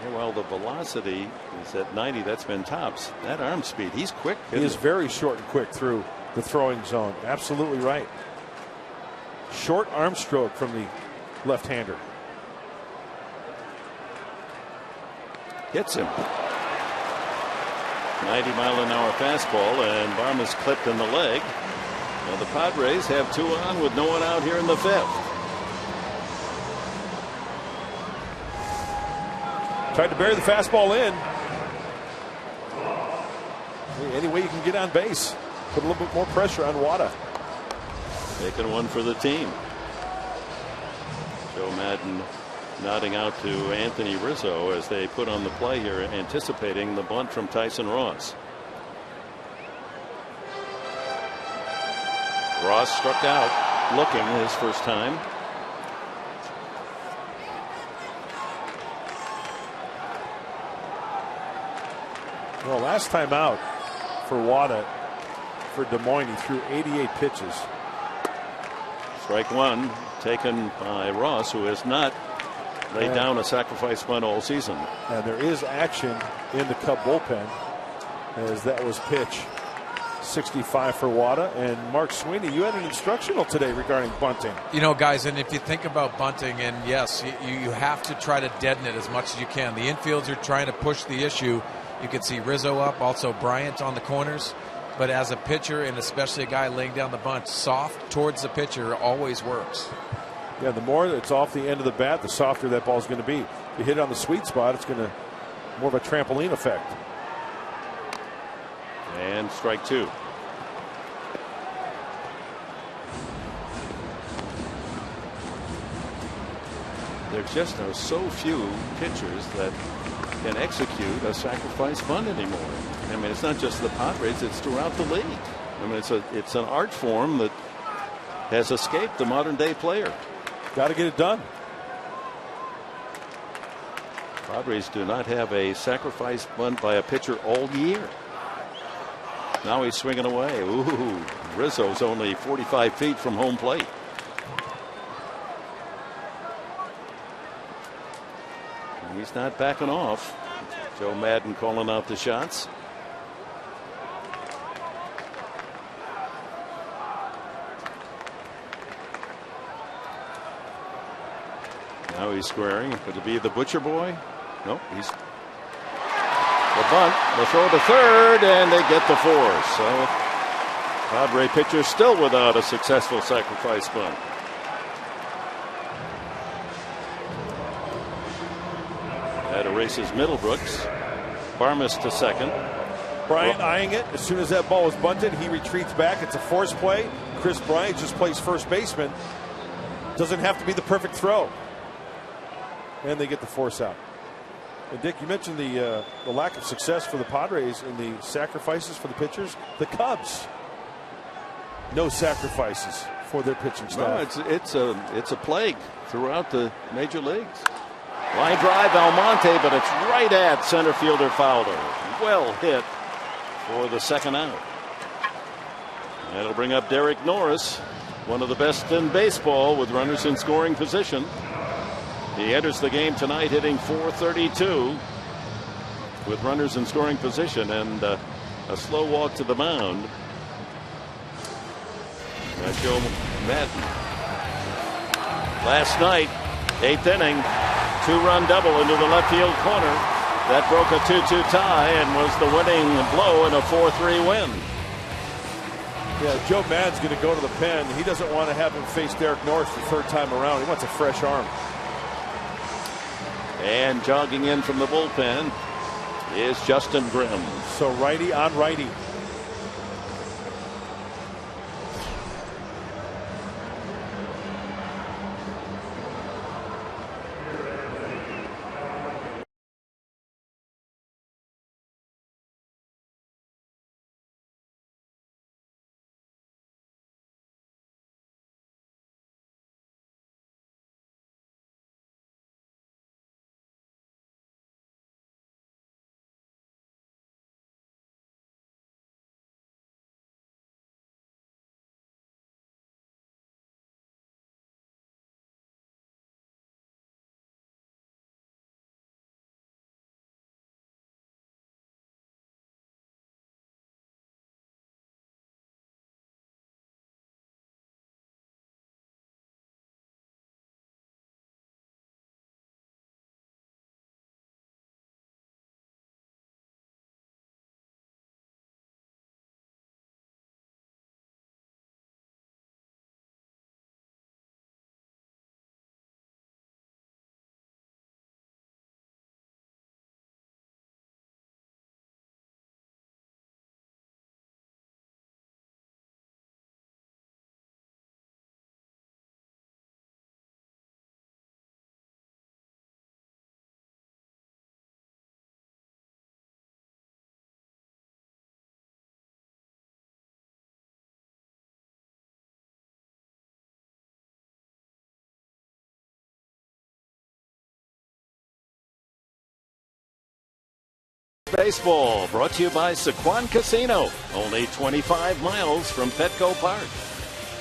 Speaker 1: Yeah, well, the velocity is at 90. That's been tops. That arm speed, he's quick.
Speaker 5: He is very short and quick through the throwing zone. Absolutely right. Short arm stroke from the left-hander.
Speaker 1: Hits him. 90-mile-an-hour fastball, and Barmas clipped in the leg. Now the Padres have 2 on with no one out here in the 5th.
Speaker 5: Tried to bury the fastball in. Any way you can get on base. Put a little bit more pressure on Wada.
Speaker 1: Taking one for the team. Joe Madden nodding out to Anthony Rizzo as they put on the play here, anticipating the bunt from Tyson Ross. Ross struck out looking his first time.
Speaker 5: Well, last time out for Wada, for Des Moines, he threw 88 pitches.
Speaker 1: Strike one taken by Ross, who has not laid down a sacrifice bunt all season.
Speaker 5: And there is action in the Cub bullpen, as that was pitch 65 for Wada. And Mark Sweeney, you had an instructional today regarding bunting.
Speaker 7: You know, guys, and if you think about bunting, and yes, you have to try to deaden it as much as you can. The infields are trying to push the issue. You can see Rizzo up, also Bryant on the corners. But as a pitcher, and especially a guy laying down the bunt, soft towards the pitcher always works.
Speaker 5: Yeah, the more it's off the end of the bat, the softer that ball's going to be. If you hit it on the sweet spot, it's going to more of a trampoline effect.
Speaker 1: And strike two. There's just so few pitchers that can execute a sacrifice bunt anymore. I mean, it's not just the Padres, it's throughout the league. I mean, it's an art form that has escaped the modern day player.
Speaker 5: Got to get it done.
Speaker 1: Padres do not have a sacrifice bunt by a pitcher all year. Now he's swinging away. Ooh, Rizzo's only 45 feet from home plate. And he's not backing off. Joe Madden calling out the shots. Now he's squaring. Could it be the Butcher Boy? Nope. He's the bunt. The throw to third, and they get the four. So Padre pitcher still without a successful sacrifice bunt. That erases Middlebrooks. Barmas to second.
Speaker 5: Bryant eyeing it. As soon as that ball was bunted, he retreats back. It's a force play. Chris Bryant just plays first baseman. Doesn't have to be the perfect throw. And they get the force out. And Dick, you mentioned the lack of success for the Padres in the sacrifices for the pitchers. The Cubs, no sacrifices for their pitching staff.
Speaker 1: No, it's a plague throughout the major leagues. Line drive, Almonte, but it's right at center fielder Fowler. Well hit for the second out. That'll bring up Derek Norris, one of the best in baseball with runners in scoring position. He enters the game tonight hitting .432 with runners in scoring position, and a slow walk to the mound. Joe Madden. Last night, 8th inning, 2-run double into the left field corner. That broke a 2-2 tie and was the winning blow in a 4-3 win.
Speaker 5: Yeah, Joe Madden's going to go to the pen. He doesn't want to have him face Derek Norris the third time around. He wants a fresh arm.
Speaker 1: And jogging in from the bullpen is Justin Grimm.
Speaker 5: So righty on righty.
Speaker 1: Baseball brought to you by Sequan Casino, only 25 miles from Petco Park.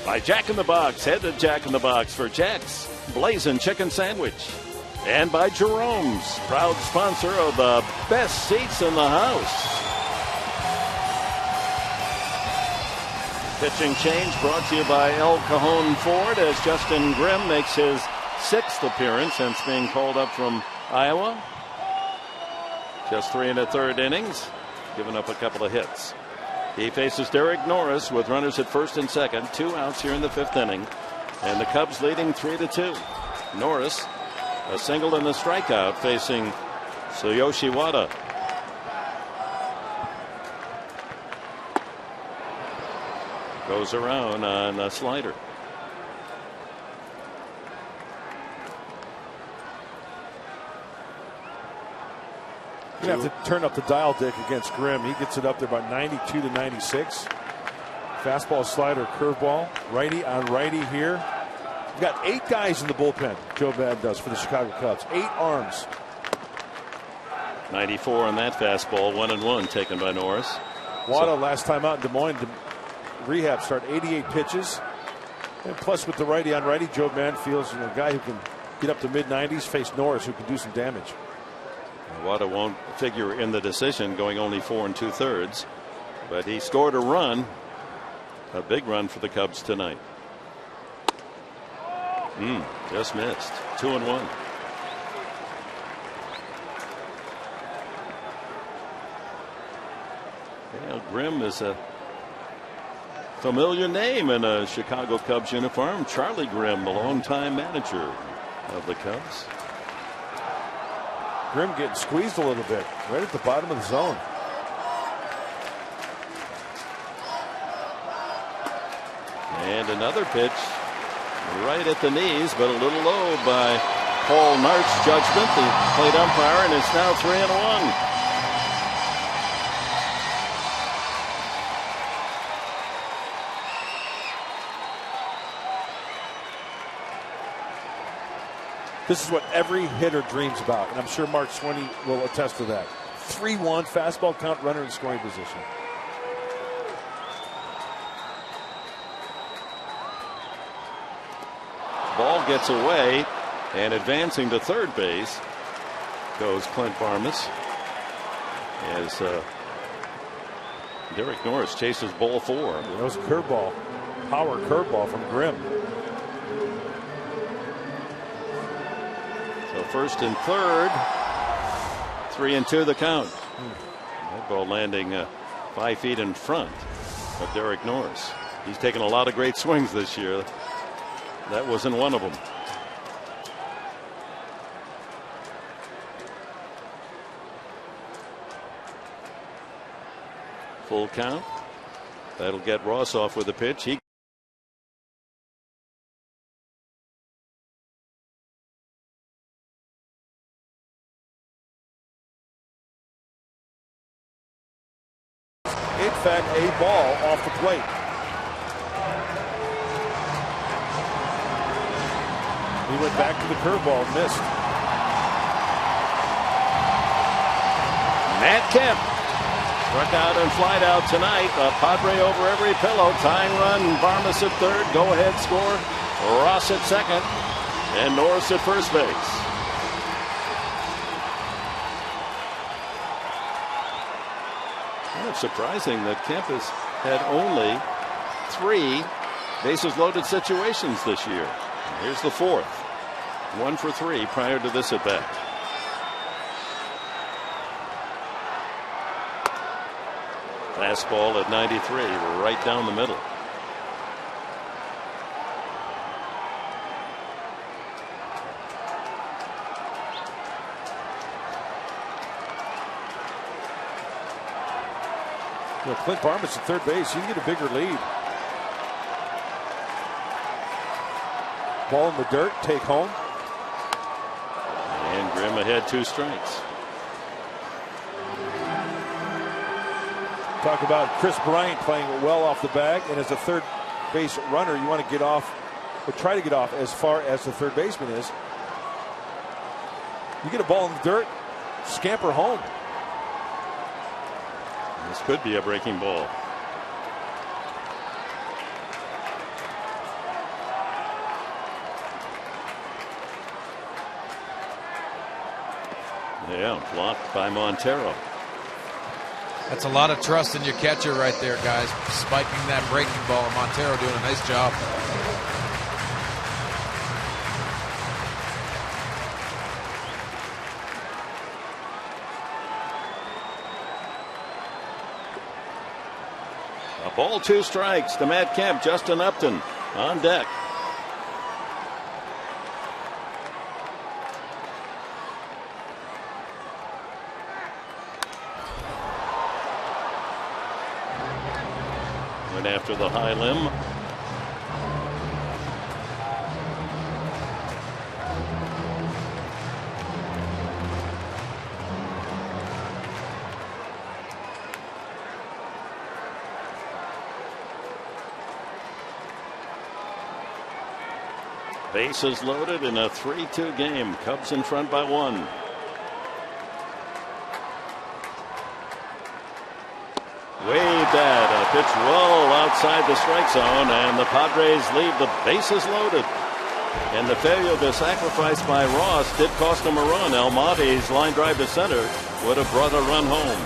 Speaker 1: By Jack in the Box, head to Jack in the Box for Jack's Blazing Chicken Sandwich. And by Jerome's, proud sponsor of the best seats in the house. Pitching change brought to you by El Cajon Ford as Justin Grimm makes his 6th appearance since being called up from Iowa. Just 3 1/3 innings, giving up a couple of hits. He faces Derek Norris with runners at first and second, 2 outs here in the 5th inning, and the Cubs leading 3-2. Norris, a single and a strikeout, facing Tsuyoshi Wada. Goes around on a slider.
Speaker 5: You have to turn up the dial, Dick, against Grimm. He gets it up there about 92 to 96. Fastball, slider, curveball. Righty on righty here. We've got 8 guys in the bullpen. Joe Madden does for the Chicago Cubs. 8 arms.
Speaker 1: 94 on that fastball. 1-1 taken by Norris.
Speaker 5: Wada last time out in Des Moines, rehab start, 88 pitches. And plus with the righty on righty, Joe Madden feels a guy who can get up to mid-90s, face Norris who can do some damage.
Speaker 1: Wada won't figure in the decision, going only 4 2/3, but he scored a run, a big run for the Cubs tonight. Just missed. 2-1. Yeah, Grimm is a familiar name in a Chicago Cubs uniform. Charlie Grimm, the longtime manager of the Cubs.
Speaker 5: Grimm getting squeezed a little bit right at the bottom of the zone.
Speaker 1: And another pitch right at the knees, but a little low by Paul Nart's judgment, the plate umpire, and it's now 3-1.
Speaker 5: This is what every hitter dreams about, and I'm sure Mark Swinney will attest to that. 3-1, fastball count, runner in scoring position.
Speaker 1: Ball gets away, and advancing to third base goes Clint Varmus as Derek Norris chases ball 4.
Speaker 5: That was a curveball, power curveball from Grimm.
Speaker 1: So first and third, 3-2 the count. That ball landing 5 feet in front of Derek Norris. He's taken a lot of great swings this year. That wasn't one of them. Full count. That'll get Ross off with a pitch. He
Speaker 5: In fact, a ball off the plate. He went back to the curveball, missed.
Speaker 1: Matt Kemp struck out and flied out tonight. A Padre over every pillow. Tying run. Varmus at third. Go ahead score. Ross at second. And Norris at first base. It's surprising that Kemp has had only 3 bases loaded situations this year. Here's the 4th. 1 for 3 prior to this at bat. Fastball at 93, right down the middle.
Speaker 5: You know, Clint Varmus at third base, you can get a bigger lead. Ball in the dirt, take home.
Speaker 1: And Grimm ahead, 2 strikes.
Speaker 5: Talk about Chris Bryant playing well off the bag, and as a third base runner, you want to get off, or try to get off as far as the third baseman is. You get a ball in the dirt, scamper home.
Speaker 1: This could be a breaking ball. Yeah, blocked by Montero.
Speaker 7: That's a lot of trust in your catcher right there, guys. Spiking that breaking ball. Montero doing a nice job.
Speaker 1: A ball, 2 strikes to Matt Kemp. Justin Upton on deck. Went after the high limb. Bases loaded in a 3-2 game. Cubs in front by 1. Way bad. A pitch well outside the strike zone, and the Padres leave the bases loaded. And the failure to sacrifice by Ross did cost him a run. Almonte's line drive to center would have brought a run home.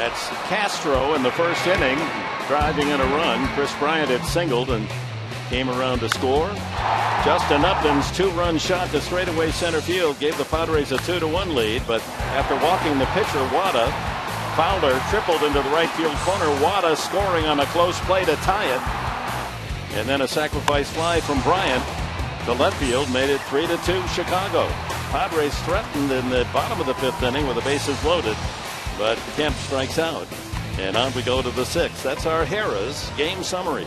Speaker 1: That's Castro in the first inning, driving in a run. Chris Bryant had singled and came around to score. Justin Upton's 2-run shot to straightaway center field gave the Padres a 2-1 lead, but after walking the pitcher, Wada, Fowler tripled into the right field corner. Wada scoring on a close play to tie it. And then a sacrifice fly from Bryant to left field made it 3-2 Chicago. Padres threatened in the bottom of the 5th inning with the bases loaded, but Kemp strikes out. And on we go to the 6th. That's our Harrah's game summary.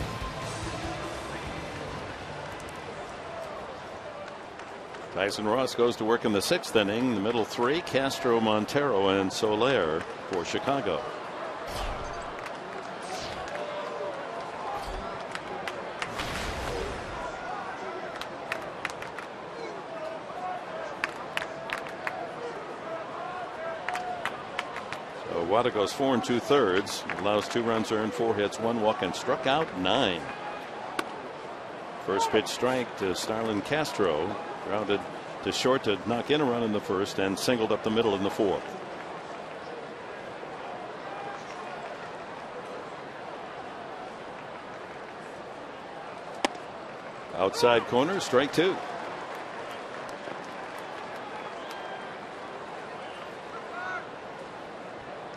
Speaker 1: Tyson Ross goes to work in the 6th inning. The middle 3, Castro, Montero, and Soler for Chicago. So Wada goes 4 2/3, allows 2 runs earned, 4 hits, 1 walk, and struck out 9. First pitch strike to Starlin Castro. Grounded to short to knock in a run in the 1st and singled up the middle in the 4th. Outside corner, strike 2.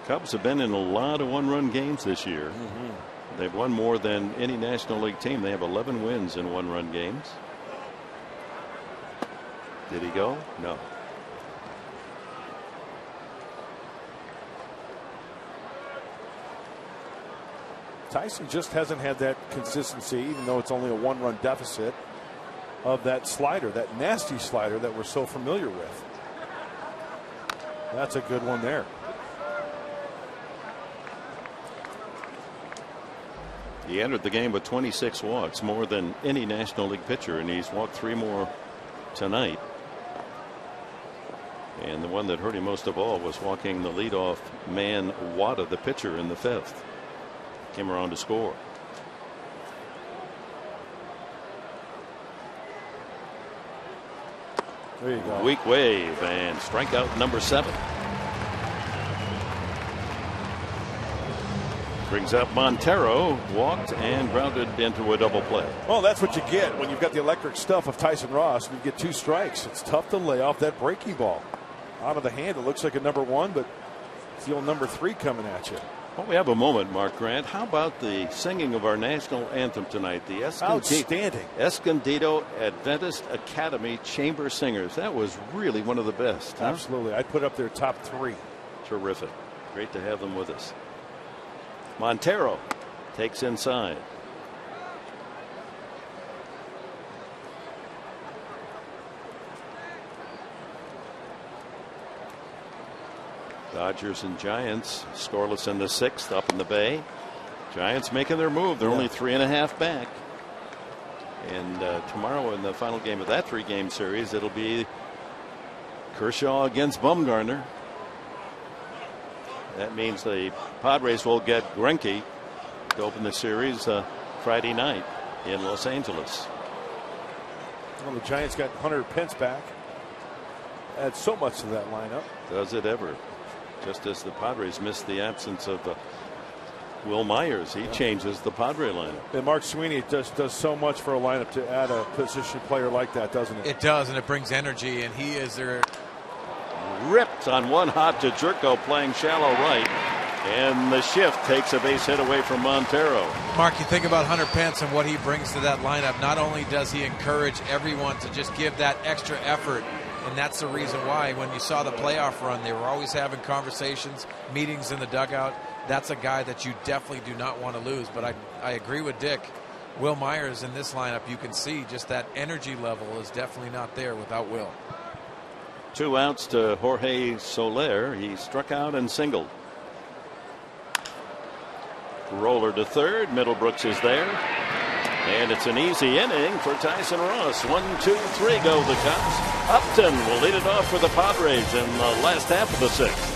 Speaker 1: Cubs have been in a lot of 1-run games this year. They've won more than any National League team. They have 11 wins in 1-run games. Did he go? No.
Speaker 5: Tyson just hasn't had that consistency, even though it's only a 1-run deficit, of that slider, that nasty slider that we're so familiar with. That's a good one there.
Speaker 1: He entered the game with 26 walks, more than any National League pitcher, and he's walked 3 more tonight. And the one that hurt him most of all was walking the leadoff man, Wada, the pitcher, in the 5th. Came around to score.
Speaker 5: There you go.
Speaker 1: Weak wave and strikeout number 7. Brings up Montero, walked and grounded into a double play.
Speaker 5: Well, that's what you get when you've got the electric stuff of Tyson Ross and you get 2 strikes. It's tough to lay off that breaking ball. Out of the hand, it looks like a number 1, but it's the old number 3 coming at you.
Speaker 1: Well, we have a moment, Mark Grant. How about the singing of our national anthem tonight? The Escondido Adventist Academy Chamber Singers. That was really one of the best. Huh?
Speaker 5: Absolutely. I'd put up their top 3.
Speaker 1: Terrific. Great to have them with us. Montero takes inside. Dodgers and Giants scoreless in the 6th, up in the Bay. Giants making their move. They're only 3.5 back. And tomorrow in the final game of that 3-game series, it'll be Kershaw against Bumgarner. That means the Padres will get Greinke to open the series Friday night in Los Angeles.
Speaker 5: Well, the Giants got Hunter Pence back. Adds so much to that lineup.
Speaker 1: Does it ever? Just as the Padres missed the absence of Will Myers, he changes the Padre lineup.
Speaker 5: And Mark Sweeney just does so much for a lineup to add a position player like that, doesn't it?
Speaker 7: It does, and it brings energy, and he is there.
Speaker 1: Ripped on one hop to Jerko, playing shallow right, and the shift takes a base hit away from Montero.
Speaker 7: Mark, you think about Hunter Pence and what he brings to that lineup. Not only does he encourage everyone to just give that extra effort, and that's the reason why when you saw the playoff run, they were always having conversations, meetings in the dugout. That's a guy that you definitely do not want to lose. But I agree with Dick. Will Myers in this lineup, you can see just that energy level is definitely not there without Will.
Speaker 1: 2 outs to Jorge Soler. He struck out and singled. Roller to third. Middlebrooks is there. And it's an easy inning for Tyson Ross. 1, 2, 3 go the Cubs. Upton will lead it off for the Padres in the last half of the 6th.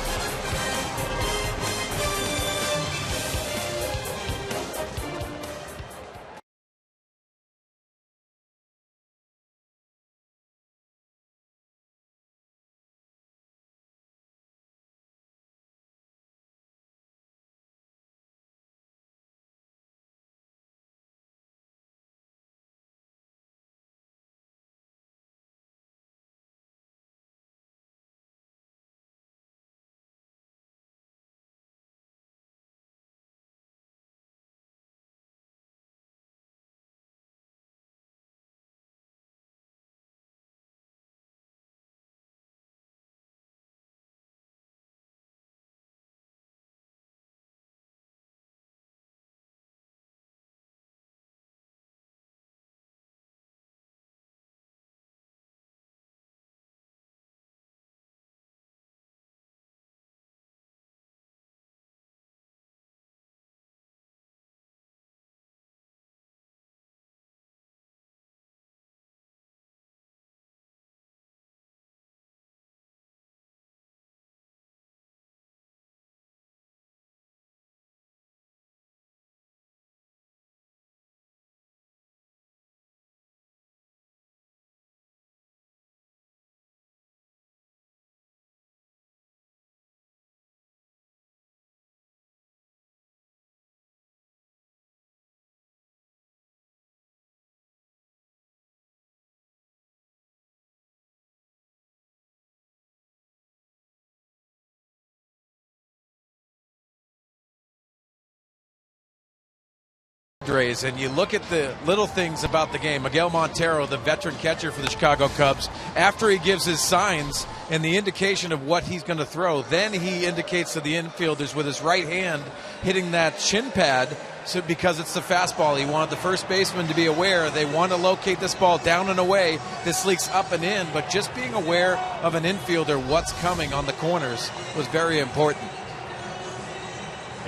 Speaker 7: Padres, and you look at the little things about the game. Miguel Montero, the veteran catcher for the Chicago Cubs, after he gives his signs and the indication of what he's going to throw, then he indicates to the infielders with his right hand hitting that shin pad. So because it's the fastball, he wanted the first baseman to be aware they want to locate this ball down and away. This leaks up and in, but just being aware of an infielder, what's coming on the corners, was very important.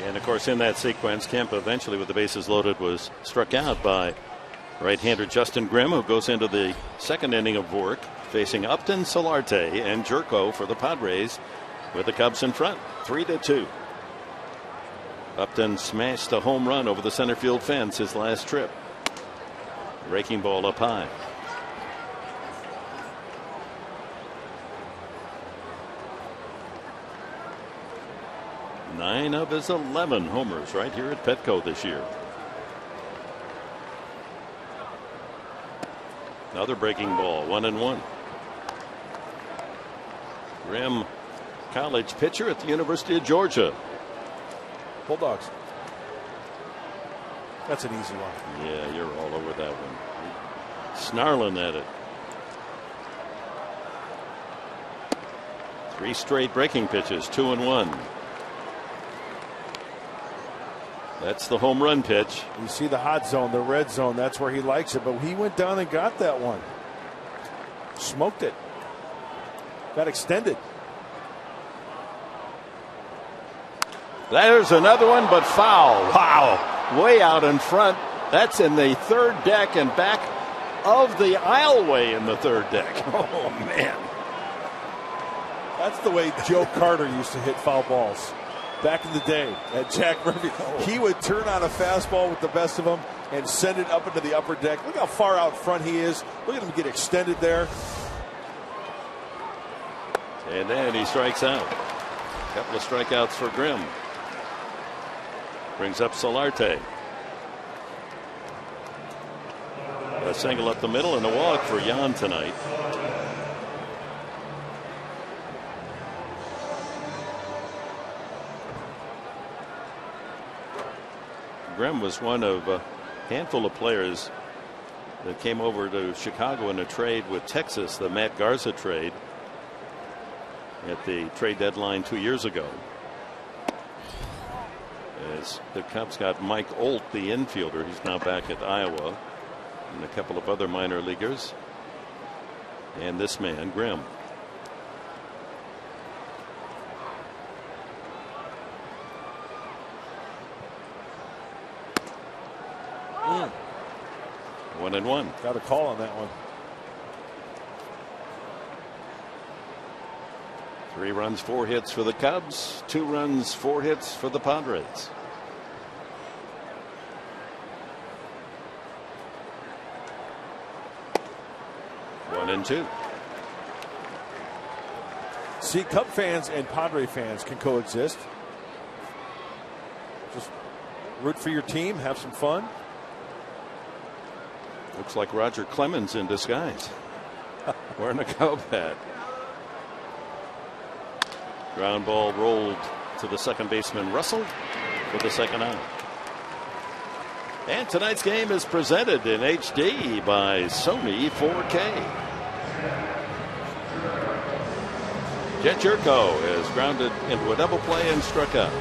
Speaker 1: And, of course, in that sequence, Kemp eventually, with the bases loaded, was struck out by right-hander Justin Grimm, who goes into the second inning of work, facing Upton, Solarte, and Jerko for the Padres, with the Cubs in front, 3-2. Upton smashed a home run over the center field fence his last trip. Breaking ball up high. Nine of his 11 homers right here at Petco this year. Another breaking ball, 1-1. Grimm, college pitcher at the University of Georgia.
Speaker 5: Bulldogs. That's an easy one.
Speaker 1: Yeah, you're all over that one. Snarling at it. 3 straight breaking pitches, 2-1. That's the home run pitch.
Speaker 5: You see the hot zone, the red zone, that's where he likes it, but he went down and got that one. Smoked it. Got extended.
Speaker 1: There's another one, but foul. Wow. Way out in front. That's in the third deck and back of the aisleway in the third deck. Oh, man.
Speaker 5: That's the way Joe Carter used to hit foul balls. Back in the day at Jack Murphy, he would turn on a fastball with the best of them and send it up into the upper deck. Look how far out front he is. Look at him get extended there.
Speaker 1: And then he strikes out. A couple of strikeouts for Grimm. Brings up Solarte. A single up the middle and a walk for Jan tonight. Grimm was one of a handful of players that came over to Chicago in a trade with Texas, the Matt Garza trade, at the trade deadline 2 years ago. As the Cubs got Mike Olt, the infielder, he's now back at Iowa, and a couple of other minor leaguers, and this man, Grimm.
Speaker 5: Mm.
Speaker 1: 1-1.
Speaker 5: Got a call on that one.
Speaker 1: 3 runs, 4 hits for the Cubs. 2 runs, 4 hits for the Padres. One and 2.
Speaker 5: See, Cub fans and Padre fans can coexist. Just root for your team, have some fun.
Speaker 1: Looks like Roger Clemens in disguise. Wearing a Cub hat. Ground ball rolled to the second baseman Russell for the second out. And tonight's game is presented in HD by Sony 4K. Jet Jerko is grounded into a double play and struck out.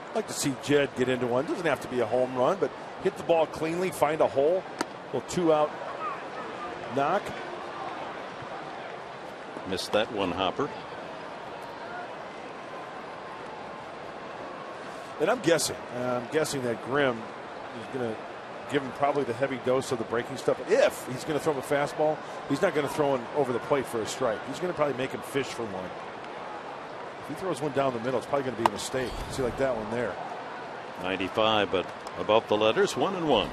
Speaker 5: I'd like to see Jed get into one. Doesn't have to be a home run, but hit the ball cleanly, find a hole. A little 2-out knock.
Speaker 1: Missed that one, Hopper.
Speaker 5: And I'm guessing that Grimm is going to give him probably the heavy dose of the breaking stuff. If he's going to throw him a fastball, he's not going to throw him over the plate for a strike. He's going to probably make him fish for one. If he throws one down the middle, it's probably going to be a mistake. See, like that one there.
Speaker 1: 95, but above the letters, 1-1.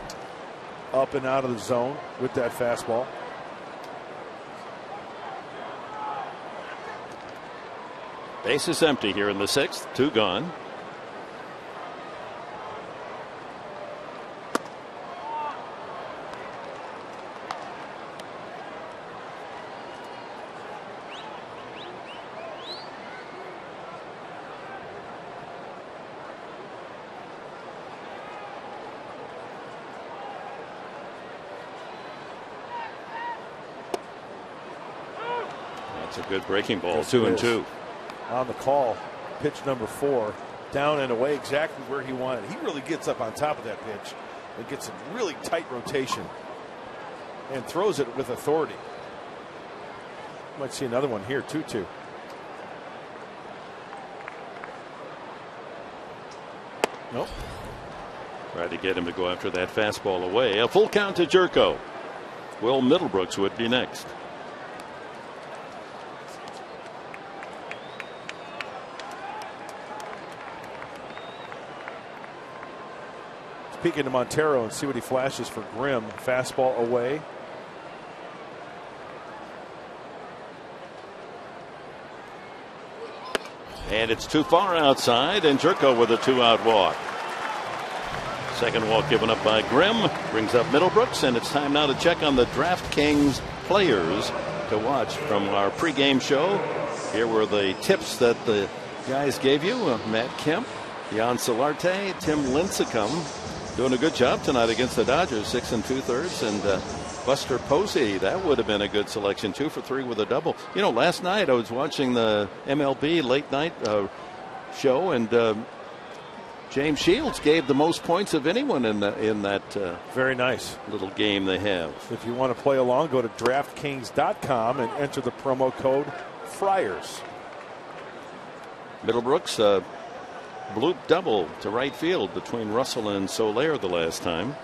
Speaker 5: Up and out of the zone with that fastball.
Speaker 1: Base is empty here in the 6th. 2 gone. It's a good breaking ball.
Speaker 5: Yes,
Speaker 1: 2-2.
Speaker 5: On the call, pitch number 4, down and away, exactly where he wanted. He really gets up on top of that pitch and gets a really tight rotation and throws it with authority. Might see another one here. 2-2. Nope.
Speaker 1: Tried to get him to go after that fastball away. A full count to Jerko. Will Middlebrooks would be next.
Speaker 5: Peek into Montero and see what he flashes for Grimm. Fastball away.
Speaker 1: And it's too far outside, and Jerko with a 2-out walk. Second walk given up by Grimm brings up Middlebrooks, and it's time now to check on the DraftKings players to watch from our pregame show. Here were the tips that the guys gave you. Matt Kemp, Jan Solarte, Tim Lincecum doing a good job tonight against the Dodgers, 6 2/3, and Buster Posey, that would have been a good selection, 2 for 3 with a double. You know, last night I was watching the MLB late night show, and James Shields gave the most points of anyone in that
Speaker 5: very nice
Speaker 1: little game they have.
Speaker 5: If you want to play along, go to DraftKings.com and enter the promo code Friars.
Speaker 1: Middlebrooks bloop double to right field between Russell and Soler the last time.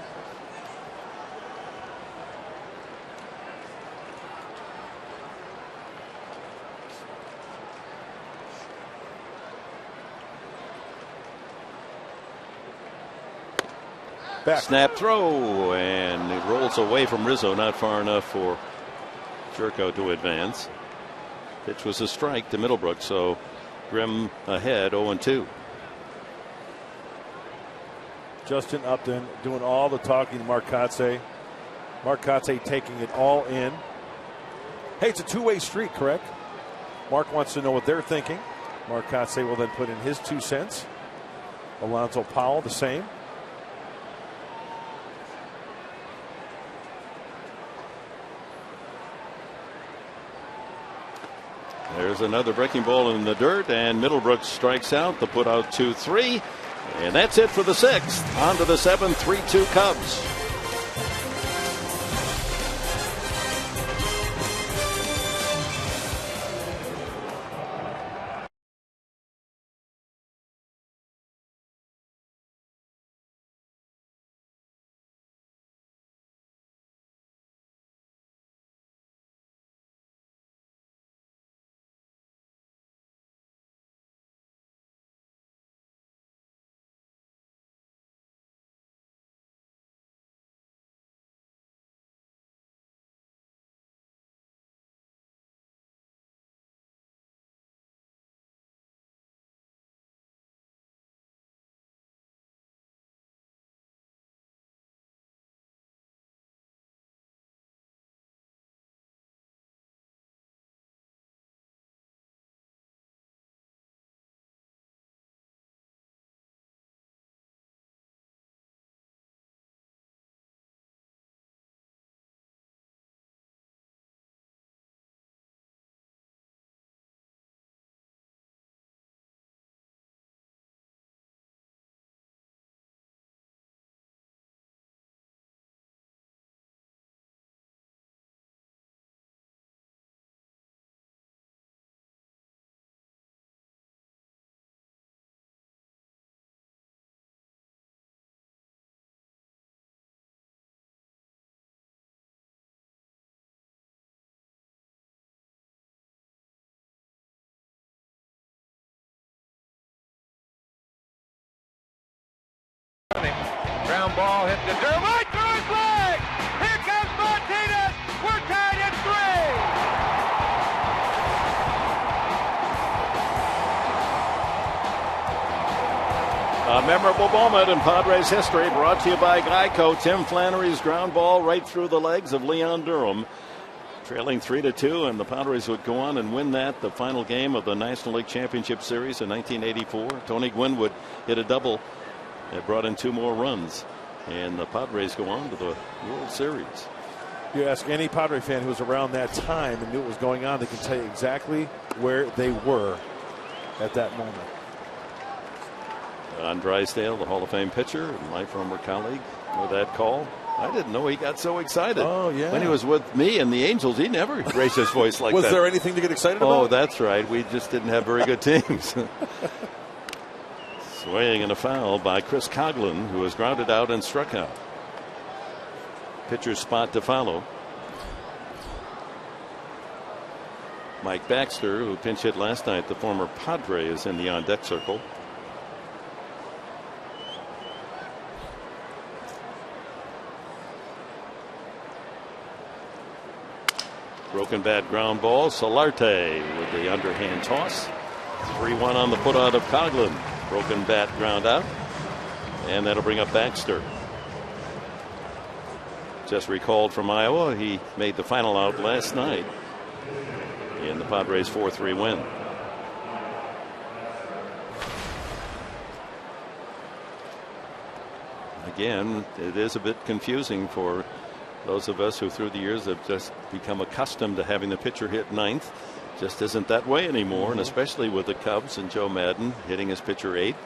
Speaker 5: Back.
Speaker 1: Snap throw, and it rolls away from Rizzo, not far enough for Jerko to advance. Pitch was a strike to Middlebrooks, so Grimm ahead 0-2.
Speaker 5: Justin Upton doing all the talking to Marcotte. Marcotte taking it all in. Hey, it's a two-way street, correct? Mark wants to know what they're thinking. Marcotte will then put in his 2 cents. Alonzo Powell the same.
Speaker 1: There's another breaking ball in the dirt, and Middlebrooks strikes out. The put out 2-3. And that's it for the 6th. On to the 7th, 3-2 Cubs.
Speaker 8: Ground ball hit the dirt right through his leg. Here comes Martinez. We're tied at 3.
Speaker 1: A memorable moment in Padres history, brought to you by Geico. Tim Flannery's ground ball right through the legs of Leon Durham. Trailing 3-2, and the Padres would go on and win that, the final game of the National League Championship Series in 1984. Tony Gwynn would hit a double. It brought in 2 more runs, and the Padres go on to the World Series.
Speaker 5: You ask any Padre fan who was around that time and knew what was going on, they can tell you exactly where they were at that moment.
Speaker 1: Don Drysdale, the Hall of Fame pitcher, my former colleague, with that call. I didn't know he got so excited.
Speaker 5: Oh, yeah.
Speaker 1: When he was with me and the Angels, he never raised his voice like
Speaker 5: was
Speaker 1: that.
Speaker 5: Was there anything to get excited about?
Speaker 1: Oh, that's right. We just didn't have very good teams. Swaying in a foul by Chris Coughlin, who was grounded out and struck out. Pitcher's spot to follow. Mike Baxter, who pinch hit last night, the former Padre, is in the on-deck circle. Broken bat ground ball. Solarte with the underhand toss. 3-1 on the put out of Coughlin. Broken bat ground out. And that'll bring up Baxter. Just recalled from Iowa, he made the final out last night in the Padres 4-3 win. Again, it is a bit confusing for those of us who through the years have just become accustomed to having the pitcher hit ninth. Just isn't that way anymore, and especially with the Cubs and Joe Madden hitting his pitcher eighth.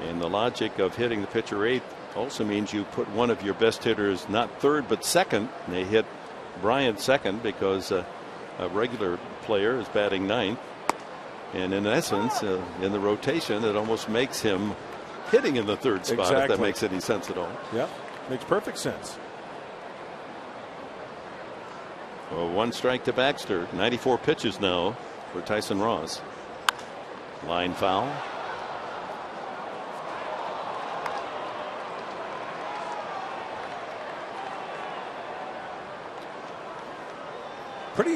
Speaker 1: And the logic of hitting the pitcher eighth also means you put one of your best hitters not third but second. And they hit Bryant second because a regular player is batting ninth. And in essence, in the rotation, it almost makes him hitting in the third spot,
Speaker 5: exactly.
Speaker 1: if that makes any sense at all.
Speaker 5: Yeah, makes perfect sense.
Speaker 1: Well, 1 strike to Baxter. 94 pitches now for Tyson Ross. Line foul.
Speaker 5: Pretty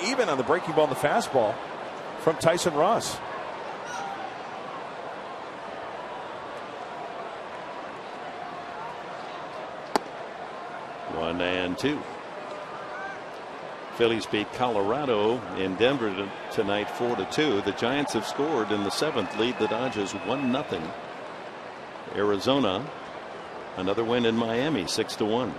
Speaker 5: even on the breaking ball and the fastball from Tyson Ross.
Speaker 1: One and two. Phillies beat Colorado in Denver tonight 4-2. The Giants have scored in the 7th, lead the Dodgers 1-0. Arizona, another win in Miami, 6-1.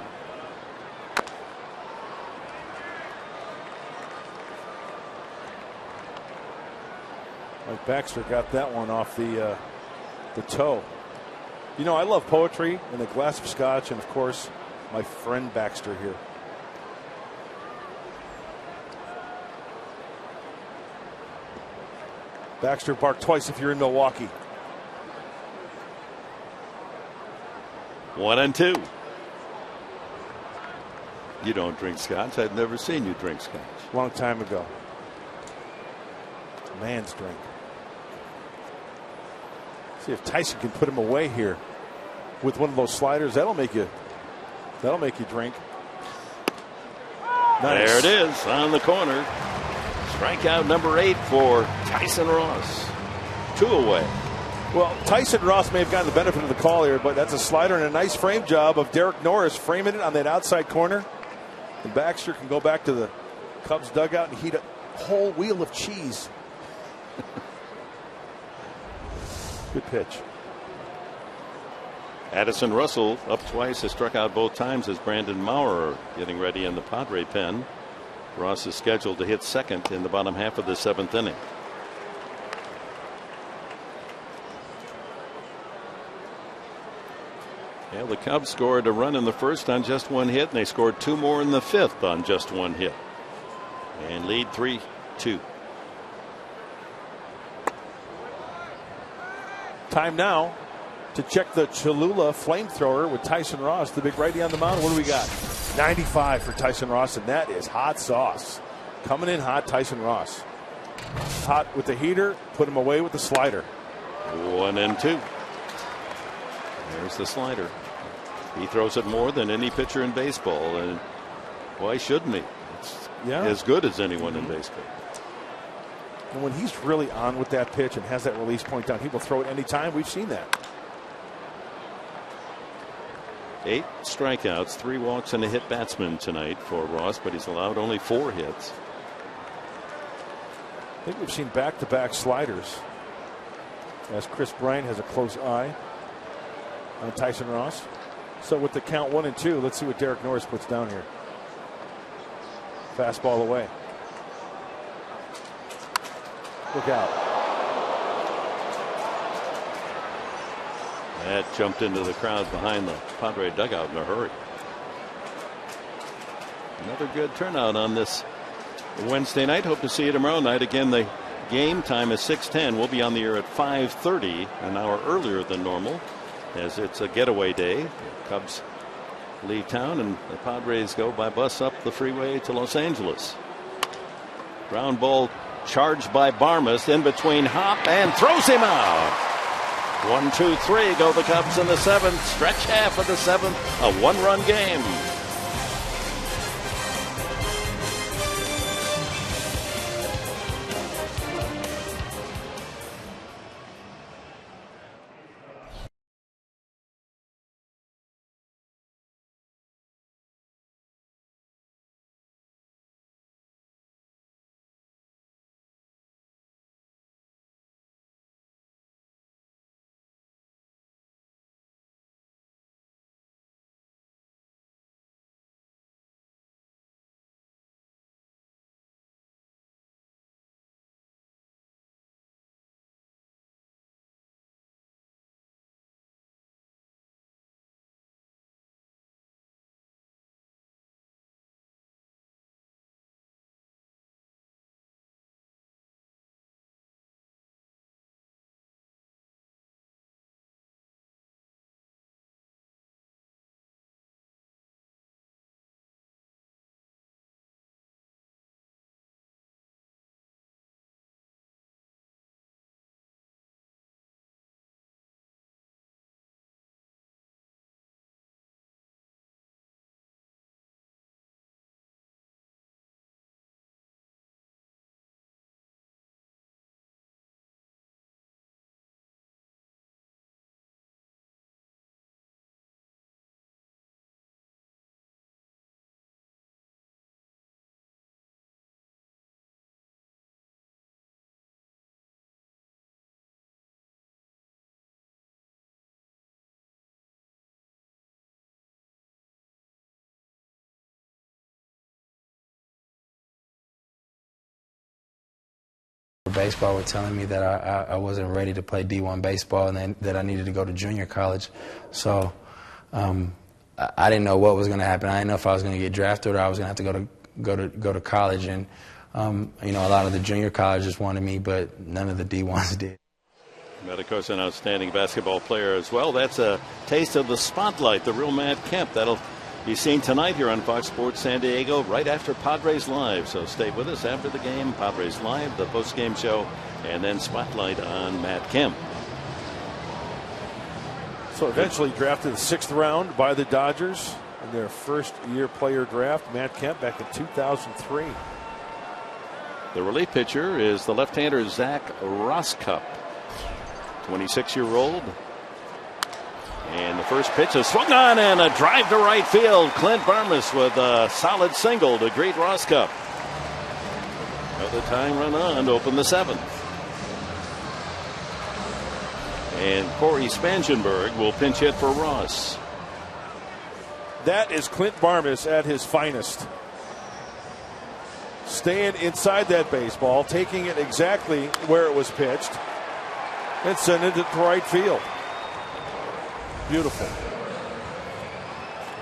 Speaker 5: Mike Baxter got that one off the toe. You know, I love poetry and a glass of scotch, and of course, my friend Baxter here. Baxter barked twice if you're in Milwaukee.
Speaker 1: 1-2. You don't drink scotch. I've never seen you drink scotch.
Speaker 5: Long time ago. Man's drink. See if Tyson can put him away here with one of those sliders. That'll make you drink. Nice.
Speaker 1: There it is on the corner. Strikeout number 8 for Tyson Ross. 2 away.
Speaker 5: Well, Tyson Ross may have gotten the benefit of the call here, but that's a slider and a nice frame job of Derek Norris framing it on that outside corner. And Baxter can go back to the Cubs dugout and heat a whole wheel of cheese. Good pitch.
Speaker 1: Addison Russell up twice, has struck out both times as Brandon Maurer getting ready in the Padre pen. Ross is scheduled to hit second in the bottom half of the 7th inning. Yeah, the Cubs scored a run in the first on just 1 hit, and they scored 2 more in the 5th on just 1 hit. And lead 3-2.
Speaker 5: Time now to check the Cholula flamethrower with Tyson Ross, the big righty on the mound. What do we got? 95 for Tyson Ross, and that is hot sauce. Coming in hot, Tyson Ross. Hot with the heater, put him away with the slider.
Speaker 1: 1-2. There's the slider. He throws it more than any pitcher in baseball, and why shouldn't he? It's as good as anyone in baseball.
Speaker 5: And when he's really on with that pitch and has that release point down, he will throw it any time. We've seen that.
Speaker 1: 8 strikeouts, 3 walks, and a hit batsman tonight for Ross, but he's allowed only 4 hits.
Speaker 5: I think we've seen back-to-back sliders as Chris Bryant has a close eye on Tyson Ross. So with the count 1-2, let's see what Derek Norris puts down here. Fastball away. Look out.
Speaker 1: That jumped into the crowd behind the Padre dugout in a hurry. Another good turnout on this Wednesday night. Hope to see you tomorrow night. Again, the game time is 6:10. We'll be on the air at 5:30, an hour earlier than normal, as it's a getaway day. The Cubs leave town and the Padres go by bus up the freeway to Los Angeles. Ground ball charged by Barmes in between Hop and throws him out. 1, 2, 3 go the Cubs in the seventh. Stretch half of the seventh. A one-run game.
Speaker 9: Baseball were telling me that I wasn't ready to play D1 baseball and then that I needed to go to junior college. So I didn't know what was going to happen. I didn't know if I was going to get drafted or I was going to have to go to college. And you know, a lot of the junior colleges wanted me, but none of the D1s did.
Speaker 1: But of course, an outstanding basketball player as well. That's a taste of the spotlight, the real Matt Kemp. That'll be seen tonight here on Fox Sports San Diego right after Padres Live. So stay with us after the game. Padres Live, the post-game show, and then spotlight on Matt Kemp.
Speaker 5: So eventually drafted the 6th round by the Dodgers in their first-year player draft. Matt Kemp back in 2003.
Speaker 1: The relief pitcher is the left-hander Zach Roskup, 26-year-old. And the first pitch is swung on and a drive to right field. Clint Barmes with a solid single to greet Roskup. Another tying run on to open the 7th. And Corey Spangenberg will pinch hit for Ross.
Speaker 5: That is Clint Barmes at his finest. Staying inside that baseball, taking it exactly where it was pitched, and sending it to right field. Beautiful.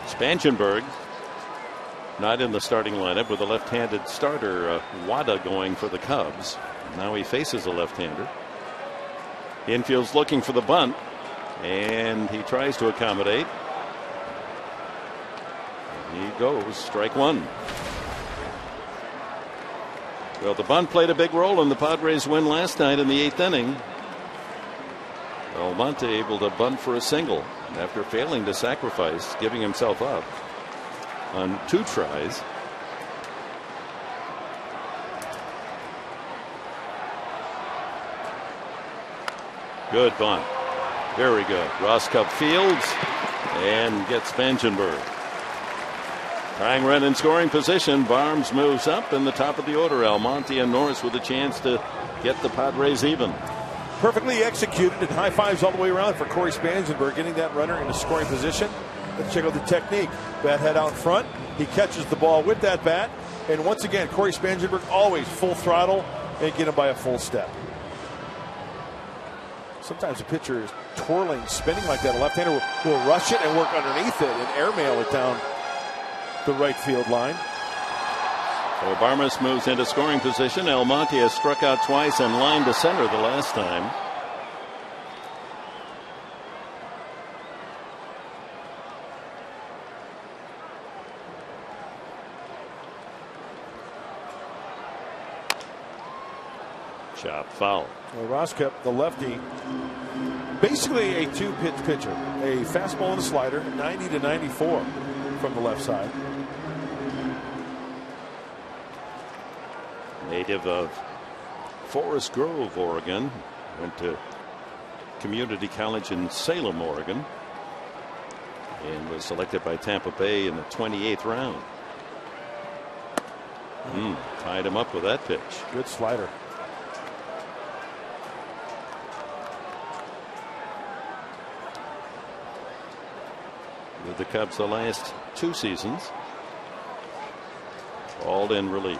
Speaker 1: Spangenberg not in the starting lineup with the left-handed starter Wada going for the Cubs. Now he faces a left-hander. Infield's looking for the bunt, and he tries to accommodate. He goes, strike one. Well, the bunt played a big role in the Padres' win last night in the 8th inning. Almonte able to bunt for a single after failing to sacrifice, giving himself up on 2 tries. Good bunt. Very good. Roskup fields and gets Spangenberg. Tying run in scoring position. Barnes moves up in the top of the order. Almonte and Norris with a chance to get the Padres even.
Speaker 5: Perfectly executed, and high fives all the way around for Corey Spangenberg, getting that runner in a scoring position. Let's check out the technique. Bat head out front. He catches the ball with that bat. And once again, Corey Spangenberg always full throttle and get him by a full step. Sometimes a pitcher is twirling, spinning like that. A left-hander will rush it and work underneath it and airmail it down the right field line.
Speaker 1: Barmas moves into scoring position. Almonte has struck out twice and lined to center the last time. Chop foul.
Speaker 5: Well, Roskep, the lefty, basically a two-pitch pitcher. A fastball and a slider, 90 to 94 from the left side.
Speaker 1: Native of Forest Grove, Oregon. Went to community college in Salem, Oregon. And was selected by Tampa Bay in the 28th round. Tied him up with that pitch.
Speaker 5: Good slider.
Speaker 1: With the Cubs the last 2 seasons. All in relief.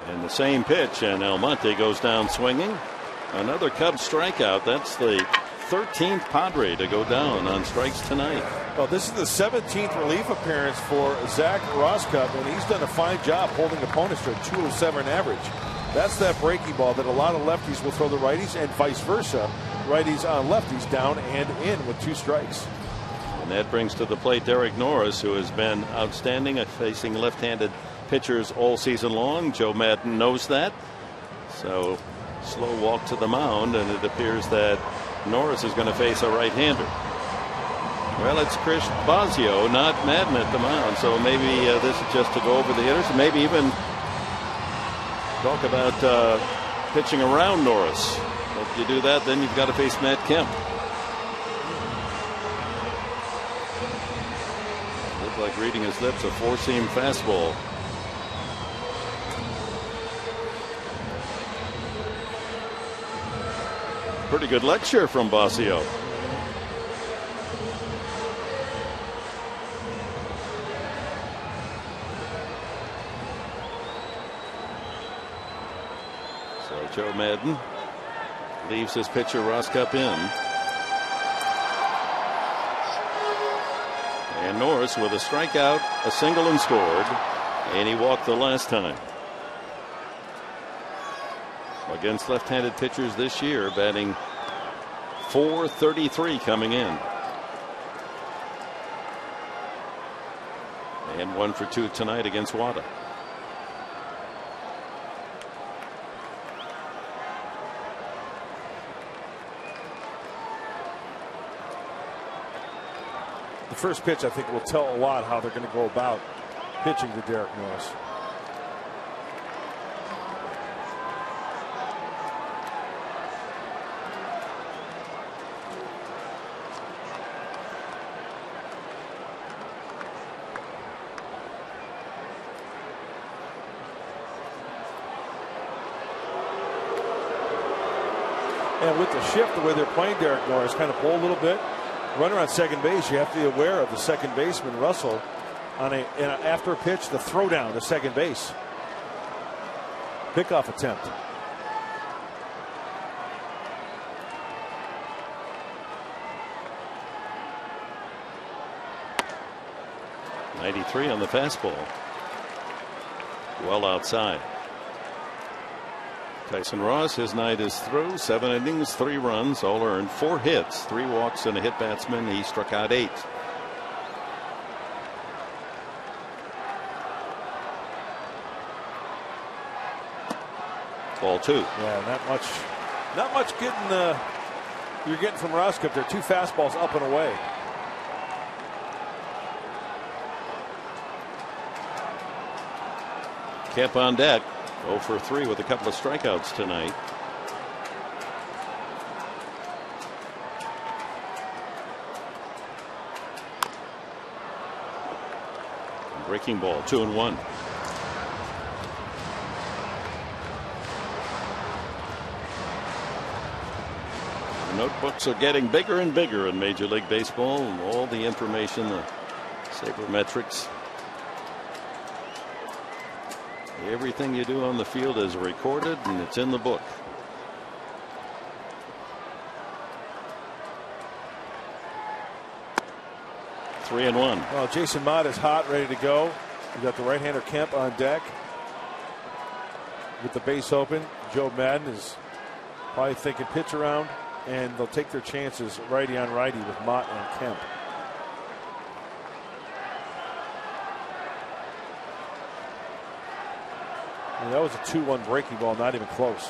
Speaker 1: And the same pitch, and Almonte goes down swinging. Another Cubs strikeout. That's the 13th Padre to go down on strikes tonight.
Speaker 5: Well, this is the 17th relief appearance for Zach Roskep, and he's done a fine job holding opponents to a 207 average. That's that breaking ball that a lot of lefties will throw the righties, and vice versa. Righties on lefties, down and in with 2 strikes.
Speaker 1: And that brings to the plate Derek Norris, who has been outstanding at facing left-handed pitchers all season long. Joe Madden knows that. So slow walk to the mound, and it appears that Norris is going to face a right-hander. Well, it's Chris Bosio, not Madden at the mound. So maybe this is just to go over the hitters, and maybe even talk about pitching around Norris. If you do that, then you've got to face Matt Kemp. Looks like reading his lips, a 4-seam fastball. Pretty good lecture from Bosio. So Joe Madden leaves his pitcher Roskep in. And Norris with a strikeout, a single, and scored. And he walked the last time. Against left-handed pitchers this year, batting .433 coming in. And 1 for 2 tonight against Wada.
Speaker 5: The first pitch, I think, will tell a lot how they're going to go about pitching to Derek Norris. And with the shift, the way they're playing Derek Norris, kind of pull a little bit. Runner on second base, you have to be aware of the second baseman, Russell, on after a pitch, the throw down to second base. Pickoff attempt.
Speaker 1: .93 on the fastball. Well outside. Tyson Ross, his night is through. 7 innings, 3 runs, all earned, 4 hits, 3 walks, and a hit batsman. He struck out 8. Ball 2.
Speaker 5: Yeah, not much getting you're getting from Roskep. There are 2 fastballs up and away.
Speaker 1: Kemp on deck. 0 for 3 with a couple of strikeouts tonight. Breaking ball, 2-1. The notebooks are getting bigger and bigger in Major League Baseball. All the information, the sabermetrics. Everything you do on the field is recorded and it's in the book. Three and one.
Speaker 5: Well, Jason Mott is hot, ready to go. You got the right-hander Kemp on deck with the base open. Joe Madden is probably thinking pitch around, and they'll take their chances righty on righty with Mott and Kemp. And that was a 2-1 breaking ball, not even close.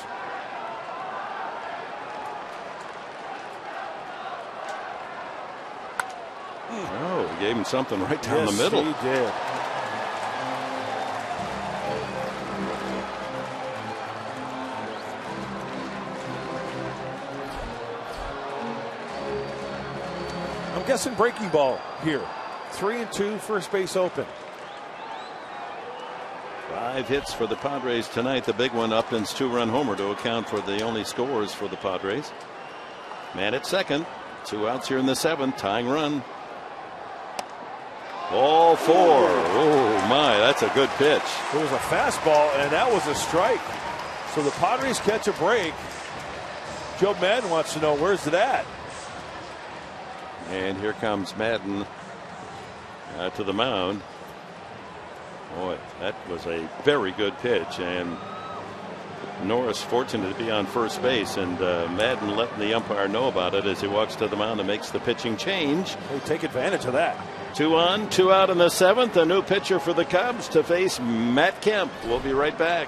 Speaker 1: Oh, he gave him something right down the middle.
Speaker 5: Yes, he did. I'm guessing breaking ball here. 3-2, first base open.
Speaker 1: 5 hits for the Padres tonight. The big one, Upton's 2-run homer to account for the only scores for the Padres. Man at second. 2 outs here in the 7th. Tying run. Ball 4. Oh my, that's a good pitch.
Speaker 5: It was a fastball, and that was a strike. So the Padres catch a break. Joe Madden wants to know, where's it at?
Speaker 1: And here comes Madden to the mound. Boy, that was a very good pitch, and Norris fortunate to be on first base, and Madden letting the umpire know about it as he walks to the mound and makes the pitching change.
Speaker 5: They take advantage of that.
Speaker 1: 2 on, 2 out in the 7th. A new pitcher for the Cubs to face Matt Kemp. We'll be right back.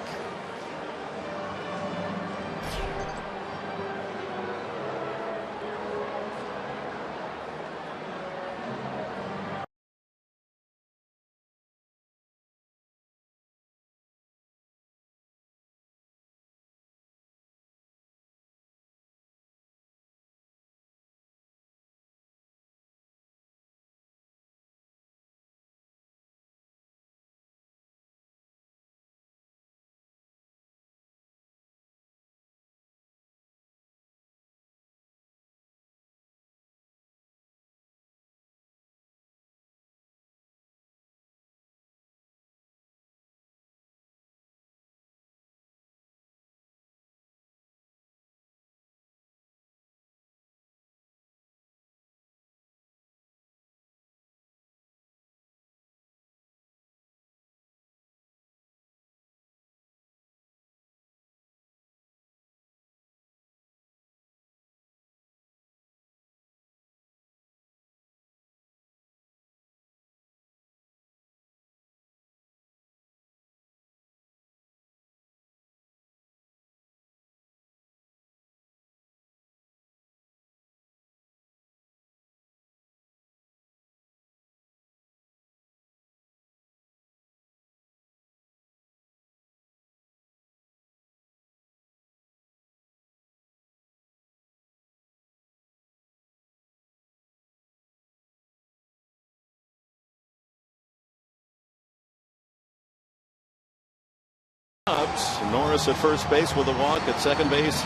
Speaker 1: Norris at first base with a walk. At second base,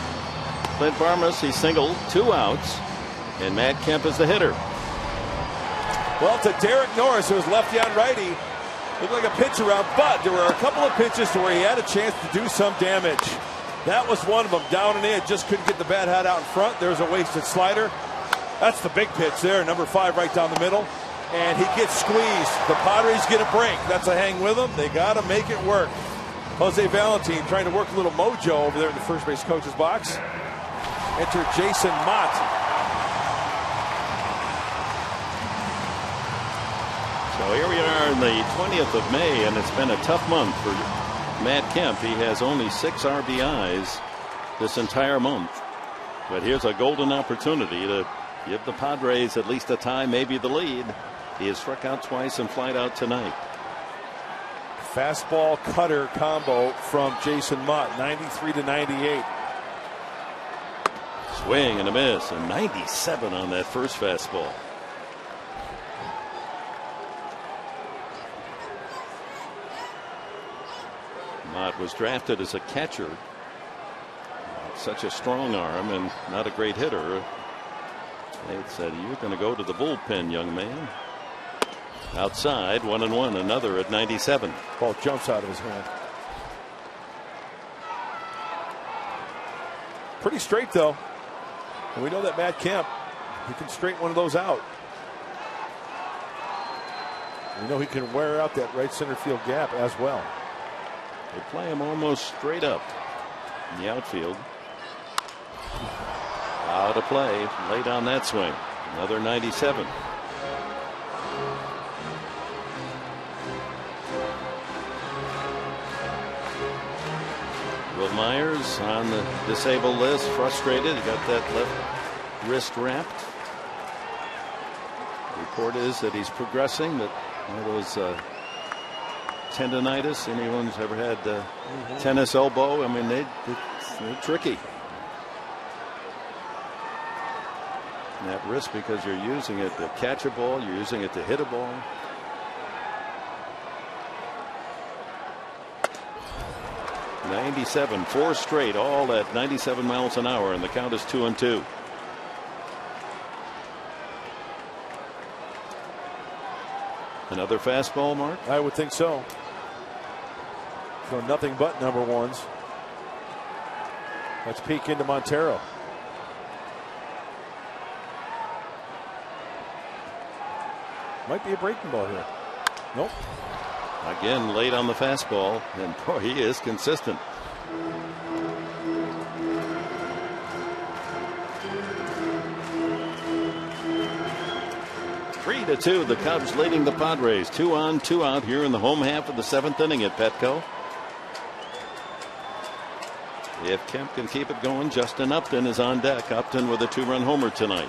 Speaker 1: Clint Barmas, he singled, 2 outs, and Matt Kemp is the hitter.
Speaker 5: Well, to Derek Norris, who was lefty on righty, looked like a pitch around, but there were a couple of pitches to where he had a chance to do some damage. That was one of them, down and in, just couldn't get the bat hat out in front. There's a wasted slider. That's the big pitch there, number 5 right down the middle, and he gets squeezed. The Padres get a break. That's a hang with them. They got to make it work. Jose Valentin trying to work a little mojo over there in the first base coach's box. Enter Jason Mott.
Speaker 1: So here we are in the 20th of May, and it's been a tough month for Matt Kemp. He has only 6 RBIs this entire month. But here's a golden opportunity to give the Padres at least a tie, maybe the lead. He has struck out twice and flied out tonight.
Speaker 5: Fastball cutter combo from Jason Mott, 93-98.
Speaker 1: Swing and a miss, and 97 on that first fastball. Matt was drafted as a catcher. Such a strong arm and not a great hitter. Nate said, "You're going to go to the bullpen, young man." Outside, 1-1, another at 97.
Speaker 5: Ball jumps out of his hand. Pretty straight, though. And we know that Matt Kemp, he can straighten one of those out. We know he can wear out that right center field gap as well.
Speaker 1: They play him almost straight up in the outfield. Out of play, late on that swing. Another 97. Will Myers on the disabled list, frustrated. He got that left wrist wrapped. The report is that he's progressing, that one of those tendonitis. Anyone who's ever had tennis elbow, I mean, they're tricky. And that wrist, because you're using it to catch a ball, you're using it to hit a ball. '97, 4 straight, all at 97 miles an hour, and the count is 2-2. Another fastball, Mark?
Speaker 5: I would think so. So nothing but number ones. Let's peek into Montero. Might be a breaking ball here. Nope.
Speaker 1: Again, late on the fastball, and boy, he is consistent. Three to 2, the Cubs leading the Padres. 2 on, 2 out here in the home half of the 7th inning at Petco. If Kemp can keep it going, Justin Upton is on deck. Upton with a 2-run homer tonight.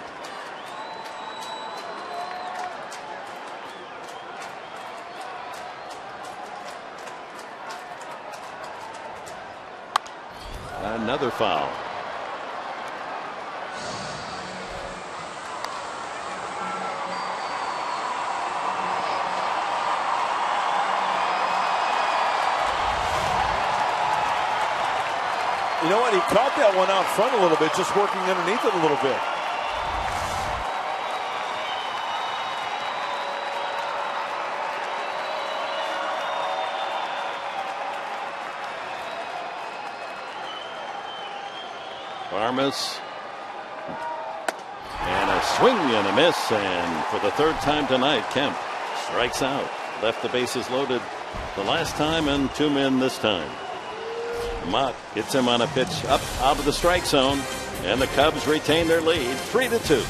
Speaker 1: Another foul.
Speaker 5: You know what? He caught that one out front a little bit, just working underneath it a little bit.
Speaker 1: Armas. And a swing and a miss. And for the 3rd time tonight, Kemp strikes out. Left the bases loaded the last time and 2 men this time. Mott gets him on a pitch up out of the strike zone, and the Cubs retain their lead 3-2.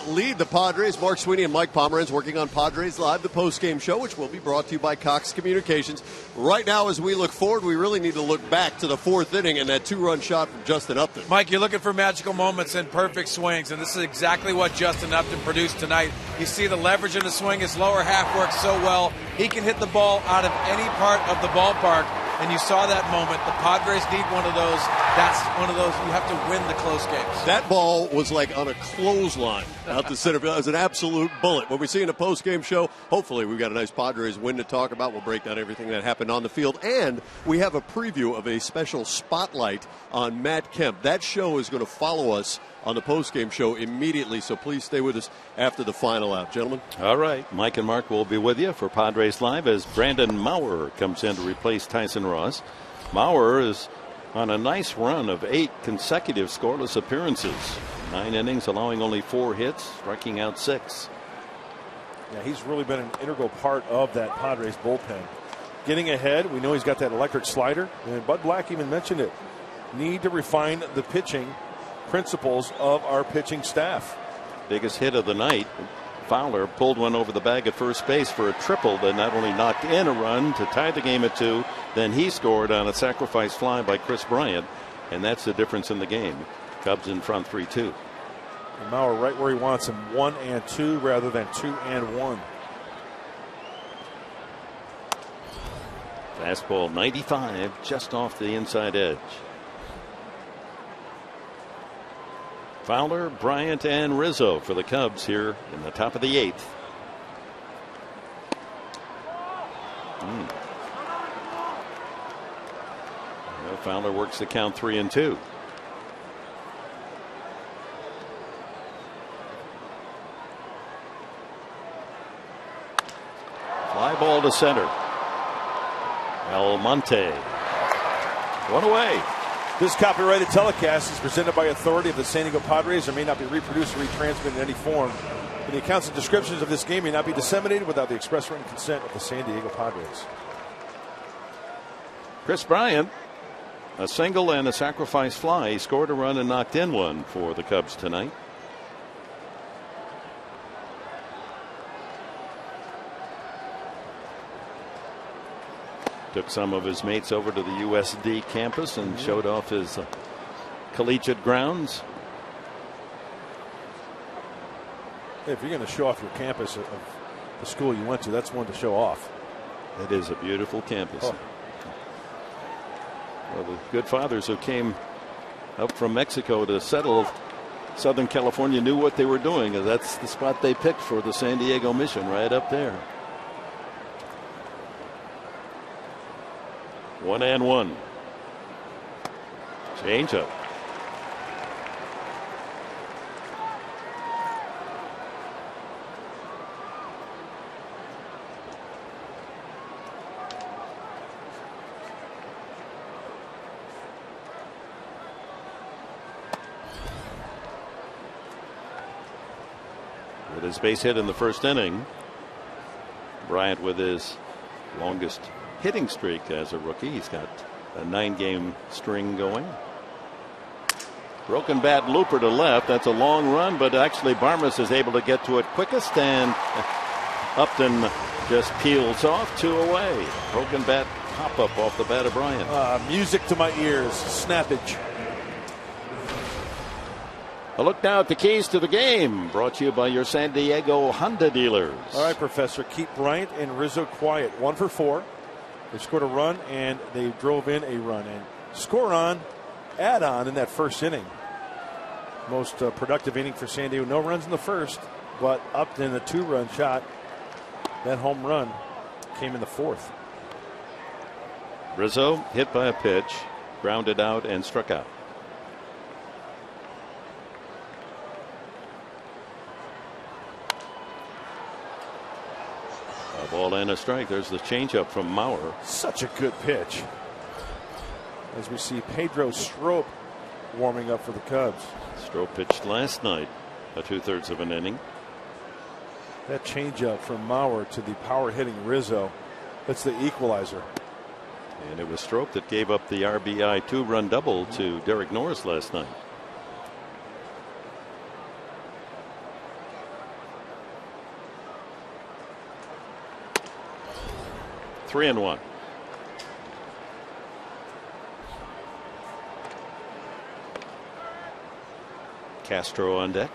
Speaker 10: lead the Padres. Mark Sweeney and Mike Pomeranz working on Padres Live, the post-game show, which will be brought to you by Cox Communications. Right now, as we look forward, we really need to look back to the fourth inning and that two-run shot from Justin Upton.
Speaker 7: Mike, you're looking for magical moments and perfect swings, and this is exactly what Justin Upton produced tonight. You see the leverage in the swing. His lower half works so well. He can hit the ball out of any part of the ballpark, and you saw that moment. The Padres need one of those. That's one of those you have to win the close games.
Speaker 10: That ball was like on a clothesline out to center field. It was an absolute bullet. When we see in the post-game show, hopefully we've got a nice Padres win to talk about. We'll break down everything that happened on the field, and we have a preview of a special spotlight on Matt Kemp. That show is going to follow us on the post-game show immediately, so please stay with us after the final out. Gentlemen?
Speaker 1: All right. Mike and Mark will be with you for Padres Live as Brandon Maurer comes in to replace Tyson Ross. Maurer is on a nice run of 8 consecutive scoreless appearances. 9 innings, allowing only 4 hits, striking out 6.
Speaker 5: Yeah, he's really been an integral part of that Padres bullpen. Getting ahead, we know he's got that electric slider, and Bud Black even mentioned it. Need to refine the pitching principles of our pitching staff.
Speaker 1: Biggest hit of the night. Fowler pulled one over the bag at first base for a triple that not only knocked in a run to tie the game at 2, then he scored on a sacrifice fly by Chris Bryant, and that's the difference in the game. Cubs in front 3-2.
Speaker 5: And Maurer right where he wants him, 1-2 rather than 2-1.
Speaker 1: Fastball 95, just off the inside edge. Fowler, Bryant, and Rizzo for the Cubs here in the top of the 8th. Well, Fowler works the count 3-2. Fly ball to center. Almonte. One away.
Speaker 5: This copyrighted telecast is presented by authority of the San Diego Padres and may not be reproduced or retransmitted in any form. And the accounts and descriptions of this game may not be disseminated without the express written consent of the San Diego Padres.
Speaker 1: Chris Bryant, a single and a sacrifice fly. He scored a run and knocked in one for the Cubs tonight. Took some of his mates over to the USD campus and showed off his collegiate grounds.
Speaker 5: If you're going to show off your campus of the school you went to, that's one to show off.
Speaker 1: It is a beautiful campus.
Speaker 5: Oh.
Speaker 1: Well, the good fathers who came up from Mexico to settle Southern California knew what they were doing. And that's the spot they picked for the San Diego mission, right up there. 1-1. Change up. With his base hit in the first inning, Bryant with his longest hitting streak as a rookie. He's got a 9-game string going. Broken bat looper to left. That's a long run, but actually Barmes is able to get to it quickest, and Upton just peels off 2 away. Broken bat pop up off the bat of Bryant.
Speaker 5: Music to my ears. Snappage.
Speaker 1: A look now at the keys to the game, brought to you by your San Diego Honda dealers.
Speaker 5: All right, Professor, keep Bryant and Rizzo quiet. 1 for 4. They scored a run and they drove in a run, and score on, add on in that first inning. Most productive inning for San Diego. No runs in the first, but up in the 2-run shot. That home run came in the 4th.
Speaker 1: Rizzo hit by a pitch, grounded out and struck out. A ball and a strike. There's the changeup from Maurer.
Speaker 5: Such a good pitch. As we see Pedro Strop warming up for the Cubs.
Speaker 1: Strop pitched last night, a 2/3 of an inning.
Speaker 5: That changeup from Maurer to the power hitting Rizzo. That's the equalizer.
Speaker 1: And it was Strop that gave up the RBI 2-run double to Derek Norris last night. 3-1. Castro on deck.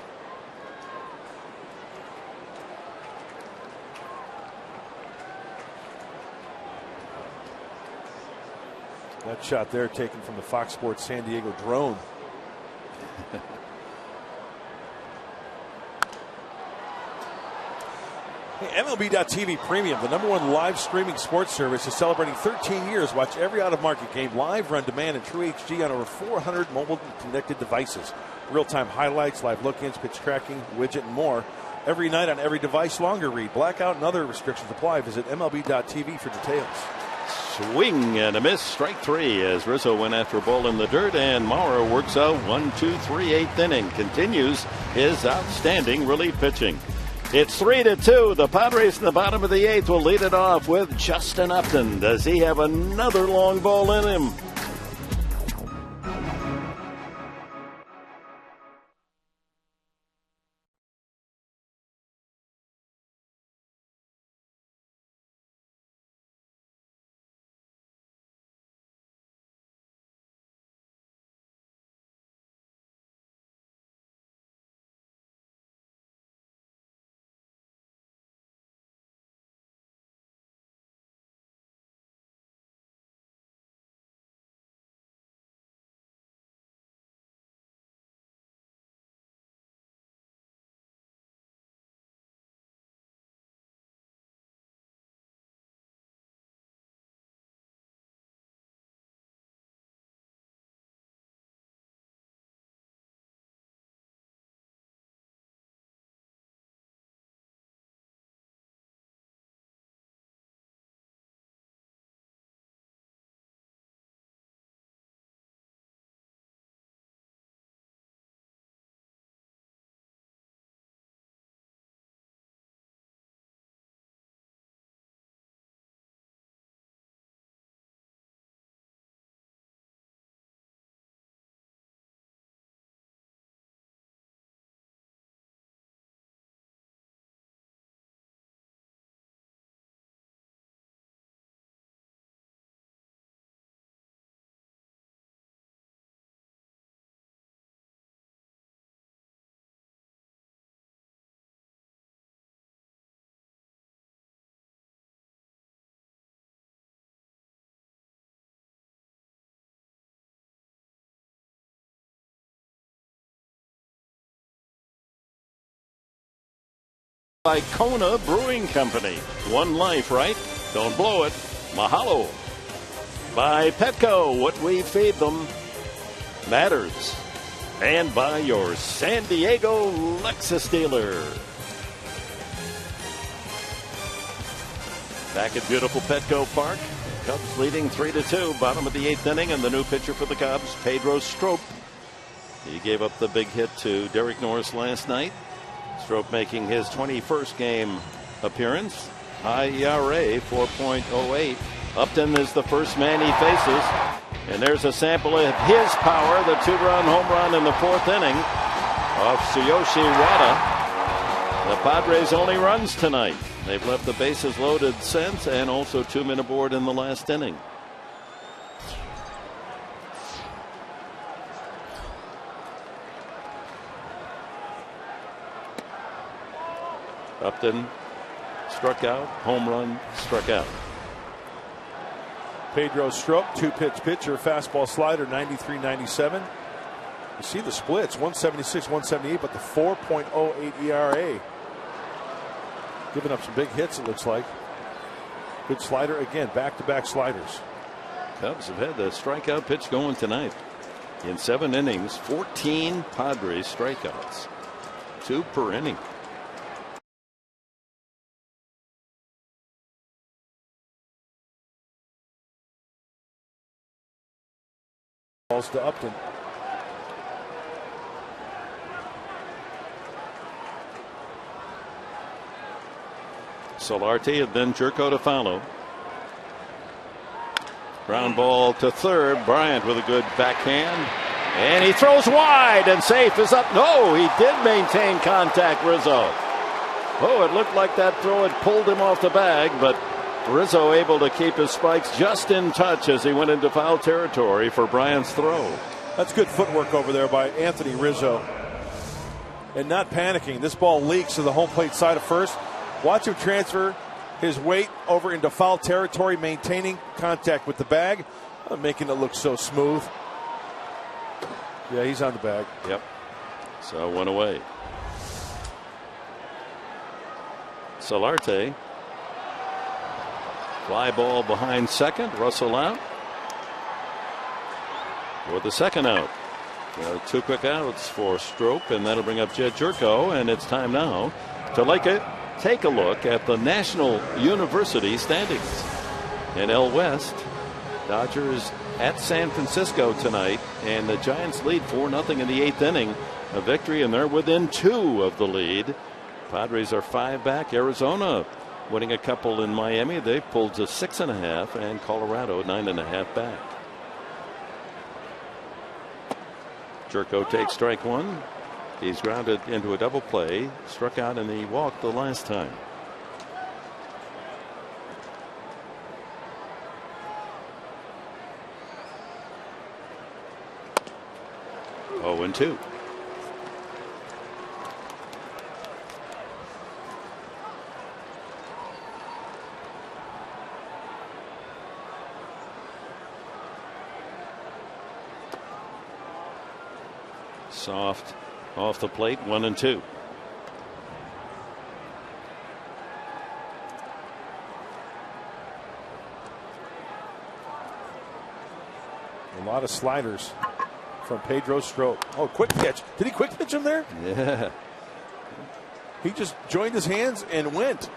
Speaker 5: That shot there taken from the Fox Sports San Diego drone. Hey, MLB.TV Premium, the #1 live streaming sports service, is celebrating 13 years. Watch every out-of-market game live, run demand, and true HD on over 400 mobile connected devices. Real-time highlights, live look-ins, pitch tracking, widget, and more. Every night on every device, longer read. Blackout and other restrictions apply. Visit MLB.TV for details.
Speaker 1: Swing and a miss, strike 3 as Rizzo went after a ball in the dirt, and Maurer works out 1-2-3 8th inning. Continues his outstanding relief pitching. It's 3-2. The Padres in the bottom of the 8th will lead it off with Justin Upton. Does he have another long ball in him? By Kona Brewing Company. One life, right? Don't blow it. Mahalo. By Petco. What we feed them matters. And by your San Diego Lexus dealer. Back at beautiful Petco Park. Cubs leading 3-2. Bottom of the 8th inning, and the new pitcher for the Cubs, Pedro Strop. He gave up the big hit to Derek Norris last night. Strop making his 21st game appearance. High ERA, 4.08. Upton is the first man he faces. And there's a sample of his power, the 2-run home run in the 4th inning off Tsuyoshi Wada. The Padres only runs tonight. They've left the bases loaded since, and also 2 men aboard in the last inning. Upton struck out, home run, struck out.
Speaker 5: Pedro Strop, 2-pitch pitcher, fastball slider, 93-97. You see the splits, 176, 178, but the 4.08 ERA. Giving up some big hits, it looks like. Good slider again, back-to-back sliders.
Speaker 1: Cubs have had the strikeout pitch going tonight. In 7 innings, 14 Padres strikeouts, 2 per inning.
Speaker 5: Balls to Upton.
Speaker 1: Solarte and then Jerko to follow. Ground ball to third. Bryant with a good backhand. And he throws wide, and safe is up. No, he did maintain contact, Rizzo. Oh, it looked like that throw had pulled him off the bag, but Rizzo able to keep his spikes just in touch as he went into foul territory for Bryant's throw.
Speaker 5: That's good footwork over there by Anthony Rizzo. And not panicking. This ball leaks to the home plate side of first. Watch him transfer his weight over into foul territory, maintaining contact with the bag, making it look so smooth. Yeah, he's on the bag.
Speaker 1: Yep. So one away. Solarte. Fly ball behind second. Russell out. For the second out. 2 quick outs for Strop, and that'll bring up Jed Jerko. And it's time now to take a look at the National University standings. NL West, Dodgers at San Francisco tonight, and the Giants lead 4-0 in the 8th inning. A victory, and they're within 2 of the lead. Padres are 5 back. Arizona winning a couple in Miami. They pulled to 6.5, and Colorado 9.5 back. Jerko takes strike 1. He's grounded into a double play, struck out, and he walked the last time. Oh, and 2. Soft off the plate, 1 and 2.
Speaker 5: A lot of sliders from Pedro Strop. Oh, quick pitch. Did he quick pitch him there?
Speaker 1: Yeah.
Speaker 5: He just joined his hands and went.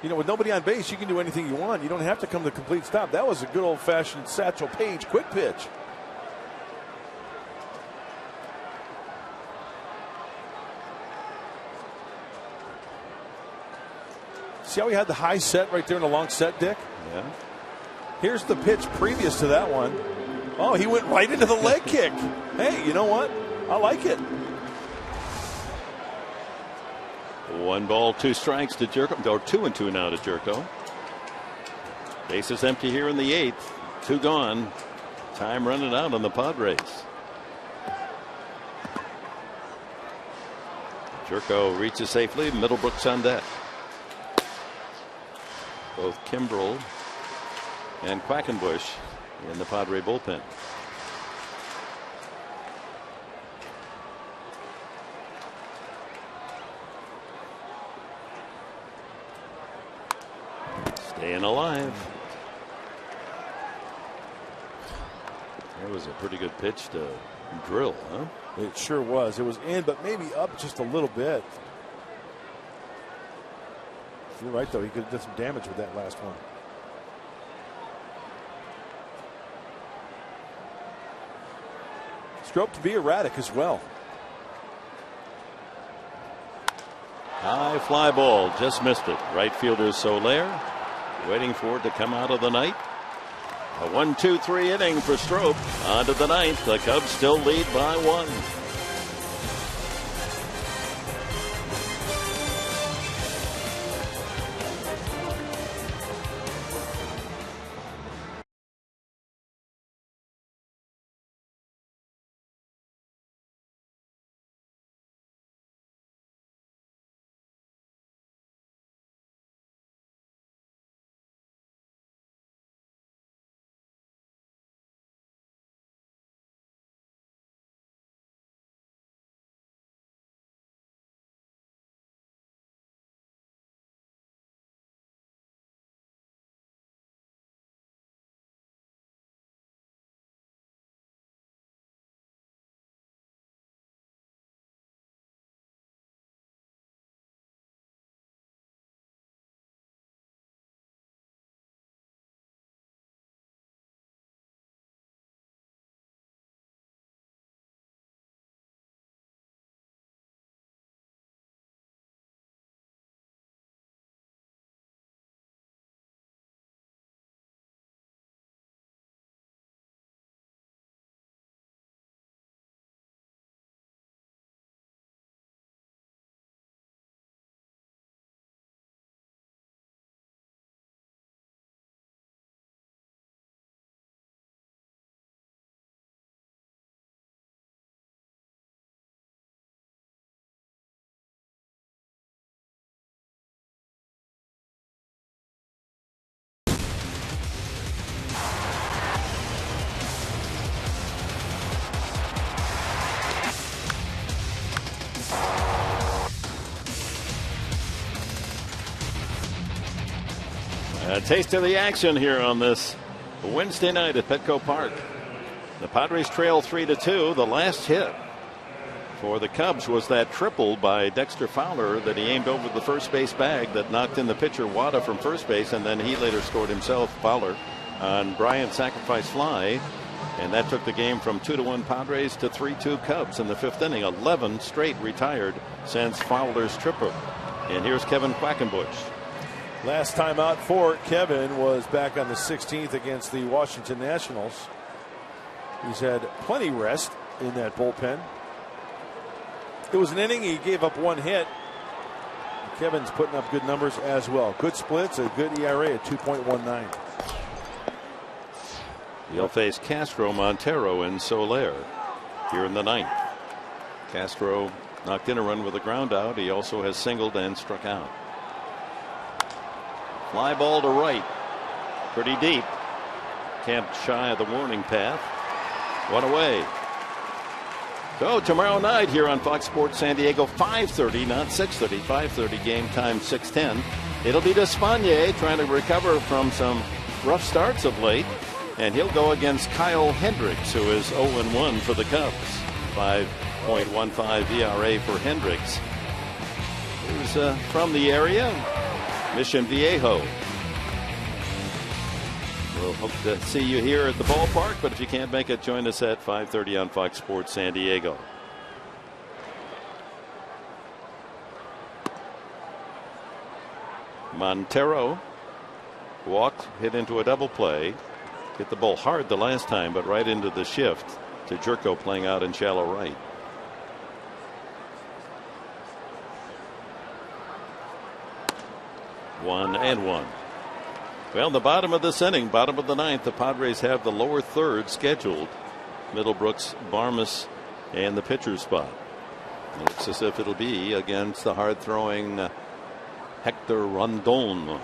Speaker 5: With nobody on base, you can do anything you want. You don't have to come to a complete stop. That was a good old-fashioned Satchel Paige quick pitch. See how he had the high set right there in the long set, Dick?
Speaker 1: Yeah.
Speaker 5: Here's the pitch previous to that one. Oh, he went right into the leg kick. Hey, you know what? I like it.
Speaker 1: 1 ball, 2 strikes to Jerko. Or 2 and 2 now to Jerko. Bases empty here in the 8th. 2 gone. Time running out on the Padres. Jerko reaches safely. Middlebrooks on deck. Both Kimbrel and Quackenbush in the Padre bullpen. Staying alive. That was a pretty good pitch to drill, huh?
Speaker 5: It sure was. It was in, but maybe up just a little bit. You're right, though. He could have done some damage with that last one. Strop to be erratic as well.
Speaker 1: High fly ball, just missed it. Right fielder Soler waiting for it to come out of the night. A 1-2-3 inning for Strop. On to the 9th. The Cubs still lead by 1. A taste of the action here on this Wednesday night at Petco Park. The Padres trail 3-2. The last hit for the Cubs was that triple by Dexter Fowler that he aimed over the first base bag that knocked in the pitcher Wada from first base, and then he later scored himself, Fowler, on Bryant's sacrifice fly, and that took the game from 2-1 Padres to 3-2 Cubs in the fifth inning. 11 straight retired since Fowler's triple. And here's Kevin Quackenbush.
Speaker 5: Last time out for Kevin was back on the 16th against the Washington Nationals. He's had plenty rest in that bullpen. It was an inning. He gave up one hit. Kevin's putting up good numbers as well. Good splits, a good ERA at 2.19.
Speaker 1: He'll face Castro, Montero, and Soler here in the ninth. Castro knocked in a run with a ground out. He also has singled and struck out. Fly ball to right. Pretty deep. Camped shy of the warning path. One away. So tomorrow night here on Fox Sports San Diego, 5:30, not 6:30, 5:30 game time, 6:10. It'll be Despaigne trying to recover from some rough starts of late, and he'll go against Kyle Hendricks, who is 0-1 for the Cubs. 5.15 ERA for Hendricks. He's from the area, Mission Viejo. We'll hope to see you here at the ballpark, but if you can't make it, join us at 5:30 on Fox Sports San Diego. Montero walked, hit into a double play, hit the ball hard the last time, but right into the shift to Jerko playing out in shallow right. One and one. Well, the bottom of this inning, bottom of the ninth, the Padres have the lower third scheduled. Middlebrooks, Barmes, and the pitcher's spot. It looks as if it'll be against the hard-throwing Hector Rondon.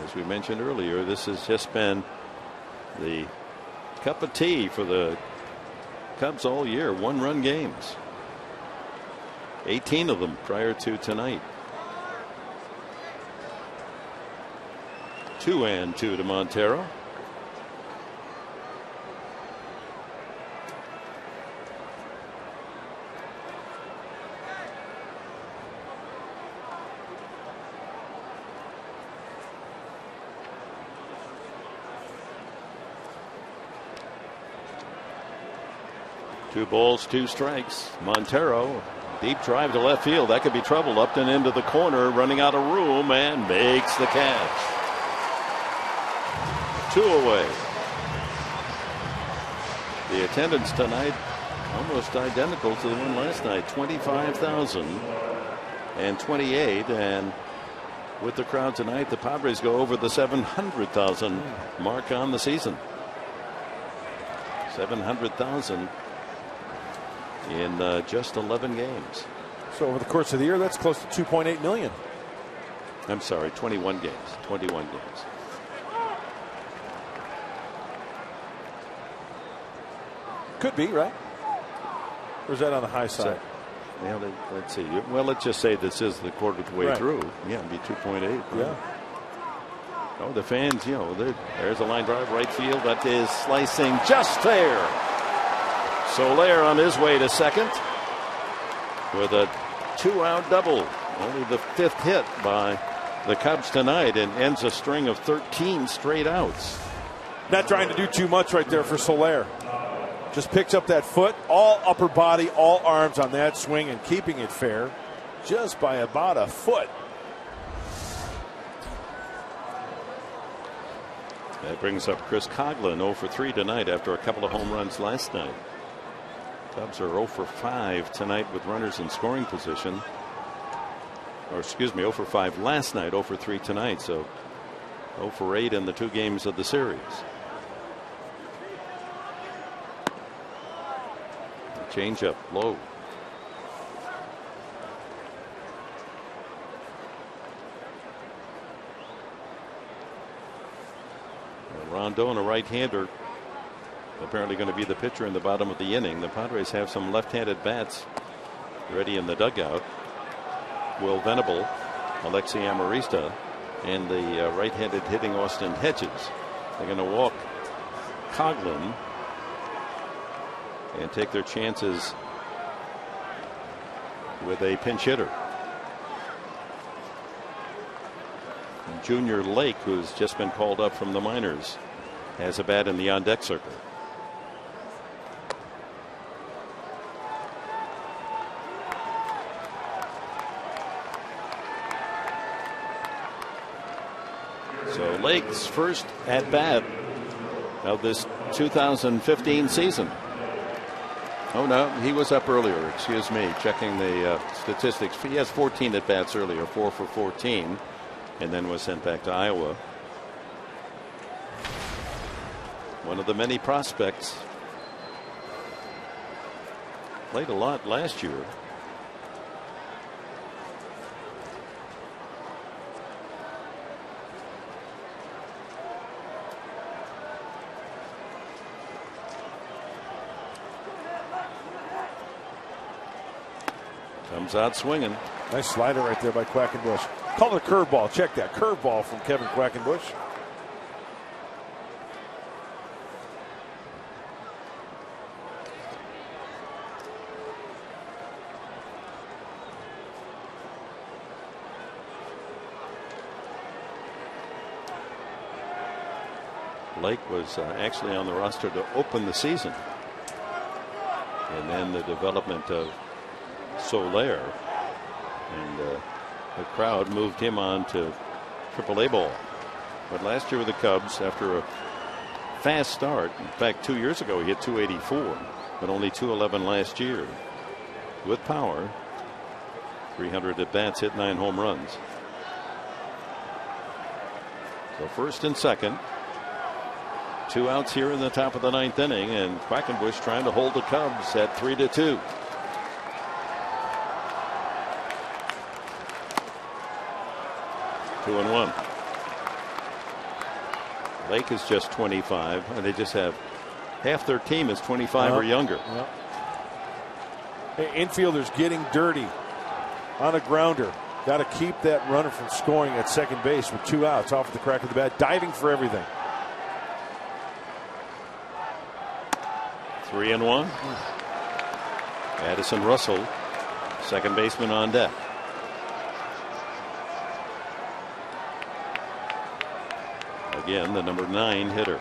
Speaker 1: As we mentioned earlier, this has just been the cup of tea for the Cubs all year. One-run games. 18 of them prior to tonight. 2-2 to Montero. Two balls, two strikes. Montero, deep drive to left field. That could be trouble. Upton into the corner, running out of room, and makes the catch. Two away. The attendance tonight almost identical to the one last night. 25,028, and with the crowd tonight, the Padres go over the 700,000 mark on the season. 700,000 in just 11 games.
Speaker 5: So over the course of the year, that's close to 2.8 million.
Speaker 1: I'm sorry, 21 games. 21 games.
Speaker 5: Could be, right? Or is that on the high side?
Speaker 1: So, yeah, let's see. Well, let's just say this is the quarter of the way through. Yeah, it'd be 2.8. Right?
Speaker 5: Yeah.
Speaker 1: Oh, the fans, you know, there's a line drive right field. That is slicing just there. Soler on his way to second with a 2-out double. Only the fifth hit by the Cubs tonight, and ends a string of 13 straight outs.
Speaker 5: Not trying to do too much right there for Soler. Just picks up that foot, all upper body, all arms on that swing, and keeping it fair just by about a foot.
Speaker 1: That brings up Chris Coghlan, 0 for 3 tonight after a couple of home runs last night. Cubs are 0 for 5 tonight with runners in scoring position. Or excuse me, 0 for 5 last night, 0 for 3 tonight. So 0 for 8 in the 2 games of the series. Change up low. Rondon, a right-hander, apparently going to be the pitcher in the bottom of the inning. The Padres have some left-handed bats ready in the dugout. Will Venable, Alexi Amarista, and the right-handed hitting Austin Hedges. They're going to walk Coghlan and take their chances with a pinch hitter. And Junior Lake, who's just been called up from the minors, has a bat in the on-deck circle. So Lake's first at bat of this 2015 season. Oh no, he was up earlier. Excuse me. Checking the statistics. He has 14 at bats earlier, 4 for 14, and then was sent back to Iowa. One of the many prospects. Played a lot last year. Comes out swinging.
Speaker 5: Nice slider right there by Quackenbush. Call it a curveball. Check that. Curveball from Kevin Quackenbush.
Speaker 1: Lake was actually on the roster to open the season. And then the development of Soler, and the crowd moved him on to AAA ball. But last year with the Cubs, after a fast start, in fact 2 years ago he hit 284, but only 211 last year. With power, 300 at bats, hit 9 home runs. So first and second, 2 outs here in the top of the 9th inning, and Quackenbush trying to hold the Cubs at 3-2. Two and one. Lake is just 25, and they just have half their team is 25 or younger.
Speaker 5: Hey, infielders getting dirty on a grounder. Got to keep that runner from scoring at second base with 2 outs off of the crack of the bat, diving for everything.
Speaker 1: 3-1. Addison Russell, second baseman, on deck. Again, the number 9 hitter.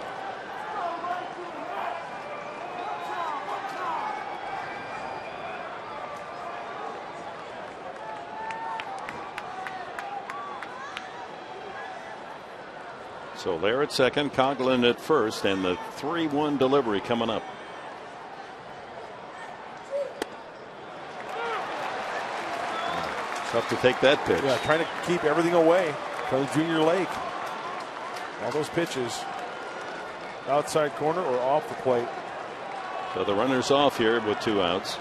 Speaker 1: So Lair at second, Coghlan at first, and the 3-1 delivery coming up. Tough to take that pitch.
Speaker 5: Yeah, trying to keep everything away from Junior Lake. All those pitches outside corner or off the plate.
Speaker 1: So the runner's off here with 2 outs.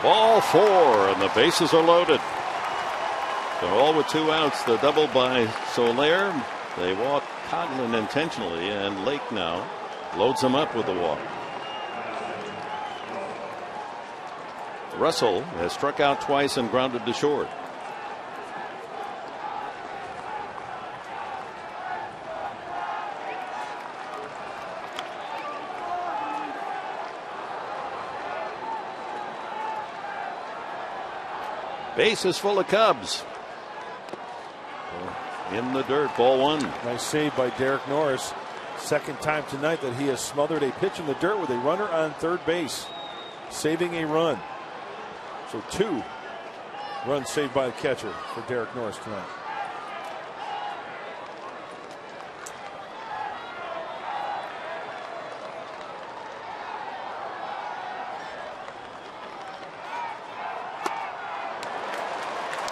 Speaker 1: Ball 4, and the bases are loaded. So all with 2 outs. The double by Soler. They walk Coghlan intentionally, and Lake now loads him up with the walk. Russell has struck out twice and grounded to short. Base is full of Cubs. In the dirt, ball 1.
Speaker 5: Nice save by Derek Norris. Second time tonight that he has smothered a pitch in the dirt with a runner on third base, saving a run. So 2 runs saved by the catcher for Derek Norris tonight.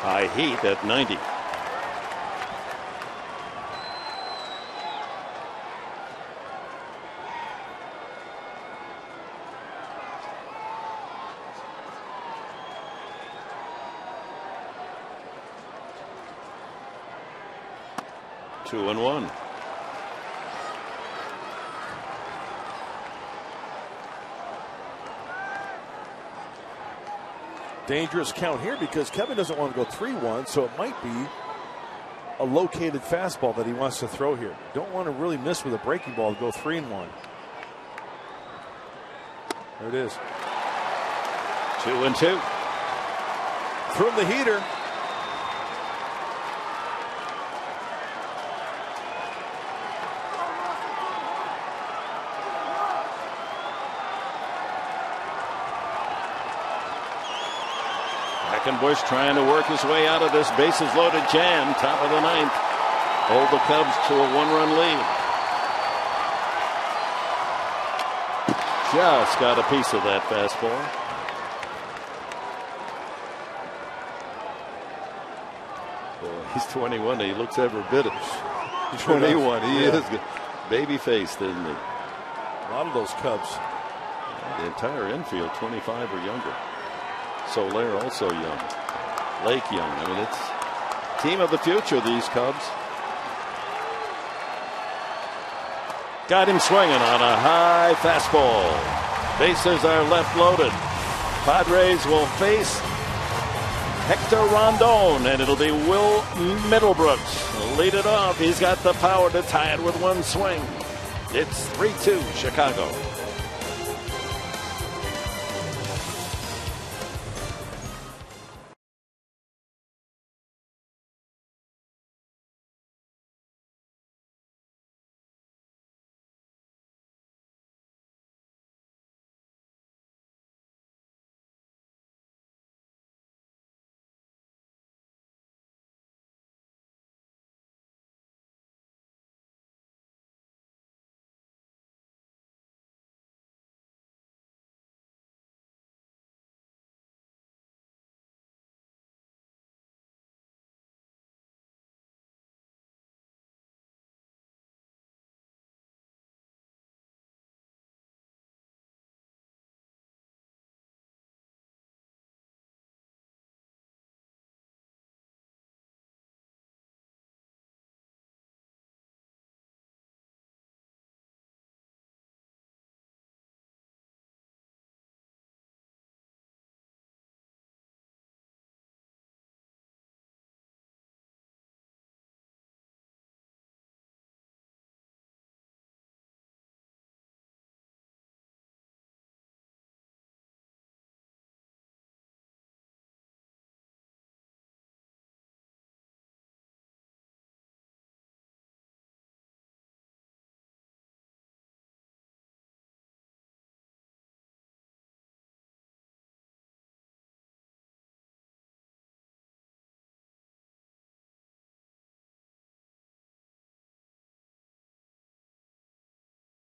Speaker 1: High heat at 90. Two and one.
Speaker 5: Dangerous count here because Kevin doesn't want to go 3-1, so it might be a located fastball that he wants to throw here. Don't want to really miss with a breaking ball to go 3-1. There it is.
Speaker 1: 2-2.
Speaker 5: From the heater.
Speaker 1: Bush trying to work his way out of this bases loaded jam. Top of the ninth. Hold the Cubs to a 1-run lead. Just got a piece of that fastball. Boy, he's 21. He looks every bit of 21. He is baby faced, isn't he?
Speaker 5: A lot of those Cubs.
Speaker 1: The entire infield, 25 or younger. Soler also young. Lake young. I mean, it's team of the future, these Cubs. Got him swinging on a high fastball. Bases are left loaded. Padres will face Hector Rondon, and it'll be Will Middlebrooks. Lead it off. He's got the power to tie it with one swing. It's 3-2 Chicago.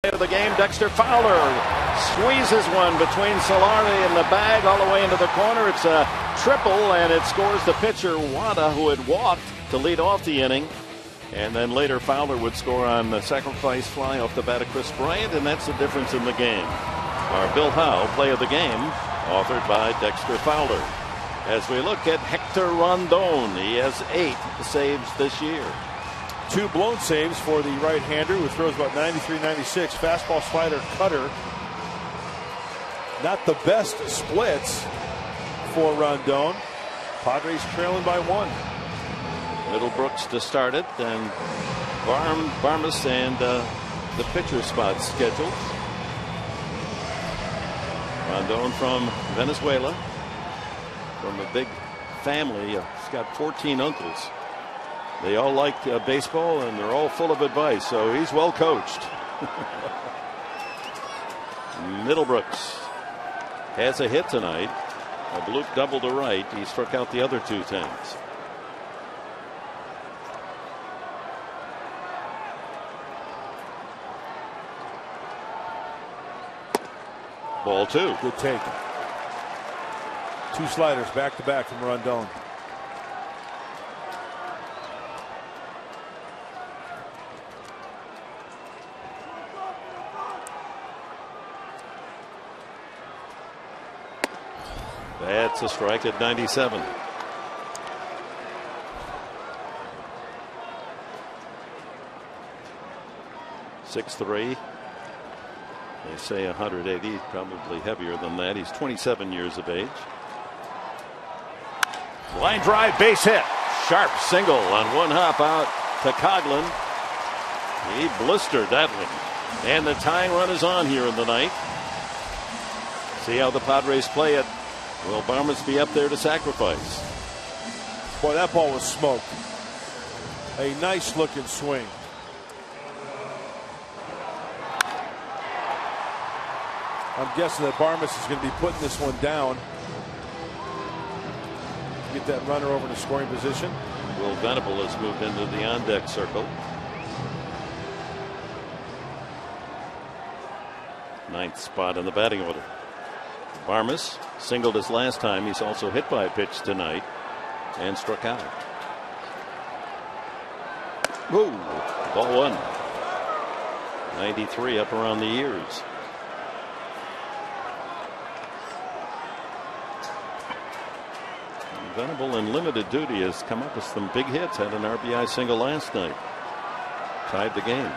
Speaker 1: Of the game, Dexter Fowler squeezes one between Solari and the bag all the way into the corner. It's a triple, and it scores the pitcher Wada, who had walked to lead off the inning. And then later Fowler would score on the sacrifice fly off the bat of Chris Bryant, and that's the difference in the game. Our Bill Howe play of the game, authored by Dexter Fowler. As we look at Hector Rondon, he has 8 saves this year.
Speaker 5: 2 blown saves for the right-hander who throws about 93-96. Fastball, slider, cutter. Not the best splits for Rondon. Padres trailing by 1.
Speaker 1: Middlebrooks to start it, and Barmas and the pitcher spot scheduled. Rondon from Venezuela, from a big family. He's got 14 uncles. They all like baseball, and they're all full of advice, so he's well coached. Middlebrooks has a hit tonight. A bloop double to right. He struck out the other 2 times. Ball 2.
Speaker 5: Good take. 2 sliders back to back from Rondon.
Speaker 1: That's a strike at 97. .6'3". They say 180, probably heavier than that. He's 27 years of age. Line drive, base hit. Sharp single on one hop out to Coghlan. He blistered that one. And the tying run is on here in the ninth. See how the Padres play it. Will Barmas be up there to sacrifice?
Speaker 5: Boy, that ball was smoked. A nice looking swing. I'm guessing that Barmas is going to be putting this one down. Get that runner over to scoring position.
Speaker 1: Will Venable has moved into the on-deck circle. Ninth spot in the batting order. Barmas singled his last time. He's also hit by a pitch tonight and struck out. Whoa, ball one. 93 up around the ears. Venable in limited duty has come up with some big hits. Had an RBI single last night. Tied the game.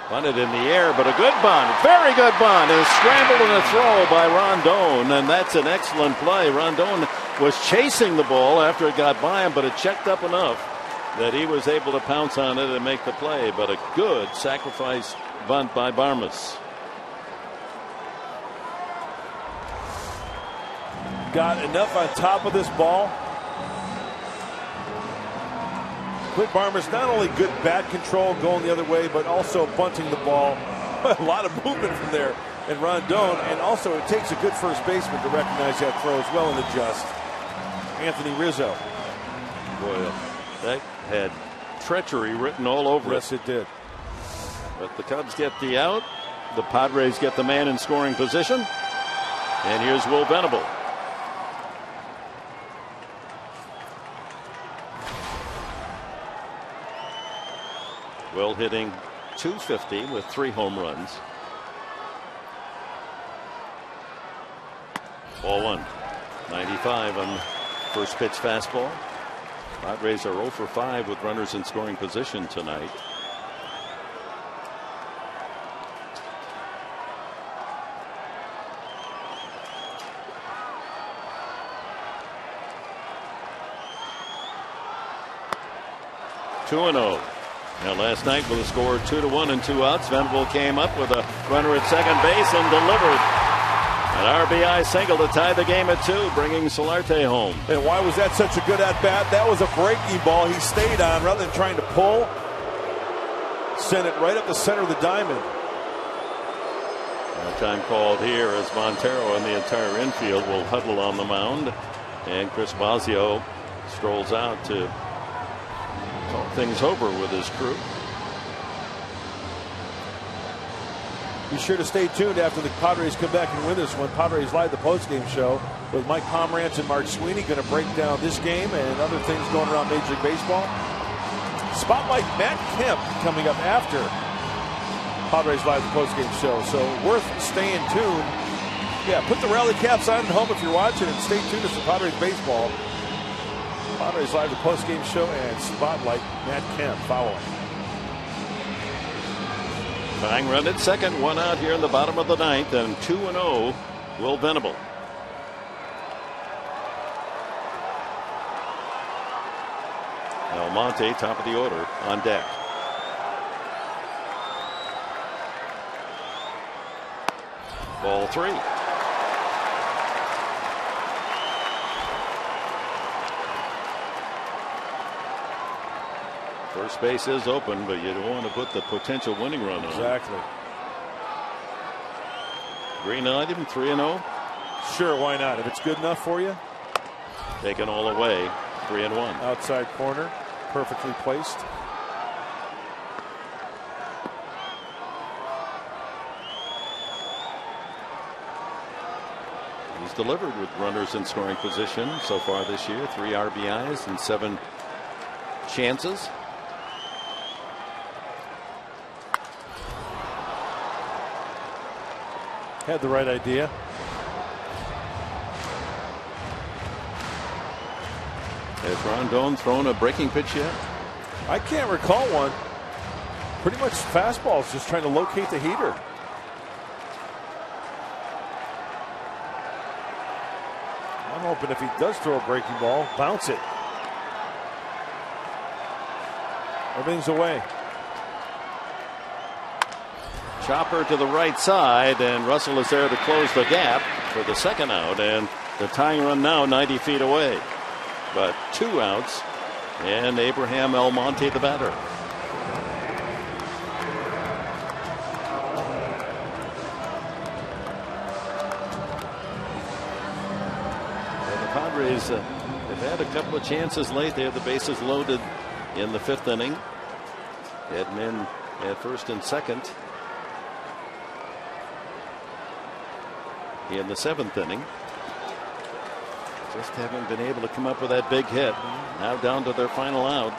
Speaker 1: Bunted in the air, but a good bunt. Very good bunt. And a scramble and a throw by Rondon. And that's an excellent play. Rondon was chasing the ball after it got by him, but it checked up enough that he was able to pounce on it and make the play. But a good sacrifice bunt by Barmas.
Speaker 5: Got enough on top of this ball. Clint Barmas, not only good bat control going the other way, but also bunting the ball. A lot of movement from there. And Rondon, and also it takes a good first baseman to recognize that throw as well and adjust. Anthony Rizzo.
Speaker 1: Boy, that had treachery written all over it.
Speaker 5: Yes, it did.
Speaker 1: But the Cubs get the out. The Padres get the man in scoring position. And here's Will Venable. Will hitting .250 with 3 home runs. Ball one. 95 on first pitch fastball. Padres are 0 for 5 with runners in scoring position tonight. Two and 0. Now last night with a score of 2-1 and 2 outs, Venable came up with a runner at second base and delivered an RBI single to tie the game at 2, bringing Solarte home.
Speaker 5: And why was that such a good at bat? That was a breaking ball. He stayed on rather than trying to pull. Sent it right up the center of the diamond.
Speaker 1: No time called here as Montero and the entire infield will huddle on the mound, and Chris Bosio strolls out to talk things over with his crew.
Speaker 5: Be sure to stay tuned after the Padres come back and win this one. Padres Live, the postgame show with Mike Pomerantz and Mark Sweeney, going to break down this game and other things going around Major League Baseball. Spotlight Matt Kemp coming up after Padres Live, the postgame show. So worth staying tuned. Yeah, put the rally caps on at home if you're watching, and stay tuned to some Padres baseball. Padres Live, the postgame show, and Spotlight Matt Kemp following.
Speaker 1: Tying run at second, 1 out here in the bottom of the ninth, and 2-0 Will Venable. Almonte, top of the order, on deck. Ball 3. First base is open, but you don't want to put the potential winning run on.
Speaker 5: Exactly.
Speaker 1: Green light him, 3-0.
Speaker 5: Sure, why not? If it's good enough for you.
Speaker 1: Taken all away, 3-1.
Speaker 5: Outside corner, perfectly placed.
Speaker 1: He's delivered with runners in scoring position so far this year. 3 RBIs and 7 chances.
Speaker 5: Had the right idea.
Speaker 1: Has Rondon thrown a breaking pitch yet?
Speaker 5: I can't recall one. Pretty much fastballs, just trying to locate the heater. I'm hoping if he does throw a breaking ball, bounce it. Everything's away.
Speaker 1: Chopper to the right side, and Russell is there to close the gap for the second out, and the tying run now 90 feet away. But 2 outs, and Abraham Almonte the batter. And the Padres have had a couple of chances late. They have the bases loaded in the 5th inning. Edman at first and second in the 7th inning. Just haven't been able to come up with that big hit. Now down to their final out.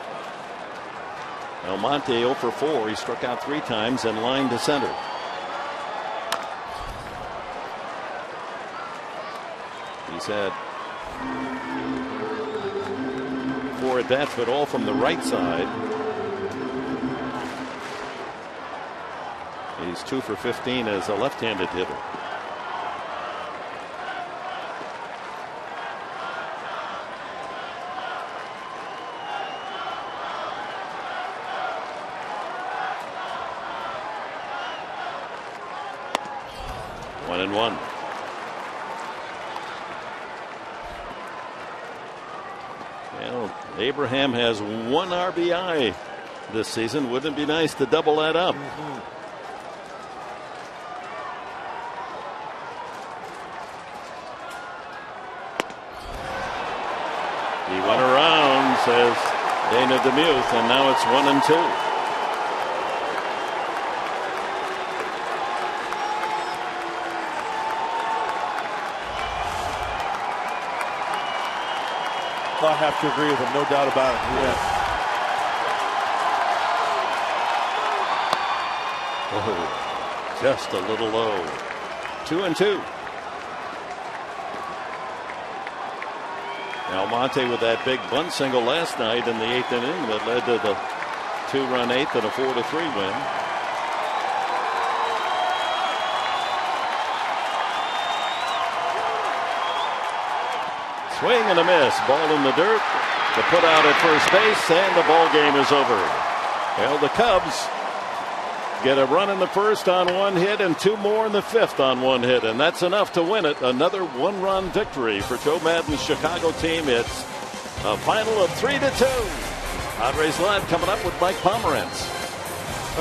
Speaker 1: Almonte 0 for 4. He struck out 3 times and lined to center. He's had 4 at-bats, but all from the right side. He's 2 for 15 as a left-handed hitter. One and one. Well, Abraham has 1 RBI this season. Wouldn't it be nice to double that up? He went around, says Dana DeMuth, and now it's 1 and 2.
Speaker 5: I have to agree with him, no doubt about it.
Speaker 1: Oh, just a little low. 2 and 2. Almonte with that big bunt single last night in the 8th inning that led to the 2-run 8th and a 4-3 win. Swing and a miss. Ball in the dirt. The put out at first base, and the ball game is over. Well, the Cubs get a run in the first on 1 hit and 2 more in the 5th on 1 hit, and that's enough to win it. Another 1-run victory for Joe Maddon's Chicago team. It's a final of 3-2. Padres Live coming up with Mike Pomerantz.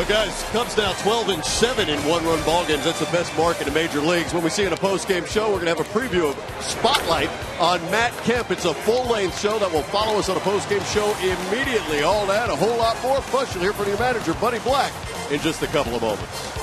Speaker 10: Guys, Cubs now 12-7 in 1-run ball games. That's the best mark in the major leagues. When we see in a post-game show, we're going to have a preview of Spotlight on Matt Kemp. It's a full-length show that will follow us on a post-game show immediately. All that, a whole lot more. Plus, you'll hear from your manager, Buddy Black, in just a couple of moments.